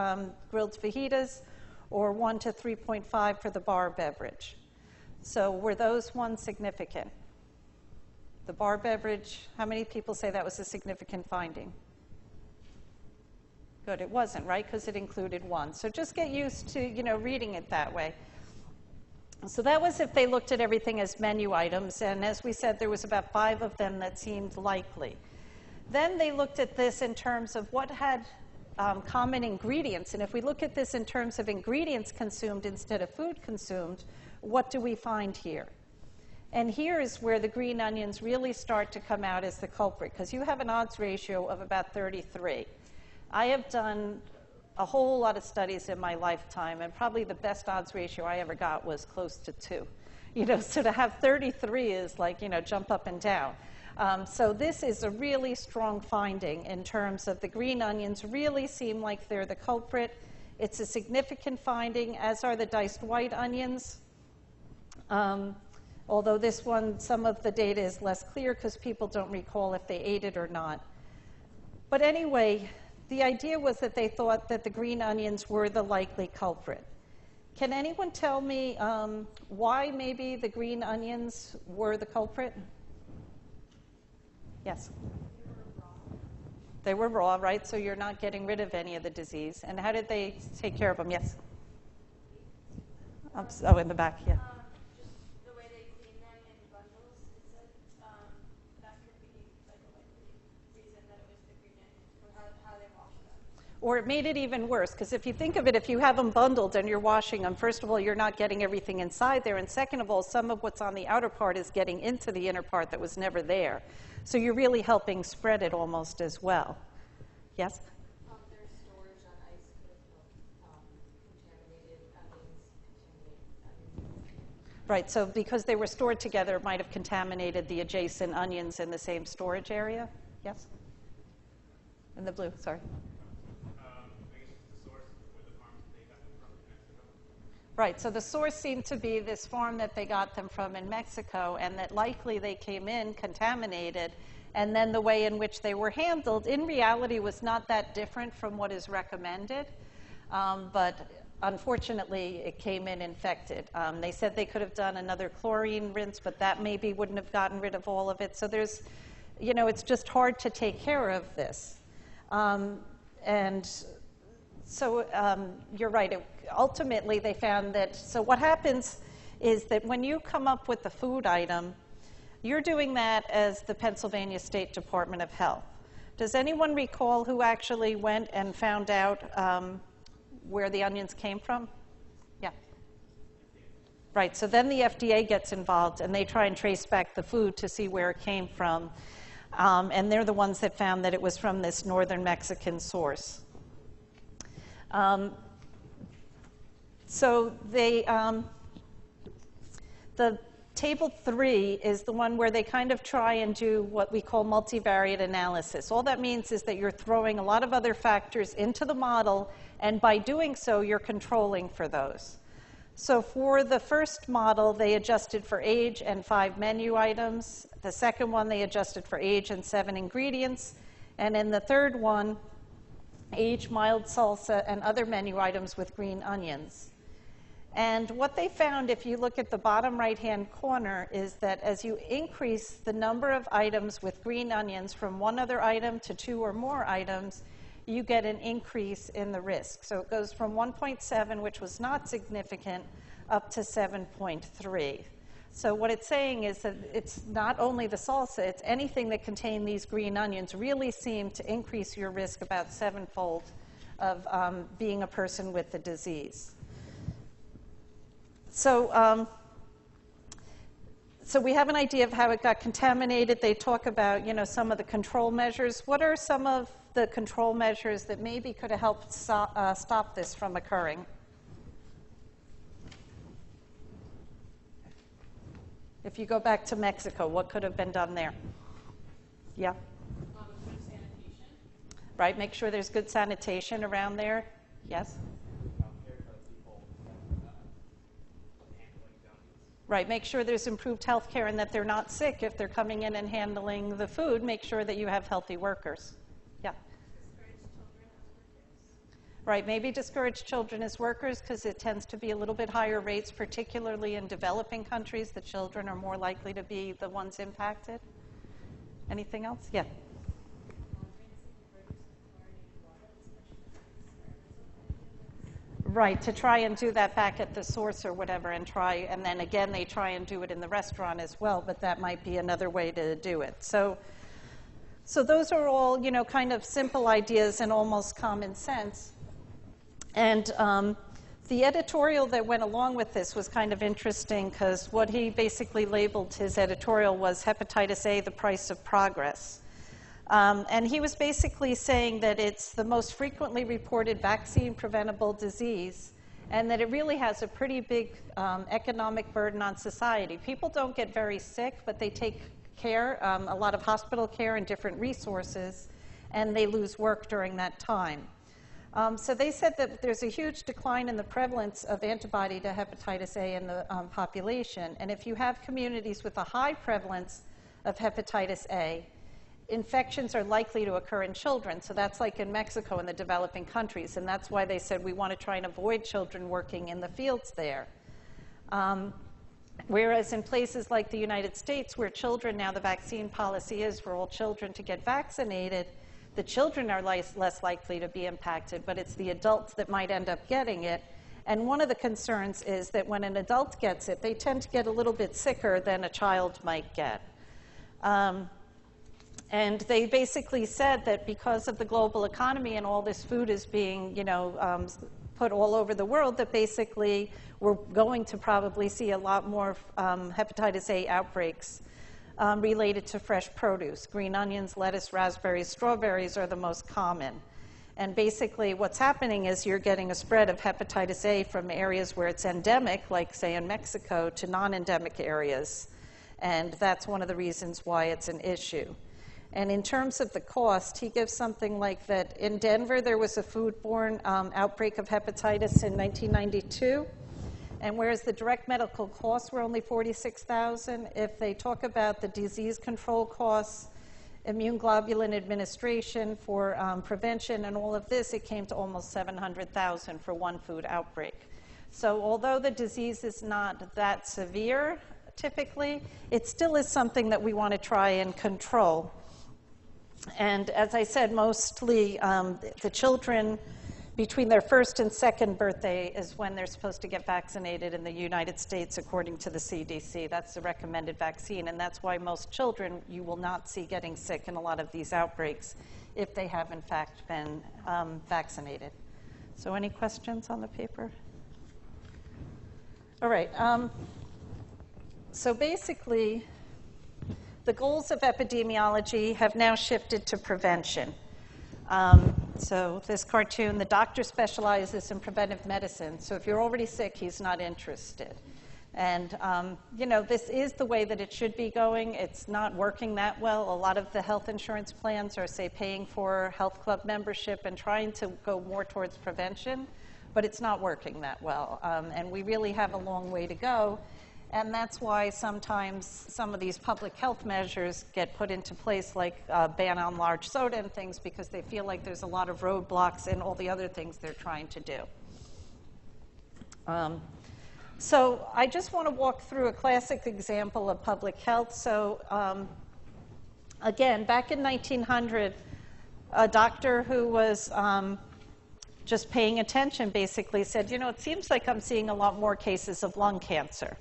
B: grilled fajitas, or 1 to 3.5 for the bar beverage. So were those ones significant? The bar beverage, how many people say that was a significant finding? Good, it wasn't, right? Because it included 1. So just get used to, reading it that way. So that was if they looked at everything as menu items, and as we said, there was about 5 of them that seemed likely. Then they looked at this in terms of what had common ingredients, and if we look at this in terms of ingredients consumed instead of food consumed, what do we find here? And here is where the green onions really start to come out as the culprit, because you have an odds ratio of about 33. I have done a whole lot of studies in my lifetime, and probably the best odds ratio I ever got was close to 2. So to have 33 is like, jump up and down. So this is a really strong finding in terms of the green onions really seem like they're the culprit. It's a significant finding, as are the diced white onions. Although this one, some of the data is less clear because people don't recall if they ate it or not. But anyway, the idea was that they thought that the green onions were the likely culprit. Can anyone tell me why maybe the green onions were the culprit? Yes? They were raw, right? So you're not getting rid of any of the disease. And how did they take care of them? Yes? Oh, in the back, yeah.
F: The way they clean them in bundles, it said that could be like a likely reason that it was the green onions, or how they wash them.
B: Or it made it even worse, because if you think of it, if you have them bundled and you're washing them, first of all, you're not getting everything inside there, and second of all, some of what's on the outer part is getting into the inner part that was never there. So you're really helping spread it almost as well. Yes?
A: Their storage on ice could have contaminated onions.
B: Right, so because they were stored together, it might have contaminated the adjacent onions in the same storage area? Yes? In the blue, sorry.
E: I guess the source for the farms that they got them from in Mexico.
B: Right, so the source seemed to be this farm that they got them from in Mexico, and that likely they came in contaminated, and then the way in which they were handled in reality was not that different from what is recommended, but unfortunately it came in infected. They said they could have done another chlorine rinse, but that maybe wouldn't have gotten rid of all of it. So there's, you know, it's just hard to take care of this. And so you're right. Ultimately, they found that, so what happens is that when you come up with the food item, you're doing that as the Pennsylvania State Department of Health. Does anyone recall who actually went and found out where the onions came from? Yeah. Right, so then the FDA gets involved and they try and trace back the food to see where it came from. And they're the ones that found that it was from this northern Mexican source. So they, the table 3 is the one where they kind of try and do what we call multivariate analysis. All that means is that you're throwing a lot of other factors into the model, and by doing so, you're controlling for those. So for the first model, they adjusted for age and 5 menu items. The second one, they adjusted for age and 7 ingredients. And in the third one, age, mild salsa, and other menu items with green onions. And what they found, if you look at the bottom right-hand corner, is that as you increase the number of items with green onions from one other item to 2 or more items, you get an increase in the risk. So it goes from 1.7, which was not significant, up to 7.3. So what it's saying is that it's not only the salsa, it's anything that contain these green onions really seem to increase your risk about 7-fold of being a person with the disease. So, so we have an idea of how it got contaminated. They talk about, you know, some of the control measures. What are some of the control measures that maybe could have helped stop this from occurring? If you go back to Mexico, what could have been done there? Yeah?
A: Good sanitation.
B: Right, make sure there's good sanitation around there. Yes? Right, make sure there's improved health care and that they're not sick if they're coming in and handling the food. Make sure that you have healthy workers. Yeah? Right, maybe discourage children as workers because it tends to be a little bit higher rates, particularly in developing countries. The children are more likely to be the ones impacted. Anything else? Yeah. Right, to try and do that back at the source or whatever and try, and then again they try and do it in the restaurant as well, but that might be another way to do it. So those are all, you know, kind of simple ideas and almost common sense. And the editorial that went along with this was kind of interesting because what he basically labeled his editorial was Hepatitis A, the Price of Progress. And he was basically saying that it's the most frequently reported vaccine-preventable disease and that it really has a pretty big economic burden on society. People don't get very sick, but they take care, a lot of hospital care and different resources, and they lose work during that time. So they said that there's a huge decline in the prevalence of antibody to hepatitis A in the population. And if you have communities with a high prevalence of hepatitis A, infections are likely to occur in children. So that's like in Mexico in the developing countries. And that's why they said we want to try and avoid children working in the fields there. Whereas in places like the United States, where children now, the vaccine policy is for all children to get vaccinated, the children are less likely to be impacted, but it's the adults that might end up getting it. And one of the concerns is that when an adult gets it, they tend to get a little bit sicker than a child might get. And they basically said that because of the global economy and all this food is being, you know, put all over the world, that basically we're going to probably see a lot more hepatitis A outbreaks related to fresh produce. Green onions, lettuce, raspberries, strawberries are the most common. And basically what's happening is you're getting a spread of hepatitis A from areas where it's endemic, like say in Mexico, to non-endemic areas. And that's one of the reasons why it's an issue. And in terms of the cost, he gives something like that in Denver there was a foodborne outbreak of hepatitis in 1992. And whereas the direct medical costs were only $46,000, if they talk about the disease control costs, immune globulin administration for prevention and all of this, it came to almost $700,000 for one food outbreak. So although the disease is not that severe, typically, it still is something that we want to try and control. And as I said, mostly the children between their first and second birthday is when they're supposed to get vaccinated in the United States according to the CDC. That's the recommended vaccine, and that's why most children you will not see getting sick in a lot of these outbreaks if they have in fact been vaccinated. So any questions on the paper? All right. So basically, the goals of epidemiology have now shifted to prevention. So this cartoon, the doctor specializes in preventive medicine. So if you're already sick, he's not interested. And, you know, this is the way that it should be going. It's not working that well. A lot of the health insurance plans are, say, paying for health club membership and trying to go more towards prevention, but it's not working that well. And we really have a long way to go. And that's why sometimes some of these public health measures get put into place, like ban on large soda and things, because they feel like there's a lot of roadblocks in all the other things they're trying to do. So I just want to walk through a classic example of public health. So again, back in 1900, a doctor who was just paying attention basically said, you know, it seems like I'm seeing a lot more cases of lung cancer.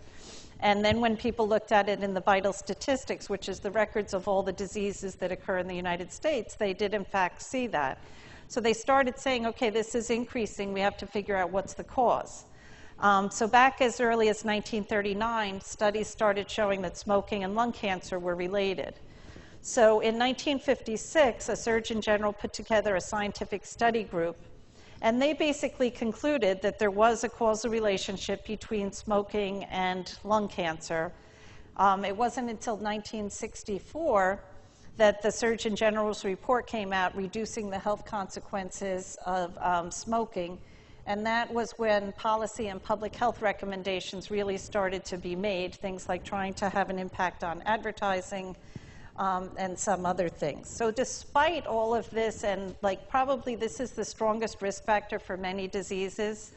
B: And then when people looked at it in the vital statistics, which is the records of all the diseases that occur in the United States, they did in fact see that. So they started saying, okay, this is increasing. We have to figure out what's the cause. So back as early as 1939, studies started showing that smoking and lung cancer were related. So in 1956, a Surgeon General put together a scientific study group, and they basically concluded that there was a causal relationship between smoking and lung cancer. It wasn't until 1964 that the Surgeon General's report came out reducing the health consequences of smoking. And that was when policy and public health recommendations really started to be made, things like trying to have an impact on advertising and some other things. So despite all of this, and like probably this is the strongest risk factor for many diseases,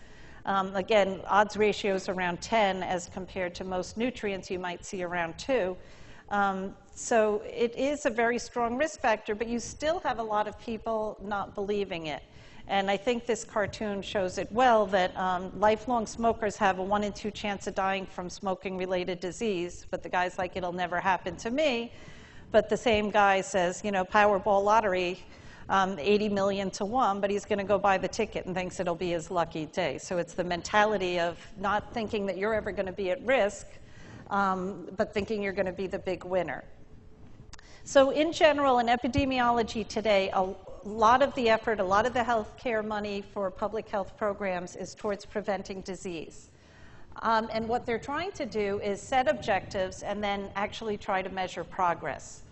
B: again, odds ratios around 10 as compared to most nutrients you might see around 2. So it is a very strong risk factor, but you still have a lot of people not believing it. And I think this cartoon shows it well that lifelong smokers have a 1 in 2 chance of dying from smoking-related disease, but the guy's like, it'll never happen to me. But the same guy says, you know, Powerball lottery, 80 million to 1, but he's going to go buy the ticket and thinks it'll be his lucky day. So it's the mentality of not thinking that you're ever going to be at risk, but thinking you're going to be the big winner. So in general, in epidemiology today, a lot of the effort, a lot of the healthcare money for public health programs is towards preventing disease. And what they're trying to do is set objectives and then actually try to measure progress.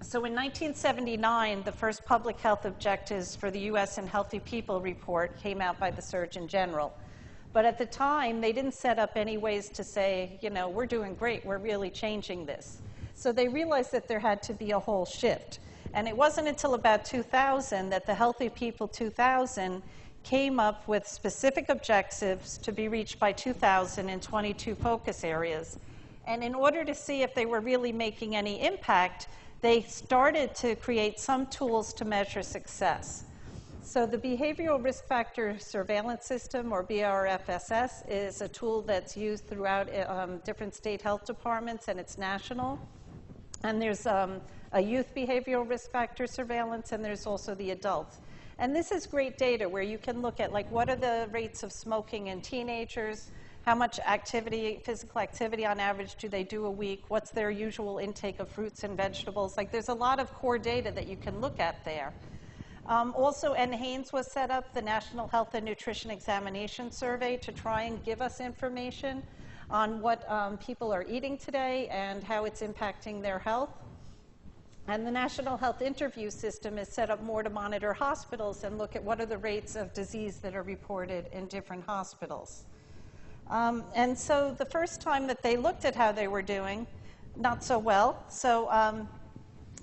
B: So in 1979, the first public health objectives for the U.S. and Healthy People report came out by the Surgeon General. But at the time, they didn't set up any ways to say, you know, we're doing great, we're really changing this. So they realized that there had to be a whole shift. And it wasn't until about 2000 that the Healthy People 2000 came up with specific objectives to be reached by 2000 in 22 focus areas. And in order to see if they were really making any impact, they started to create some tools to measure success. So the Behavioral Risk Factor Surveillance System, or BRFSS, is a tool that's used throughout different state health departments, and it's national. And there's a youth behavioral risk factor surveillance, and there's also the adult. And this is great data where you can look at, like, what are the rates of smoking in teenagers? How much activity, physical activity on average do they do a week? What's their usual intake of fruits and vegetables? Like, there's a lot of core data that you can look at there. Also, NHANES was set up, the National Health and Nutrition Examination Survey, to try and give us information on what people are eating today and how it's impacting their health. And the National Health Interview System is set up more to monitor hospitals and look at what are the rates of disease that are reported in different hospitals. And so the first time that they looked at how they were doing, not so well. So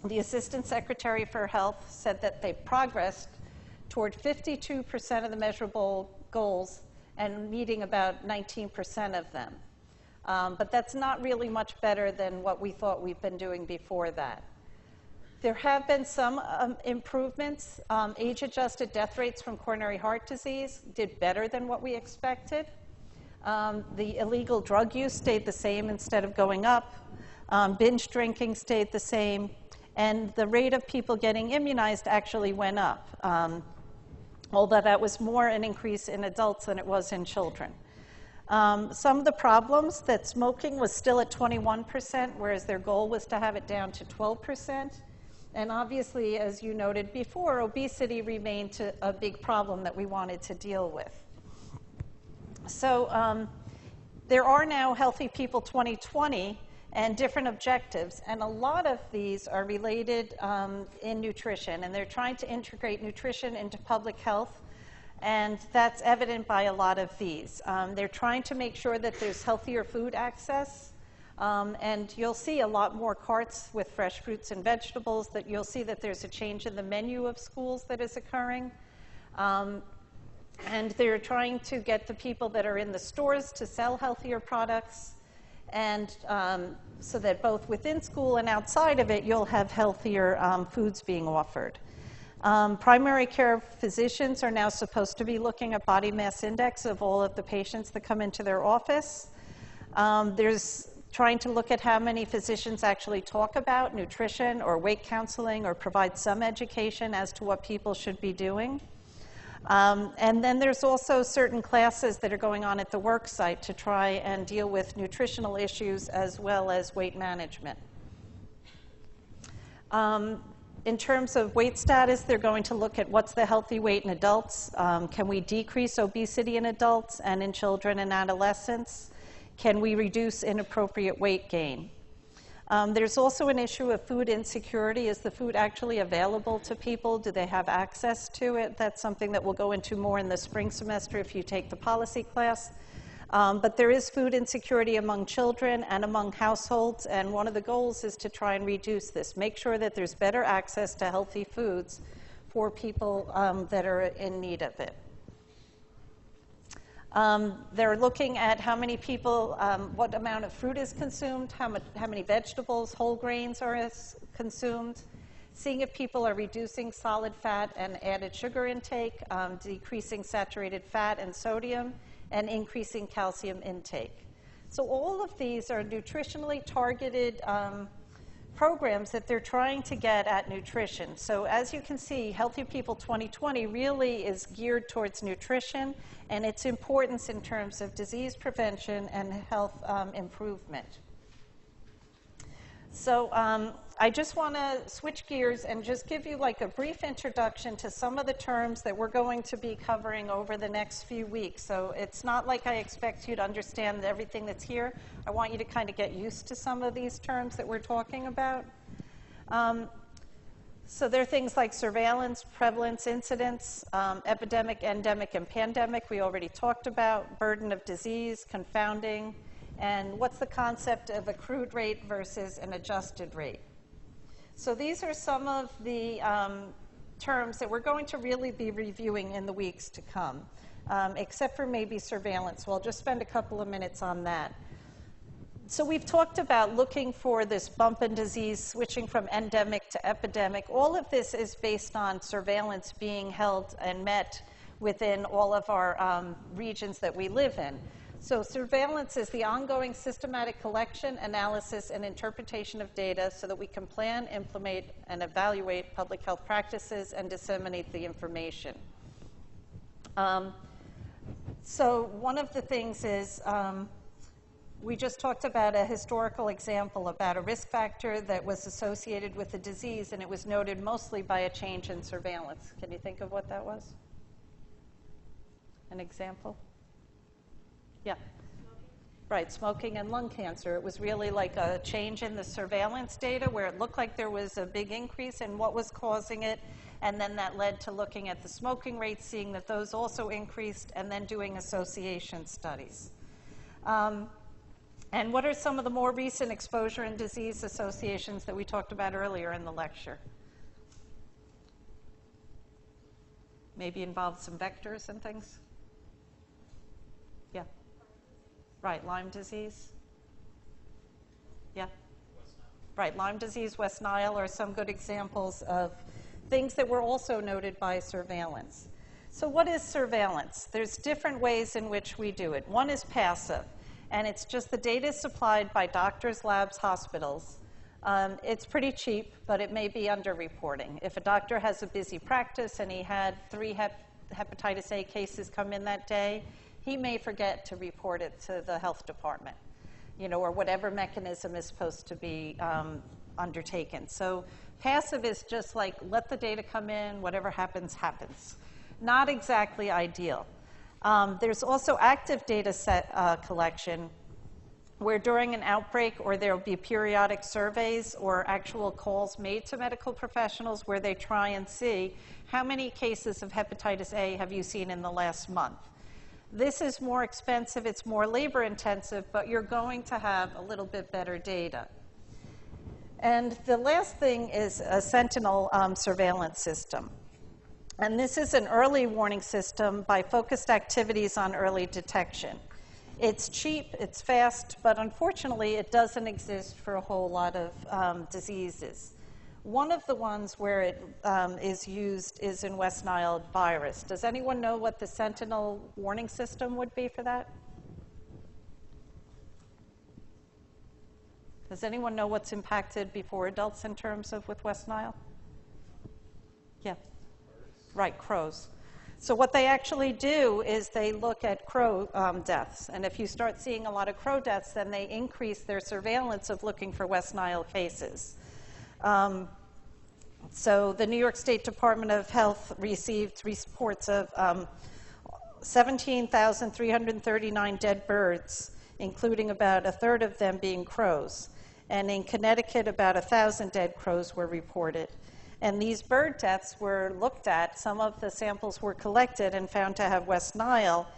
B: the Assistant Secretary for Health said that they progressed toward 52% of the measurable goals and meeting about 19% of them. But that's not really much better than what we thought we've been doing before that. There have been some improvements. Age-adjusted death rates from coronary heart disease did better than what we expected. The illegal drug use stayed the same instead of going up. Binge drinking stayed the same. And the rate of people getting immunized actually went up, although that was more an increase in adults than it was in children. Some of the problems, that smoking was still at 21%, whereas their goal was to have it down to 12%. And obviously, as you noted before, obesity remained a big problem that we wanted to deal with. So there are now Healthy People 2020 and different objectives, and a lot of these are related in nutrition, and they're trying to integrate nutrition into public health, and that's evident by a lot of these. They're trying to make sure that there's healthier food access, and you'll see a lot more carts with fresh fruits and vegetables, that you'll see that there's a change in the menu of schools that is occurring. And they're trying to get the people that are in the stores to sell healthier products, and so that both within school and outside of it, you'll have healthier foods being offered. Primary care physicians are now supposed to be looking at body mass index of all of the patients that come into their office. There's trying to look at how many physicians actually talk about nutrition or weight counseling or provide some education as to what people should be doing. And then there's also certain classes that are going on at the work site to try and deal with nutritional issues as well as weight management. In terms of weight status, they're going to look at what's the healthy weight in adults. Can we decrease obesity in adults and in children and adolescents? Can we reduce inappropriate weight gain? There's also an issue of food insecurity. Is the food actually available to people? Do they have access to it? That's something that we'll go into more in the spring semester if you take the policy class. But there is food insecurity among children and among households, and one of the goals is to try and reduce this. Make sure that there's better access to healthy foods for people that are in need of it. They're looking at how many people, what amount of fruit is consumed, how many vegetables, whole grains are consumed, seeing if people are reducing solid fat and added sugar intake, decreasing saturated fat and sodium, and increasing calcium intake. So all of these are nutritionally targeted programs that they're trying to get at nutrition. So as you can see, Healthy People 2020 really is geared towards nutrition and its importance in terms of disease prevention and health improvement. So I just want to switch gears and just give you like a brief introduction to some of the terms that we're going to be covering over the next few weeks. So it's not like I expect you to understand everything that's here. I want you to kind of get used to some of these terms that we're talking about. So there are things like surveillance, prevalence, incidence, epidemic, endemic, and pandemic we already talked about, burden of disease, confounding, and what's the concept of accrued rate versus an adjusted rate. So these are some of the terms that we're going to really be reviewing in the weeks to come, except for maybe surveillance. So I'll just spend a couple of minutes on that. So we've talked about looking for this bump in disease, switching from endemic to epidemic. All of this is based on surveillance being held and met within all of our regions that we live in. So surveillance is the ongoing systematic collection, analysis, and interpretation of data so that we can plan, implement, and evaluate public health practices and disseminate the information. So one of the things is we just talked about a historical example about a risk factor that was associated with the disease, and it was noted mostly by a change in surveillance. Can you think of what that was? An example? Yeah. Right, smoking and lung cancer. It was really like a change in the surveillance data where it looked like there was a big increase in what was causing it, and then that led to looking at the smoking rates, seeing that those also increased, and then doing association studies. And what are some of the more recent exposure and disease associations that we talked about earlier in the lecture? Maybe involve some vectors and things? Yeah. Right, Lyme disease. Yeah. Right, Lyme disease, West Nile are some good examples of things that were also noted by surveillance. So what is surveillance? There's different ways in which we do it. One is passive, and it's just the data is supplied by doctors, labs, hospitals. It's pretty cheap, but it may be underreporting. If a doctor has a busy practice and he had 3 hepatitis A cases come in that day, he may forget to report it to the health department, or whatever mechanism is supposed to be undertaken. So passive is just like, let the data come in, whatever happens, happens. Not exactly ideal. There's also active data set collection, where during an outbreak, or there will be periodic surveys or actual calls made to medical professionals where they try and see how many cases of hepatitis A have you seen in the last month. This is more expensive, it's more labor intensive, but you're going to have a little bit better data. And the last thing is a sentinel surveillance system. And this is an early warning system by focused activities on early detection. It's cheap, it's fast, but unfortunately it doesn't exist for a whole lot of diseases. One of the ones where it is used is in West Nile virus. Does anyone know what the sentinel warning system would be for that? Does anyone know what's impacted before adults in terms of with West Nile? Yeah. Right, crows. So what they actually do is they look at crow deaths. And if you start seeing a lot of crow deaths, then they increase their surveillance of looking for West Nile cases. So the New York State Department of Health received reports of 17,339 dead birds, including about a third of them being crows. And in Connecticut, about 1,000 dead crows were reported. And these bird deaths were looked at. Some of the samples were collected and found to have West Nile.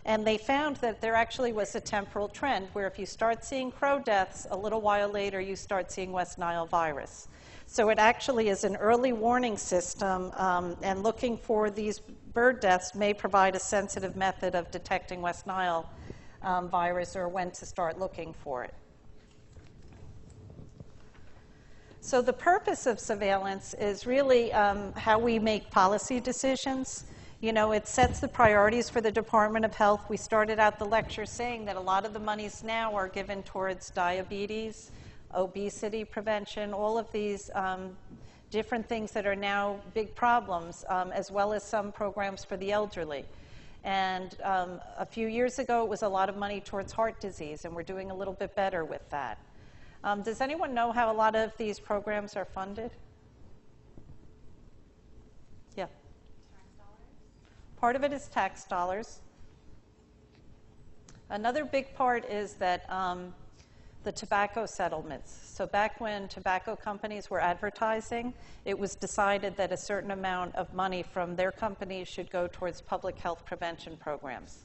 B: And they found that there actually was a temporal trend where if you start seeing crow deaths, a little while later you start seeing West Nile virus. So it actually is an early warning system, and looking for these bird deaths may provide a sensitive method of detecting West Nile virus or when to start looking for it. So the purpose of surveillance is really how we make policy decisions. It sets the priorities for the Department of Health. We started out the lecture saying that a lot of the monies now are given towards diabetes, obesity prevention, all of these different things that are now big problems, as well as some programs for the elderly. And a few years ago, it was a lot of money towards heart disease, and we're doing a little bit better with that. Does anyone know how a lot of these programs are funded? Yeah.
J: Tax dollars?
B: Part of it is tax dollars. Another big part is that the tobacco settlements. So back when tobacco companies were advertising, it was decided that a certain amount of money from their companies should go towards public health prevention programs.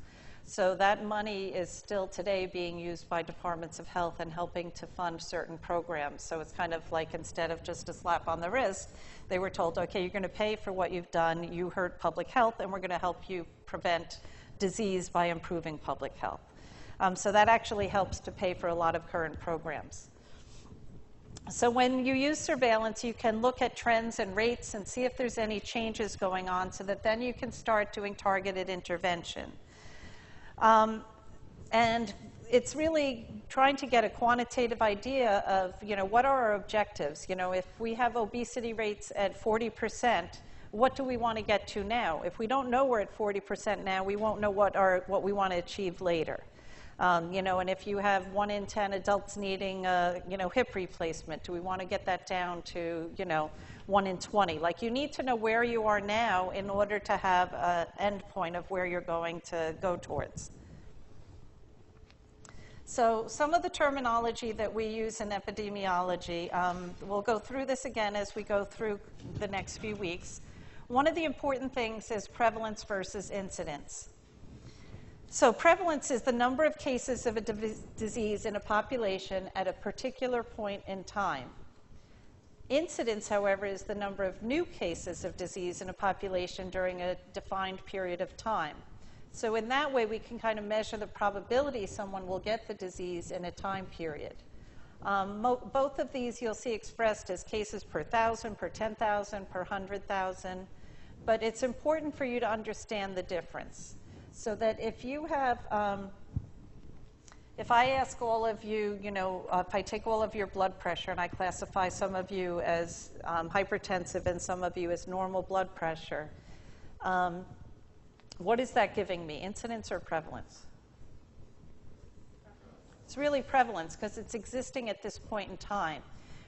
B: So that money is still today being used by departments of health and helping to fund certain programs. So it's kind of like instead of just a slap on the wrist, they were told, okay, you're going to pay for what you've done. You hurt public health, and we're going to help you prevent disease by improving public health. So that actually helps to pay for a lot of current programs. So when you use surveillance, you can look at trends and rates and see if there's any changes going on so that then you can start doing targeted intervention. And it's really trying to get a quantitative idea of, what are our objectives? If we have obesity rates at 40%, what do we want to get to now? If we don't know we're at 40% now, we won't know what we want to achieve later. You know, and if you have 1 in 10 adults needing you know, hip replacement, do we want to get that down to, you know, 1 in 20? Like, you need to know where you are now in order to have an end point of where you're going to go towards. So some of the terminology that we use in epidemiology, we'll go through this again as we go through the next few weeks. One of the important things is prevalence versus incidence. So prevalence is the number of cases of a disease in a population at a particular point in time. Incidence, however, is the number of new cases of disease in a population during a defined period of time. So in that way, we can kind of measure the probability someone will get the disease in a time period. Both of these you'll see expressed as cases per 1,000, per 10,000, per 100,000. But it's important for you to understand the difference. So that if you have, if I ask all of you, you know, if I take all of your blood pressure and I classify some of you as hypertensive and some of you as normal blood pressure, what is that giving me, incidence or prevalence? It's really prevalence because it's existing at this point in time.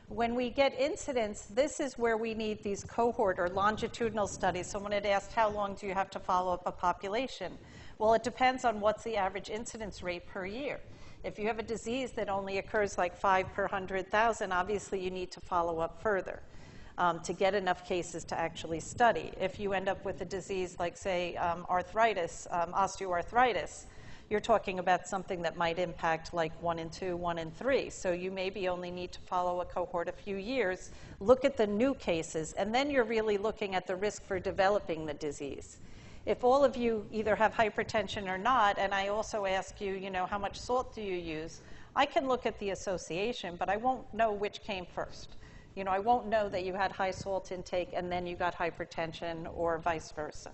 B: When we get incidence, this is where we need these cohort or longitudinal studies. Someone had asked, how long do you have to follow up a population? Well, it depends on what's the average incidence rate per year. If you have a disease that only occurs like 5 per 100,000, obviously you need to follow up further to get enough cases to actually study. If you end up with a disease like, say, arthritis, osteoarthritis, you're talking about something that might impact like 1 in 2, 1 in 3. So you maybe only need to follow a cohort a few years, look at the new cases, and then you're really looking at the risk for developing the disease. If all of you either have hypertension or not, and I also ask you, you know, how much salt do you use, I can look at the association, but I won't know which came first. You know, I won't know that you had high salt intake and then you got hypertension or vice versa.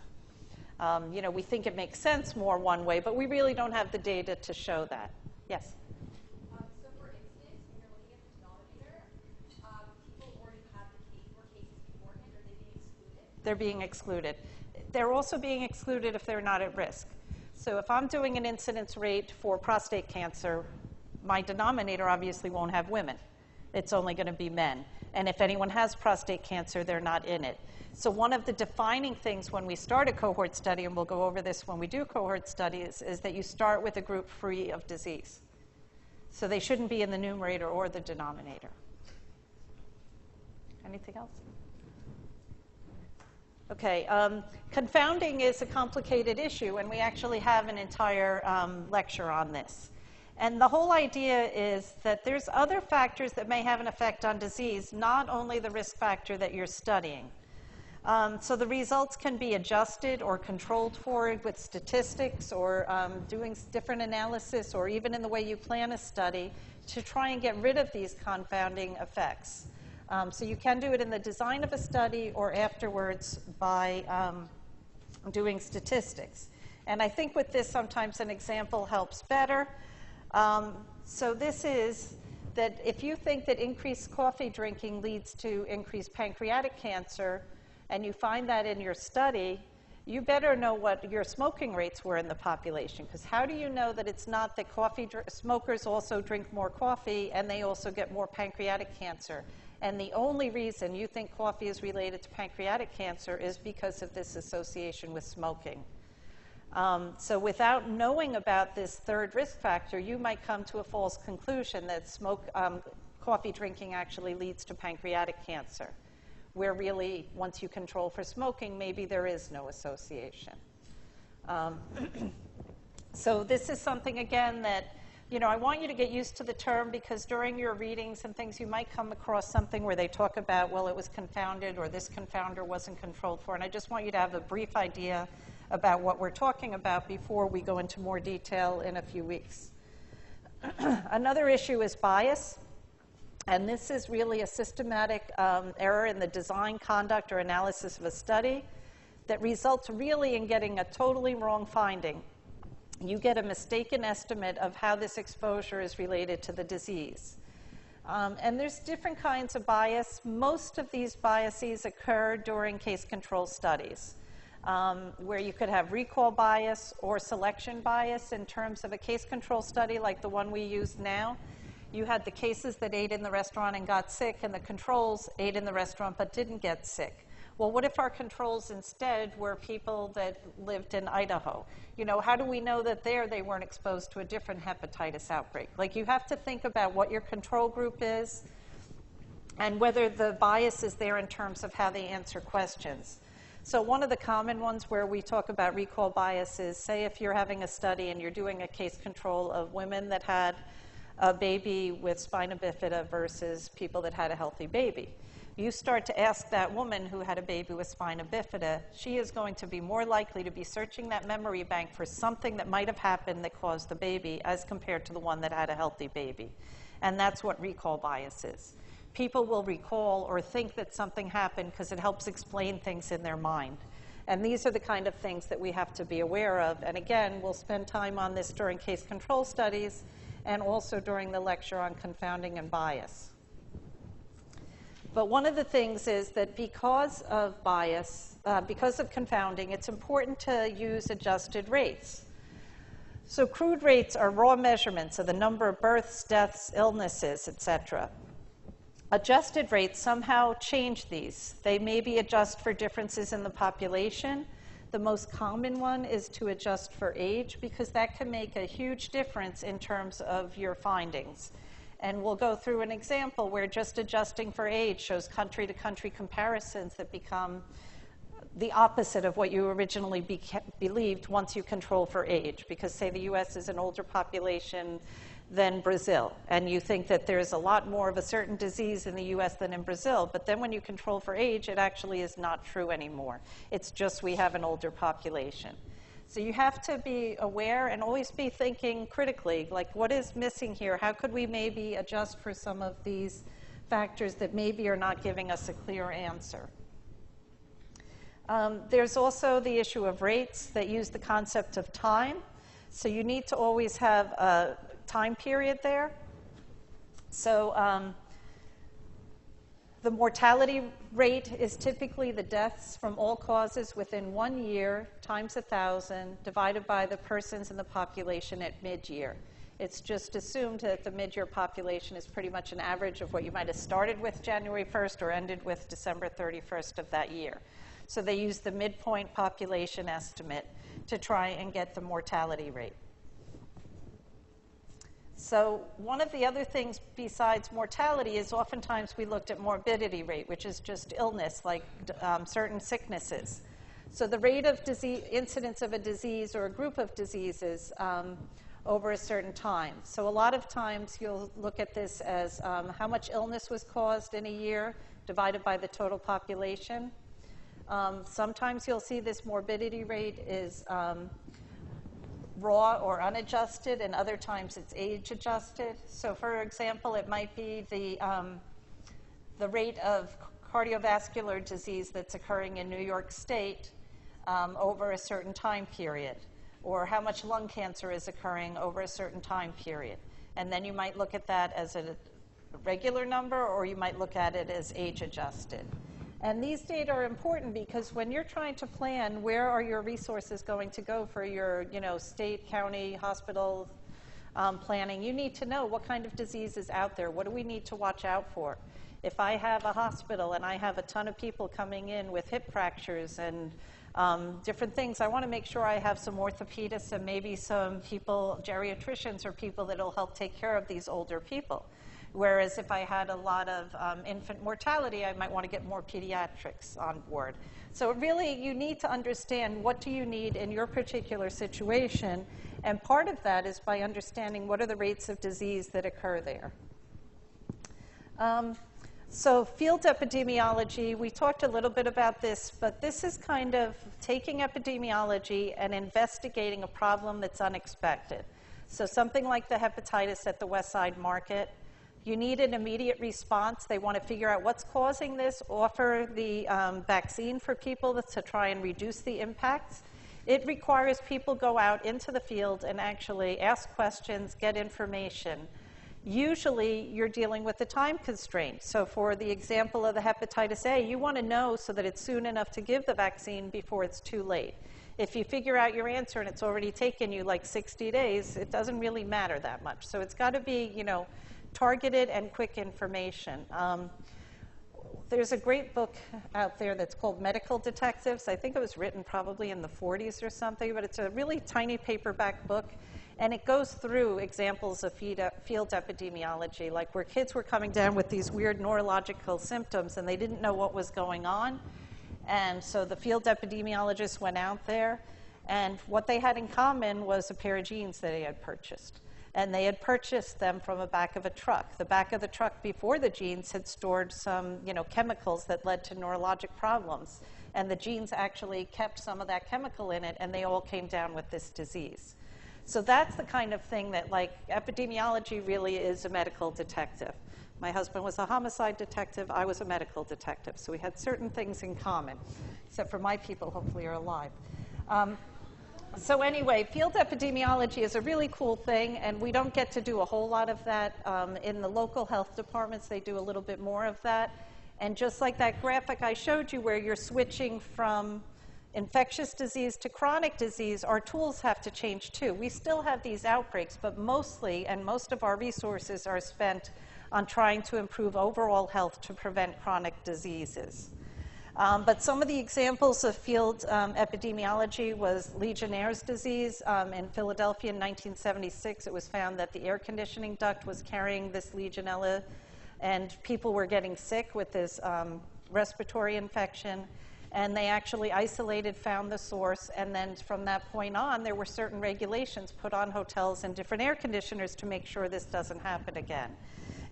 B: You know, we think it makes sense more one way, but we really don't have the data to show that. Yes?
J: So for instance, when you're looking at the denominator, people already have the case or cases beforehand, are they being excluded?
B: They're being excluded. They're also being excluded if they're not at risk. So if I'm doing an incidence rate for prostate cancer, my denominator obviously won't have women. It's only going to be men. And if anyone has prostate cancer, they're not in it. So one of the defining things when we start a cohort study, and we'll go over this when we do cohort studies, is that you start with a group free of disease. So they shouldn't be in the numerator or the denominator. Anything else? Okay, confounding is a complicated issue, and we actually have an entire lecture on this. And the whole idea is that there's other factors that may have an effect on disease, not only the risk factor that you're studying. So the results can be adjusted or controlled for with statistics or doing different analysis or even in the way you plan a study to try and get rid of these confounding effects. So you can do it in the design of a study or afterwards by doing statistics. And I think with this, sometimes an example helps better. So this is that if you think that increased coffee drinking leads to increased pancreatic cancer, and you find that in your study, you better know what your smoking rates were in the population, because how do you know that it's not that smokers also drink more coffee and they also get more pancreatic cancer? And the only reason you think coffee is related to pancreatic cancer is because of this association with smoking. So without knowing about this third risk factor, you might come to a false conclusion that coffee drinking actually leads to pancreatic cancer, where really, once you control for smoking, maybe there is no association. So this is something, again, that, you know, I want you to get used to the term, because during your readings and things, you might come across something where they talk about, well, it was confounded, or this confounder wasn't controlled for, and I just want you to have a brief idea about what we're talking about before we go into more detail in a few weeks. Another issue is bias. And this is really a systematic error in the design, conduct, or analysis of a study that results really in getting a totally wrong finding. You get a mistaken estimate of how this exposure is related to the disease. And there's different kinds of bias. Most of these biases occur during case control studies. where you could have recall bias or selection bias in terms of a case control study like the one we use now. You had the cases that ate in the restaurant and got sick, and the controls ate in the restaurant but didn't get sick. Well, what if our controls instead were people that lived in Idaho? You know, how do we know that they weren't exposed to a different hepatitis outbreak? Like, you have to think about what your control group is and whether the bias is there in terms of how they answer questions. So one of the common ones where we talk about recall bias is, say if you're having a study and you're doing a case control of women that had a baby with spina bifida versus people that had a healthy baby. You start to ask that woman who had a baby with spina bifida, she is going to be more likely to be searching that memory bank for something that might have happened that caused the baby as compared to the one that had a healthy baby. And that's what recall bias is. People will recall or think that something happened because it helps explain things in their mind. And these are the kind of things that we have to be aware of. And again, we'll spend time on this during case control studies and also during the lecture on confounding and bias. But one of the things is that because of bias, because of confounding, it's important to use adjusted rates. So crude rates are raw measurements of the number of births, deaths, illnesses, etc. Adjusted rates somehow change these. They maybe adjust for differences in the population. The most common one is to adjust for age, because that can make a huge difference in terms of your findings. And we'll go through an example where just adjusting for age shows country-to-country comparisons that become the opposite of what you originally believed once you control for age. Because, say, the US is an older population than Brazil, and you think that there's a lot more of a certain disease in the US than in Brazil, but then when you control for age, it actually is not true anymore. It's just we have an older population. So you have to be aware and always be thinking critically, like, what is missing here? How could we maybe adjust for some of these factors that maybe are not giving us a clear answer? There's also the issue of rates that use the concept of time. So you need to always have a time period there. So the mortality rate is typically the deaths from all causes within 1 year times 1,000 divided by the persons in the population at mid-year. It's just assumed that the mid-year population is pretty much an average of what you might have started with January 1st or ended with December 31st of that year. So they use the midpoint population estimate to try and get the mortality rate. So one of the other things besides mortality is oftentimes we looked at morbidity rate, which is just illness, like certain sicknesses. So the rate of disease, incidence of a disease or a group of diseases over a certain time. So a lot of times you'll look at this as how much illness was caused in a year divided by the total population. Sometimes you'll see this morbidity rate is raw or unadjusted, and other times it's age adjusted. So for example, it might be the rate of cardiovascular disease that's occurring in New York State over a certain time period, or how much lung cancer is occurring over a certain time period. And then you might look at that as a regular number, or you might look at it as age adjusted. And these data are important because when you're trying to plan where are your resources going to go for your state, county, hospital planning, you need to know what kind of disease is out there. What do we need to watch out for? If I have a hospital and I have a ton of people coming in with hip fractures and different things, I want to make sure I have some orthopedists and maybe some people, geriatricians, or people that will help take care of these older people. Whereas if I had a lot of infant mortality, I might want to get more pediatrics on board. So really, you need to understand what do you need in your particular situation, and part of that is by understanding what are the rates of disease that occur there. So field epidemiology, we talked a little bit about this, but this is kind of taking epidemiology and investigating a problem that's unexpected. So something like the hepatitis at the West Side Market, you need an immediate response. They want to figure out what's causing this, offer the vaccine for people to try and reduce the impacts. It requires people go out into the field and actually ask questions, get information. usually you're dealing with the time constraint. So for the example of the hepatitis A, you want to know so that it's soon enough to give the vaccine before it's too late. If you figure out your answer and it's already taken you like 60 days, it doesn't really matter that much. So it's got to be, you know, targeted and quick information. There's a great book out there that's called Medical Detectives. I think it was written probably in the 40s or something, but it's a really tiny paperback book, and it goes through examples of field epidemiology, like where kids were coming down with these weird neurological symptoms and they didn't know what was going on. And so the field epidemiologists went out there, and what they had in common was a pair of jeans that they had purchased. And they had purchased them from the back of a truck. The back of the truck before the jeans had stored some, you know, chemicals that led to neurologic problems. And the jeans actually kept some of that chemical in it, and they all came down with this disease. So that's the kind of thing that, like, epidemiology really is a medical detective. My husband was a homicide detective. I was a medical detective. So we had certain things in common, except for my people hopefully are alive. So anyway, field epidemiology is a really cool thing, and we don't get to do a whole lot of that. In the local health departments, they do a little bit more of that. And just like that graphic I showed you where you're switching from infectious disease to chronic disease, our tools have to change too. We still have these outbreaks, but mostly, and most of our resources are spent on trying to improve overall health to prevent chronic diseases. But some of the examples of field epidemiology was Legionnaire's disease. In Philadelphia in 1976, it was found that the air conditioning duct was carrying this Legionella, and people were getting sick with this respiratory infection. And they actually isolated, found the source, and then from that point on, there were certain regulations put on hotels and different air conditioners to make sure this doesn't happen again.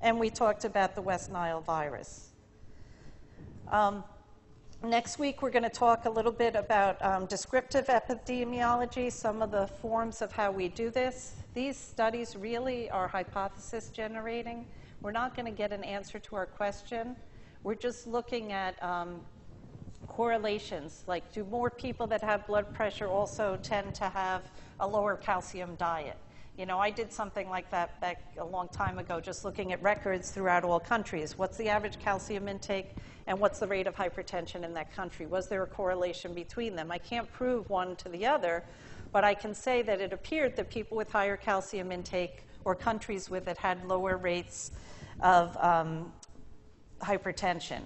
B: And we talked about the West Nile virus. Next week, we're going to talk a little bit about descriptive epidemiology, some of the forms of how we do this. These studies really are hypothesis generating. We're not going to get an answer to our question. We're just looking at correlations, like do more people that have blood pressure also tend to have a lower calcium diet? You know, I did something like that back a long time ago, just looking at records throughout all countries. What's the average calcium intake and what's the rate of hypertension in that country? Was there a correlation between them? I can't prove one to the other, but I can say that it appeared that people with higher calcium intake or countries with it had lower rates of hypertension.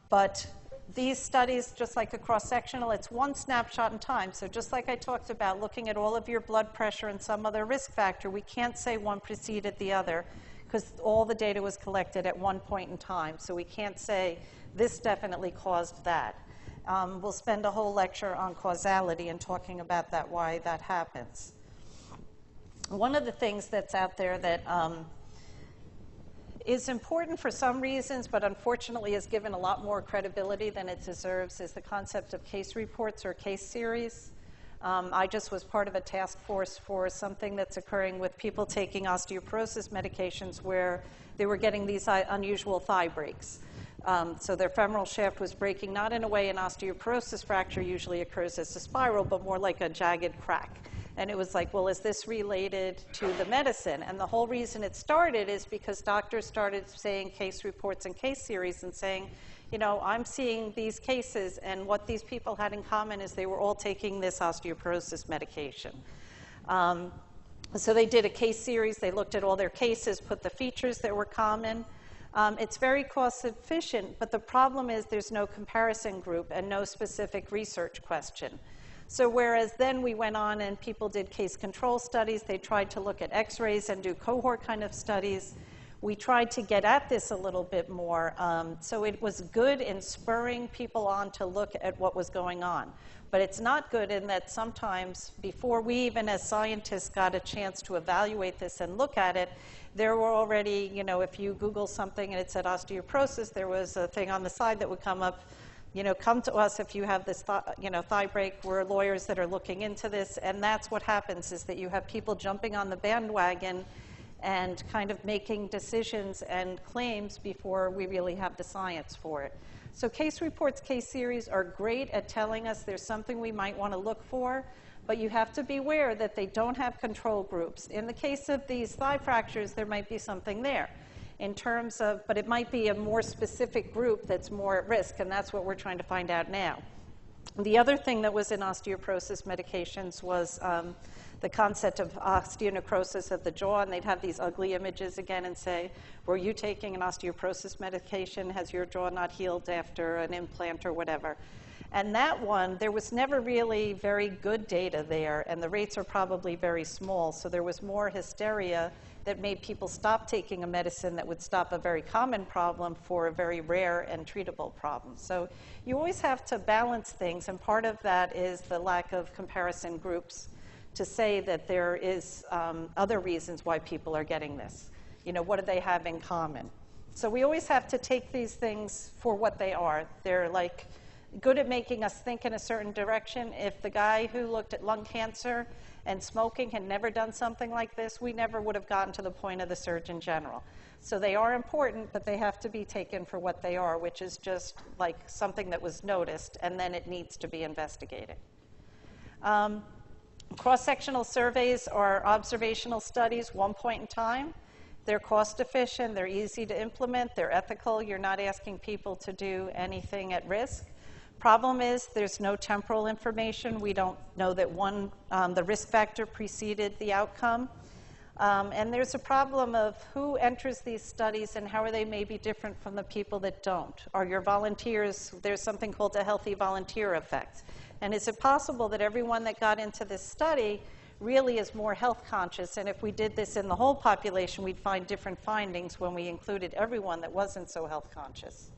B: But these studies, just like a cross-sectional, it's one snapshot in time. So just like I talked about, looking at all of your blood pressure and some other risk factor, we can't say one preceded the other because all the data was collected at one point in time. So we can't say this definitely caused that. We'll spend a whole lecture on causality and talking about that, why that happens. One of the things that's out there that is important for some reasons, but unfortunately is given a lot more credibility than it deserves, is the concept of case reports or case series. I just was part of a task force for something that's occurring with people taking osteoporosis medications where they were getting these unusual thigh breaks. So their femoral shaft was breaking, not in a way an osteoporosis fracture usually occurs as a spiral, but more like a jagged crack. And it was like, well, is this related to the medicine? And the whole reason it started is because doctors started saying case reports and case series and saying, you know, I'm seeing these cases, and what these people had in common is they were all taking this osteoporosis medication. So they did a case series. They looked at all their cases, put the features that were common. It's very cost efficient, but the problem is there's no comparison group and no specific research question. So whereas then we went on and people did case control studies, they tried to look at x-rays and do cohort kind of studies. We tried to get at this a little bit more. So it was good in spurring people on to look at what was going on. But it's not good in that sometimes before we even as scientists got a chance to evaluate this and look at it, there were already, you know, if you Google something and it said osteoporosis, there was a thing on the side that would come up, you know, come to us if you have this thigh break. We're lawyers that are looking into this. And that's what happens, is that you have people jumping on the bandwagon and kind of making decisions and claims before we really have the science for it. So case reports, case series are great at telling us there's something we might want to look for, But you have to be aware that they don't have control groups. In the case of these thigh fractures, there might be something there in terms of, but it might be a more specific group that's more at risk, and that's what we're trying to find out now. The other thing that was in osteoporosis medications was the concept of osteonecrosis of the jaw, and they'd have these ugly images again and say, were you taking an osteoporosis medication? Has your jaw not healed after an implant or whatever? And that one, there was never really very good data there, and the rates are probably very small, so there was more hysteria that made people stop taking a medicine that would stop a very common problem for a very rare and treatable problem. So you always have to balance things, and part of that is the lack of comparison groups to say that there is other reasons why people are getting this. You know, what do they have in common? So we always have to take these things for what they are. They're like good at making us think in a certain direction. If the guy who looked at lung cancer and smoking had never done something like this, we never would have gotten to the point of the Surgeon General. So they are important, but they have to be taken for what they are, which is just like something that was noticed, and then it needs to be investigated. Cross-sectional surveys are observational studies, one point in time. They're cost efficient, they're easy to implement, they're ethical. You're not asking people to do anything at risk. Problem is there's no temporal information. We don't know that the risk factor preceded the outcome. And there's a problem of who enters these studies and how are they maybe different from the people that don't. Are your volunteers, there's something called a healthy volunteer effect. And is it possible that everyone that got into this study really is more health conscious? And if we did this in the whole population, we'd find different findings when we included everyone that wasn't so health conscious.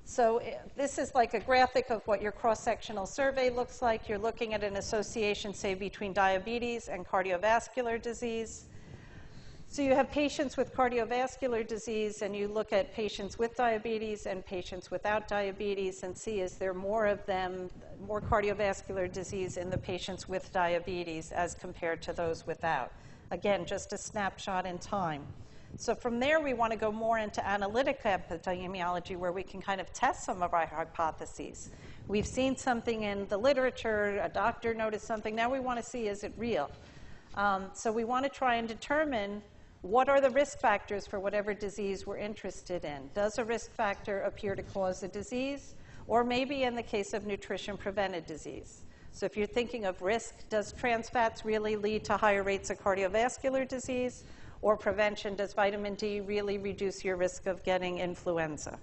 B: So this is like a graphic of what your cross-sectional survey looks like. You're looking at an association, say, between diabetes and cardiovascular disease. So you have patients with cardiovascular disease, and you look at patients with diabetes and patients without diabetes and see, is there more of them, more cardiovascular disease in the patients with diabetes as compared to those without? Again, just a snapshot in time. So from there, we want to go more into analytic epidemiology, where we can kind of test some of our hypotheses. We've seen something in the literature, a doctor noticed something, now we want to see, is it real? So we want to try and determine what are the risk factors for whatever disease we're interested in. Does a risk factor appear to cause a disease? Or maybe in the case of nutrition, prevent a disease. So if you're thinking of risk, does trans fats really lead to higher rates of cardiovascular disease? Or prevention, does vitamin D really reduce your risk of getting influenza?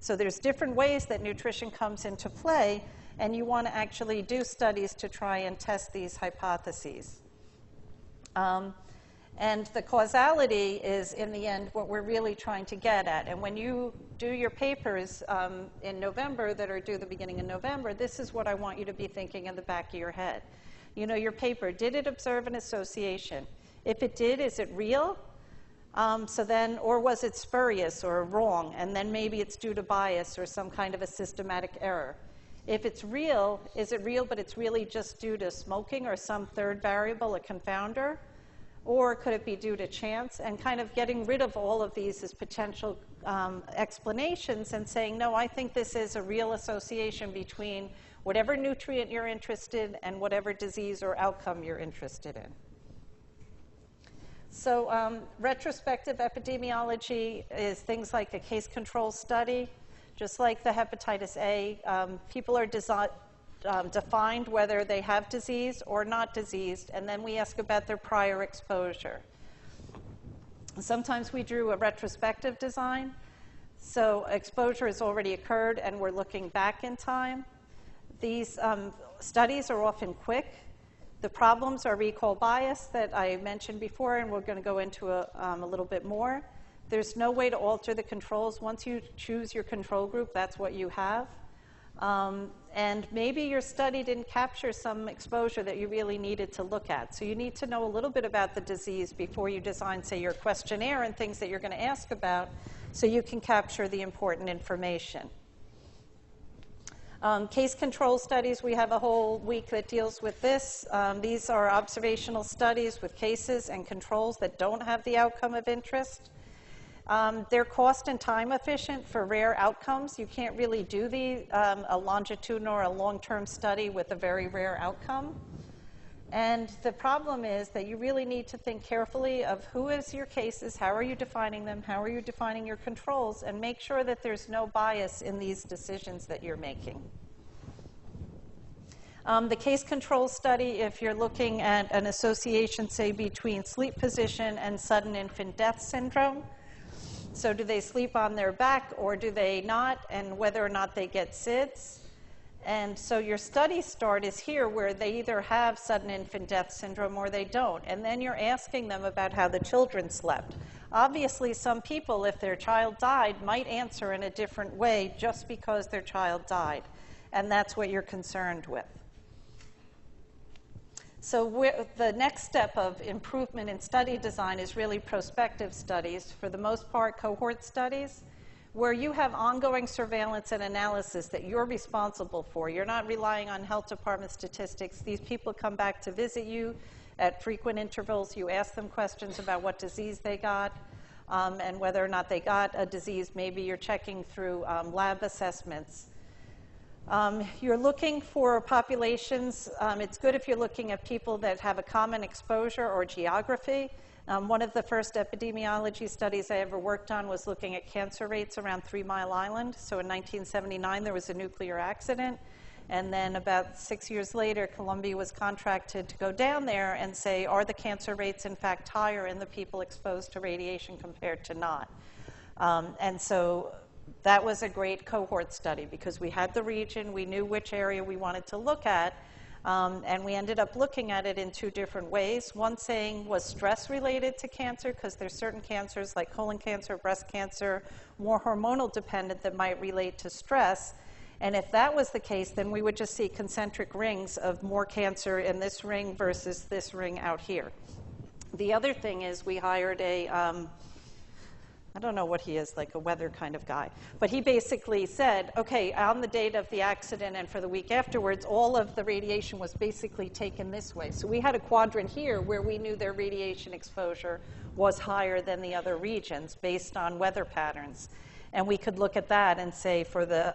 B: So there's different ways that nutrition comes into play, and you want to actually do studies to try and test these hypotheses. And the causality is, in the end, what we're really trying to get at. And when you do your papers in November that are due the beginning of November, this is what I want you to be thinking in the back of your head. You know, your paper, did it observe an association? If it did, is it real? So then, or was it spurious or wrong? And then maybe it's due to bias or some kind of a systematic error. If it's real, is it real, but it's really just due to smoking or some third variable, a confounder? Or could it be due to chance? And kind of getting rid of all of these as potential explanations and saying, no, I think this is a real association between whatever nutrient you're interested in and whatever disease or outcome you're interested in. So retrospective epidemiology is things like a case control study. Just like the hepatitis A, people are defined whether they have disease or not diseased, and then we ask about their prior exposure. Sometimes we drew a retrospective design. So exposure has already occurred, and we're looking back in time. These studies are often quick. The problems are recall bias that I mentioned before, and we're going to go into a little bit more. There's no way to alter the controls. Once you choose your control group, that's what you have. And maybe your study didn't capture some exposure that you really needed to look at. So you need to know a little bit about the disease before you design, say, your questionnaire and things that you're going to ask about, so you can capture the important information. Case control studies, we have a whole week that deals with this. These are observational studies with cases and controls that don't have the outcome of interest. They're cost and time efficient for rare outcomes. You can't really do a longitudinal or a long-term study with a very rare outcome. And the problem is that you really need to think carefully of who is your cases, how are you defining them, how are you defining your controls, and make sure that there's no bias in these decisions that you're making. The case control study, if you're looking at an association, say, between sleep position and sudden infant death syndrome, so do they sleep on their back or do they not, and whether or not they get SIDS. And so your study start is here where they either have sudden infant death syndrome or they don't. And then you're asking them about how the children slept. Obviously, some people, if their child died, might answer in a different way just because their child died. And that's what you're concerned with. So the next step of improvement in study design is really prospective studies, for the most part cohort studies, where you have ongoing surveillance and analysis that you're responsible for. You're not relying on health department statistics. These people come back to visit you at frequent intervals. You ask them questions about what disease they got and whether or not they got a disease. Maybe you're checking through lab assessments. You're looking for populations. It's good if you're looking at people that have a common exposure or geography. One of the first epidemiology studies I ever worked on was looking at cancer rates around 3 Mile Island. So in 1979, there was a nuclear accident. And then about 6 years later, Columbia was contracted to go down there and say, are the cancer rates in fact higher in the people exposed to radiation compared to not? And so that was a great cohort study because we had the region, we knew which area we wanted to look at, and we ended up looking at it in 2 different ways. One saying was stress related to cancer, because there's certain cancers like colon cancer, breast cancer, more hormonal dependent that might relate to stress. And if that was the case, then we would just see concentric rings of more cancer in this ring versus this ring out here. The other thing is we hired I don't know what he is, like a weather kind of guy. But he basically said, okay, on the date of the accident and for the week afterwards, all of the radiation was basically taken this way. So we had a quadrant here where we knew their radiation exposure was higher than the other regions based on weather patterns. And we could look at that and say for the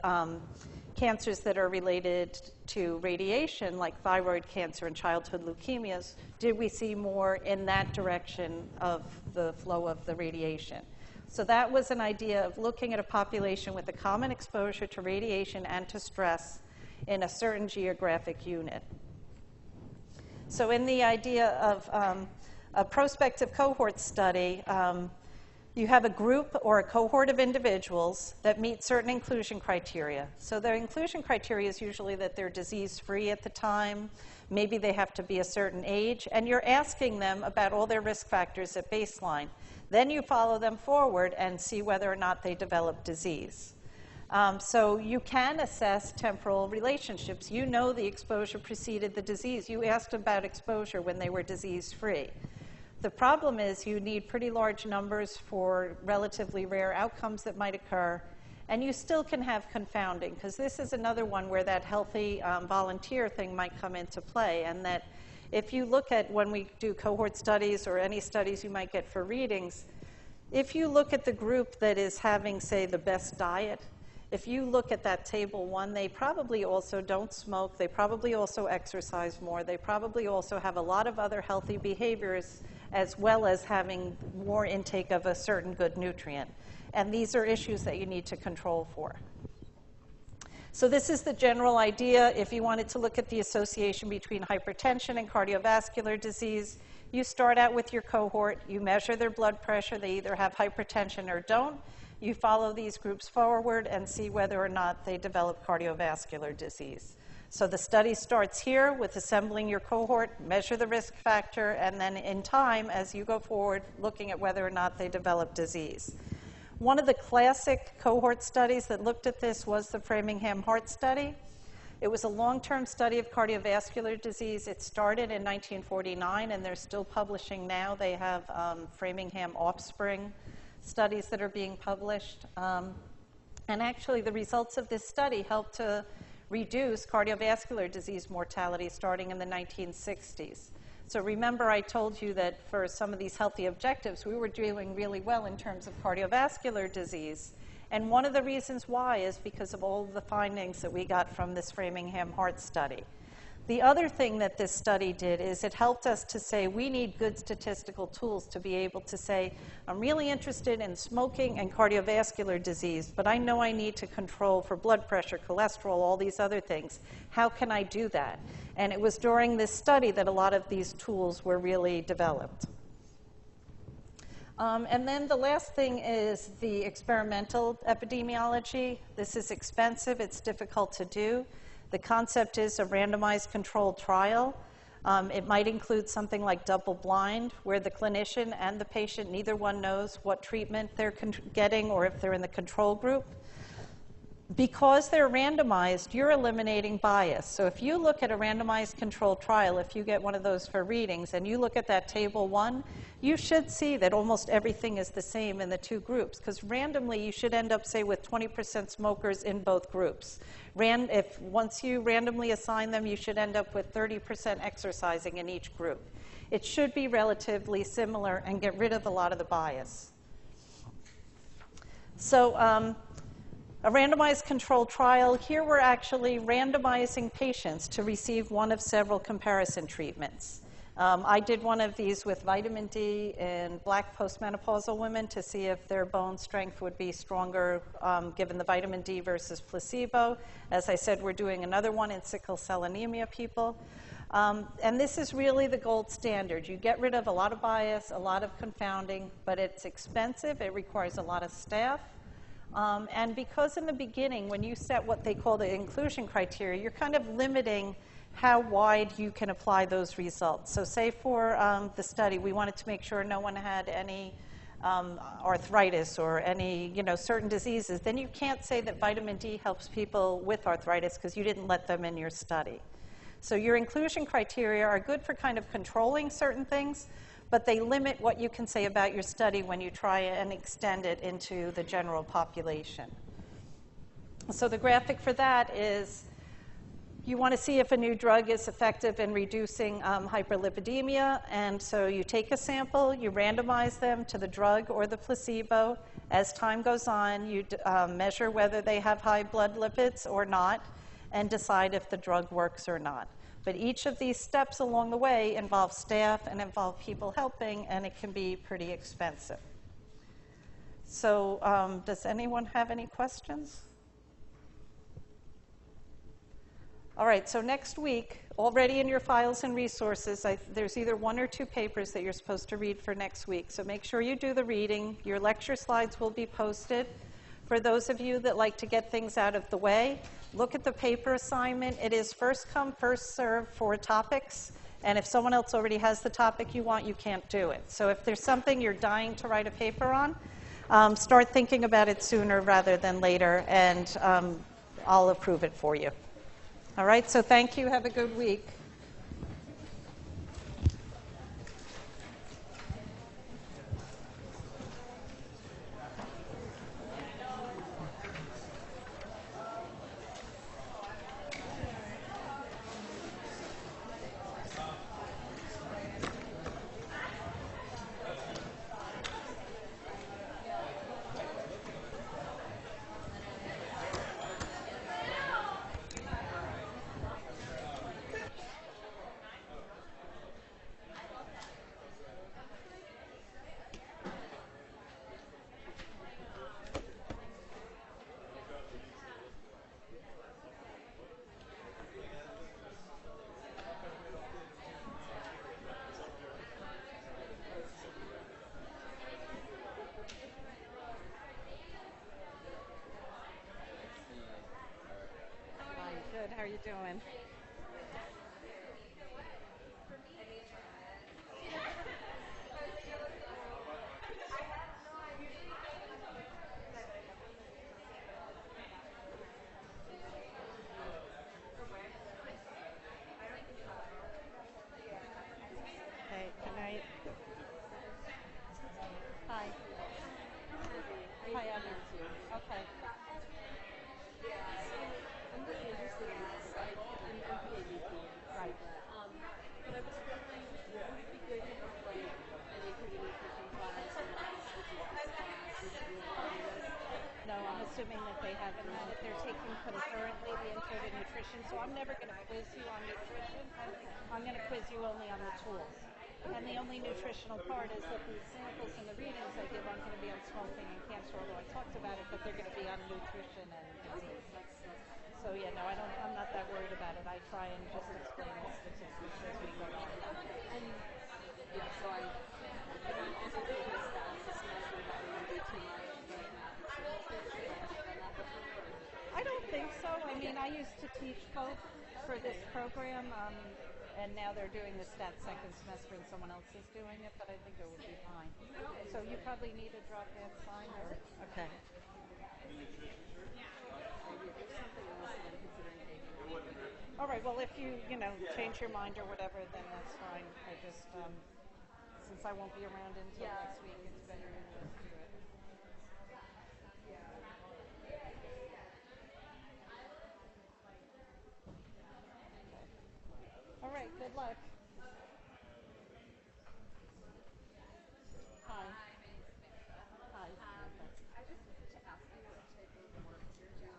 B: cancers that are related to radiation, like thyroid cancer and childhood leukemias, did we see more in that direction of the flow of the radiation? So that was an idea of looking at a population with a common exposure to radiation and to stress in a certain geographic unit. So in the idea of a prospective cohort study, you have a group or a cohort of individuals that meet certain inclusion criteria. So their inclusion criteria is usually that they're disease-free at the time, maybe they have to be a certain age, and you're asking them about all their risk factors at baseline. Then you follow them forward and see whether or not they develop disease. So you can assess temporal relationships. You know the exposure preceded the disease. You asked about exposure when they were disease-free. The problem is you need pretty large numbers for relatively rare outcomes that might occur, and you still can have confounding, because this is another one where that healthy volunteer thing might come into play, and that if you look at when we do cohort studies or any studies you might get for readings, if you look at the group that is having, say, the best diet, if you look at that table 1, they probably also don't smoke, they probably also exercise more, they probably also have a lot of other healthy behaviors, as well as having more intake of a certain good nutrient. And these are issues that you need to control for. So this is the general idea. If you wanted to look at the association between hypertension and cardiovascular disease, you start out with your cohort, you measure their blood pressure, they either have hypertension or don't, you follow these groups forward and see whether or not they develop cardiovascular disease. So the study starts here with assembling your cohort, measure the risk factor, and then in time, as you go forward, looking at whether or not they develop disease. One of the classic cohort studies that looked at this was the Framingham Heart Study. It was a long-term study of cardiovascular disease. It started in 1949, and they're still publishing now. They have Framingham Offspring studies that are being published. And actually, the results of this study helped to reduce cardiovascular disease mortality starting in the 1960s. So remember I told you that for some of these healthy objectives, we were doing really well in terms of cardiovascular disease. And one of the reasons why is because of all of the findings that we got from this Framingham Heart Study. The other thing that this study did is it helped us to say we need good statistical tools to be able to say, I'm really interested in smoking and cardiovascular disease, but I know I need to control for blood pressure, cholesterol, all these other things. How can I do that? And it was during this study that a lot of these tools were really developed. And then the last thing is the experimental epidemiology. This is expensive. It's difficult to do. The concept is a randomized controlled trial. It might include something like double blind, where the clinician and the patient, neither one knows what treatment they're getting or if they're in the control group. Because they're randomized, you're eliminating bias. So if you look at a randomized controlled trial, if you get one of those for readings, and you look at that table 1, you should see that almost everything is the same in the two groups, because randomly you should end up, say, with 20% smokers in both groups. If once you randomly assign them, you should end up with 30% exercising in each group. It should be relatively similar and get rid of a lot of the bias. So a randomized controlled trial, here we're actually randomizing patients to receive one of several comparison treatments. I did one of these with vitamin D in Black postmenopausal women to see if their bone strength would be stronger given the vitamin D versus placebo. As I said, we're doing another one in sickle cell anemia people. And this is really the gold standard. You get rid of a lot of bias, a lot of confounding, but it's expensive. It requires a lot of staff. And because in the beginning, when you set what they call the inclusion criteria, you're kind of limiting how wide you can apply those results. So say for the study, we wanted to make sure no one had any arthritis or any certain diseases. Then you can't say that vitamin D helps people with arthritis because you didn't let them in your study. So your inclusion criteria are good for kind of controlling certain things, but they limit what you can say about your study when you try and extend it into the general population. So the graphic for that is you want to see if a new drug is effective in reducing hyperlipidemia, and so you take a sample, you randomize them to the drug or the placebo. As time goes on, you measure whether they have high blood lipids or not, and decide if the drug works or not. But each of these steps along the way involve staff and involve people helping, and it can be pretty expensive. So does anyone have any questions? All right, so next week, already in your files and resources, there's either 1 or 2 papers that you're supposed to read for next week. So make sure you do the reading. Your lecture slides will be posted. For those of you that like to get things out of the way, look at the paper assignment. It is first come, first serve for topics. And if someone else already has the topic you want, you can't do it. So if there's something you're dying to write a paper on, start thinking about it sooner rather than later, and I'll approve it for you. All right, so thank you. Have a good week. Good. How are you doing? Hey, good night. Hi. Hi, Abby. Okay. Right. But I was wondering nutrition, so I'm never going to quiz you on nutrition. I'm going to quiz you only on the tools. And the only nutritional part is that the examples and the readings I give aren't going to be on smoking and cancer, although I talked about it, but they're going to be on nutrition and disease. So yeah, no, I'm not that worried about it. I try and just explain the statistics as we go on.
A: And yeah, so I'm also taking a stats this semester that we do too much.
B: I don't think so. I mean, I used to teach folk for this program, and now they're doing the stats second semester and someone else is doing it, but I think it will be fine. So you probably need a drop-down sign, or okay. All right. Well, if you change your mind or whatever, then that's fine. I just since I won't be around until next week, it's better to just do it. All right, good luck. Hi. Hi.
A: I just wanted to ask you what type of work you're doing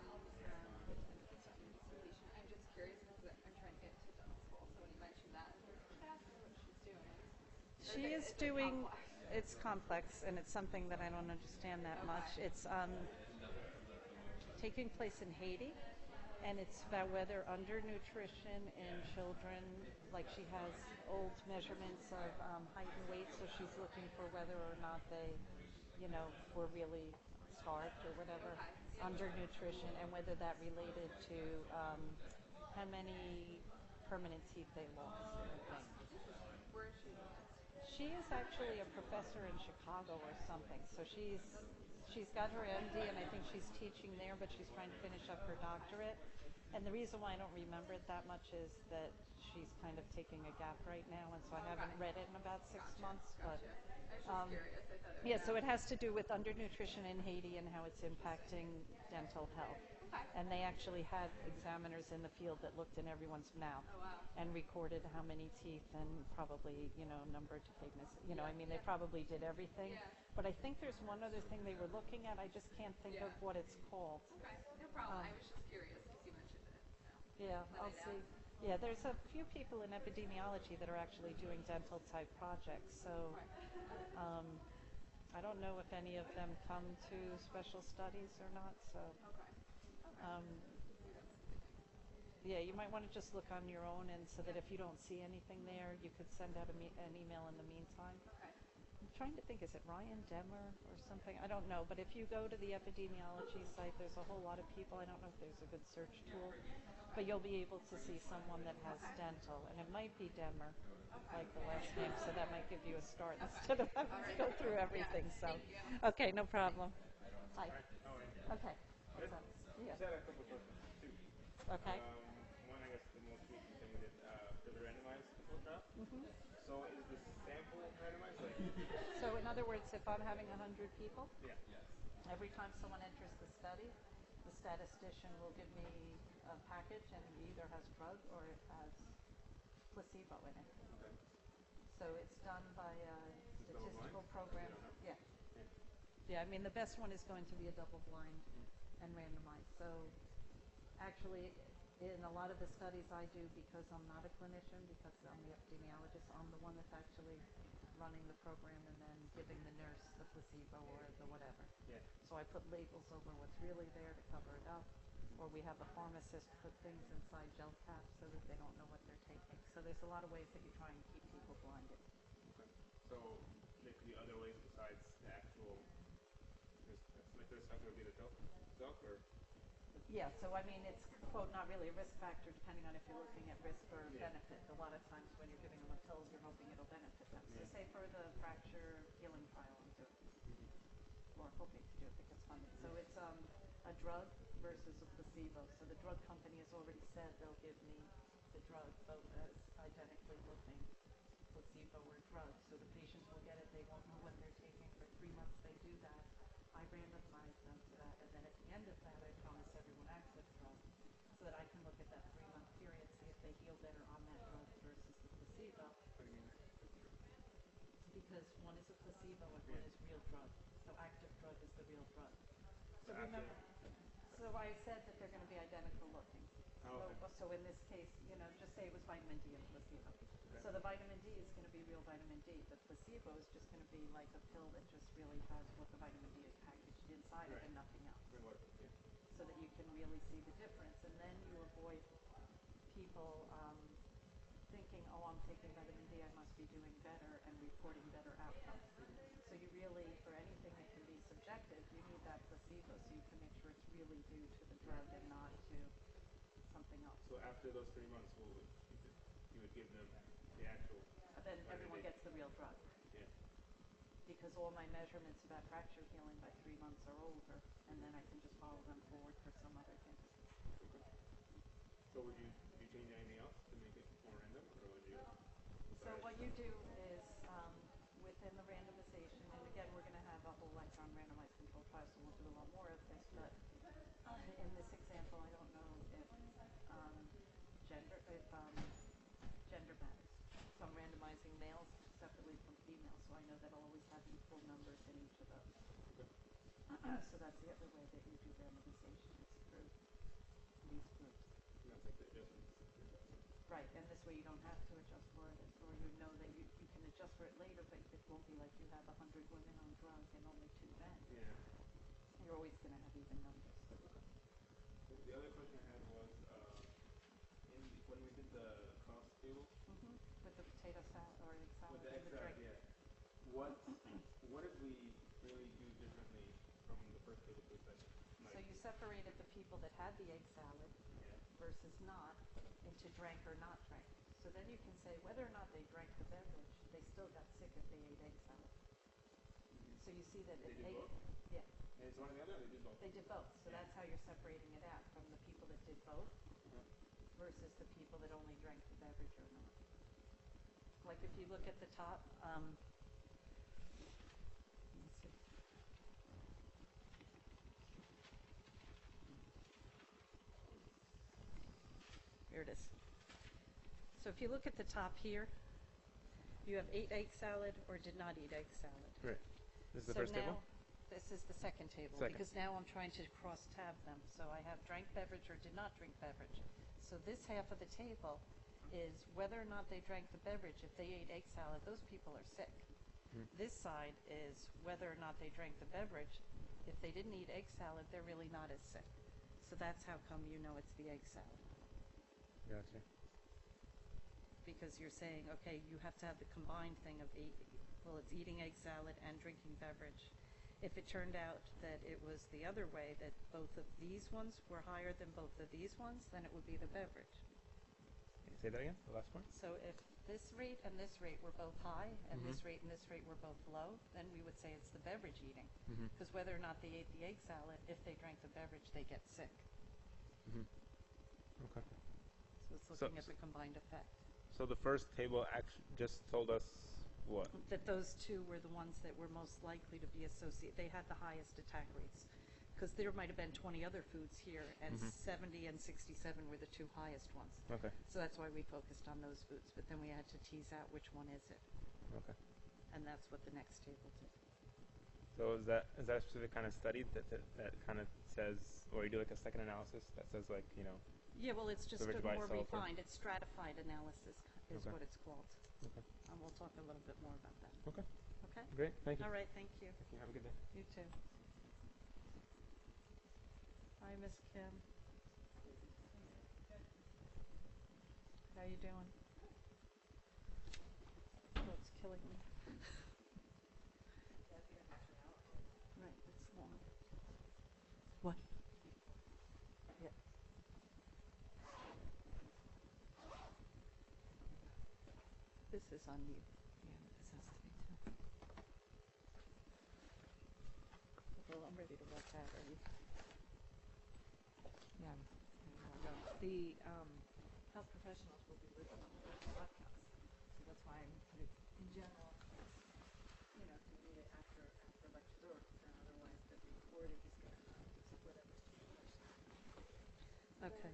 A: I'm just curious because I'm trying to get into dental school, so when you mentioned that, I was like, I should ask her what she's doing.
B: She is doing, it's complex, and it's something that I don't understand that much. It's taking place in Haiti, and it's about whether undernutrition in children, like she has old measurements of height and weight, so she's looking for whether or not they, were really starved or whatever, undernutrition, and whether that related to how many permanent teeth they lost, I think.
A: Where is she?
B: She is actually a professor in Chicago or something. So she's got her MD, and I think she's teaching there, but she's trying to finish up her doctorate. And the reason why I don't remember it that much is that she's kind of taking a gap right now, and so I haven't read it in about 6 months. But
A: I was just curious. I thought it was
B: yeah, so it has to do with undernutrition in Haiti and how it's impacting dental health. And they actually had examiners in the field that looked in everyone's mouth and recorded how many teeth and probably, number to thickness. They probably did everything. But I think there's one other thing they were looking at. I just can't think of what it's called.
A: Okay, no problem. I was just curious because you mentioned it. So.
B: Yeah, I'll see. Yeah, there's a few people in epidemiology that are actually doing dental type projects. So I don't know if any of them come to special studies or not. So. Yeah, you might want to just look on your own, and so that if you don't see anything there, you could send out an email in the meantime.
A: Okay.
B: I'm trying to think, is it Ryan Demmer or something? I don't know, but if you go to the epidemiology site, there's a whole lot of people. I don't know if there's a good search tool, but you'll be able to see someone that has dental, and it might be Demmer, like the last name, so that might give you a start instead of having to go through everything. So, okay, no problem. Hi. Okay. What's up? Yeah.
G: Just had a couple questions too.
B: Okay.
G: One, I guess the most recent thing we did for the randomized control trial. So is the sample randomized?
B: So in other words, if I'm having 100 people,
G: Yeah.
B: every time someone enters the study, the statistician will give me a package, and it either has drug or it has placebo in it.
G: Okay.
B: So it's done by a statistical
G: Double blind?
B: program. Yeah. Yeah, the best one is going to be a double blind and randomized. So actually, in a lot of the studies I do, because I'm not a clinician, because I'm the epidemiologist, I'm the one that's actually running the program and then giving the nurse the placebo or the whatever.
G: Yeah.
B: So I put labels over what's really there to cover it up, or we have a pharmacist put things inside gel caps so that they don't know what they're taking. So there's a lot of ways that you try and keep people blinded.
G: Okay. So there could be other ways besides the actual. There's not going to be the doc, or.
B: Yeah, so it's, quote, not really a risk factor depending on if you're looking at risk or benefit. A lot of times when you're giving them a pill, you're hoping it'll benefit them. So say for the fracture healing trial I'm doing, or hoping to do if it gets funded. So it's a drug versus a placebo. So the drug company has already said they'll give me the drug, both as identically looking placebo or drug. So the patients will get it. They won't know what they're taking. For 3 months they do that. I randomize them to that, and then at the end of that, I promise everyone access drug, so that I can look at that 3-month period, see if they heal better on that drug versus the placebo.
G: What do you mean?
B: Because one is a placebo and one is real drug. So active drug is the real drug. So remember, so I said that they're going to be identical looking.
G: Oh, okay.
B: So in this case, you know, just say it was vitamin D and placebo.
G: Okay.
B: So the vitamin D is going to be real vitamin D. The placebo is just going to be like a pill that just really has what the vitamin D is packaged inside it
G: Right.
B: and nothing else.
G: And what? Yeah.
B: So that you can really see the difference. And then you avoid people thinking, oh, I'm taking vitamin D, I must be doing better and reporting better outcomes. So you really, for anything that can be subjective, you need that placebo so you can make sure it's really due to the drug and not to something else.
G: So after those 3 months, you would give them the actual.
B: Then
G: vitamin
B: everyone
G: D.
B: gets the real drug.
G: Yeah.
B: Because all my measurements about fracture healing by 3 months are over, and then I can just follow them forward for some other things.
G: Okay. So would you change anything else to make it more random, or would you?
B: So what you do is within the randomization, and again we're going to have a whole lecture on randomized controlled trials, so we'll do a lot more of this. But in this example, I don't know if gender matters. So I'm randomizing males separately from females, so I know that I'll always have equal numbers in each of those.
G: Okay.
B: So that's the other way that you do randomization, is through these groups.
G: And that's like the adjustments.
B: Right, and this way you don't have to adjust for it, or you know that you can adjust for it later, but it won't be like you have 100 women on drug and only 2 men.
G: Yeah.
B: You're always going to have even numbers.
G: The other question I had was, when we did the cost table,
B: With the potato salad or egg salad
G: with the
B: and
G: egg
B: the
G: salad,
B: drink.
G: yeah. What did we really do differently from the first table to the second?
B: So you separated the people that had the egg salad versus not into drank or not drank. So then you can say whether or not they drank the beverage, they still got sick if they ate egg salad. So you see that
G: They
B: if
G: did
B: egg,
G: both?
B: yeah,
G: And it's one or the other, or they did both?
B: they did both. So that's how you're separating it out from the people that did both versus the people that only drank the beverage or not. Like if you look at the top, let me see. Here it is. So if you look at the top here, you have ate egg salad or did not eat egg salad.
G: Right. This is the
B: So
G: first table?
B: now, this is the second table,
G: Second.
B: because now I'm trying to cross-tab them. So I have drank beverage or did not drink beverage. So this half of the table is whether or not they drank the beverage. If they ate egg salad, those people are sick. This side is whether or not they drank the beverage. If they didn't eat egg salad, they're really not as sick. So that's how come you know it's the egg salad.
G: Gotcha.
B: Because you're saying, okay, you have to have the combined thing of it's eating egg salad and drinking beverage. If it turned out that it was the other way, that both of these ones were higher than both of these ones, then it would be the beverage.
G: Can you say that again, the last part?
B: So if this rate and this rate were both high, and this rate and this rate were both low, then we would say it's the beverage eating. Because whether or not they ate the egg salad, if they drank the beverage, they get sick.
G: Okay.
B: So it's looking at the combined effect.
G: So the first table actually just told us what?
B: That those two were the ones that were most likely to be associated. They had the highest attack rates. Because there might have been 20 other foods here, and 70 and 67 were the 2 highest ones.
G: Okay.
B: So that's why we focused on those foods. But then we had to tease out which one is it.
G: Okay.
B: And that's what the next table did.
G: So is that a specific kind of study that kind of says, or you do like a second analysis that says like, you know?
B: Yeah, well, it's just
G: beverage
B: a
G: by
B: more
G: itself, or-
B: refined. It's stratified analysis is
G: Okay.
B: what it's called.
G: Okay.
B: And we'll talk a little bit more about that.
G: Okay.
B: Okay?
G: Great. Thank you.
B: All right, thank you.
G: Thank you. Have a good day.
B: You too. Hi, Miss Kim. How you doing? Oh, it's killing me. Right, it's long. What? Yeah. This is on you. Yeah, this has to be too. Well, I'm ready to walk out. Are you? Yeah. The health professionals will be listening to the podcast, so that's why I'm put it in general. You know, to read it after lecture, and otherwise the recording is going to whatever's too much. Okay.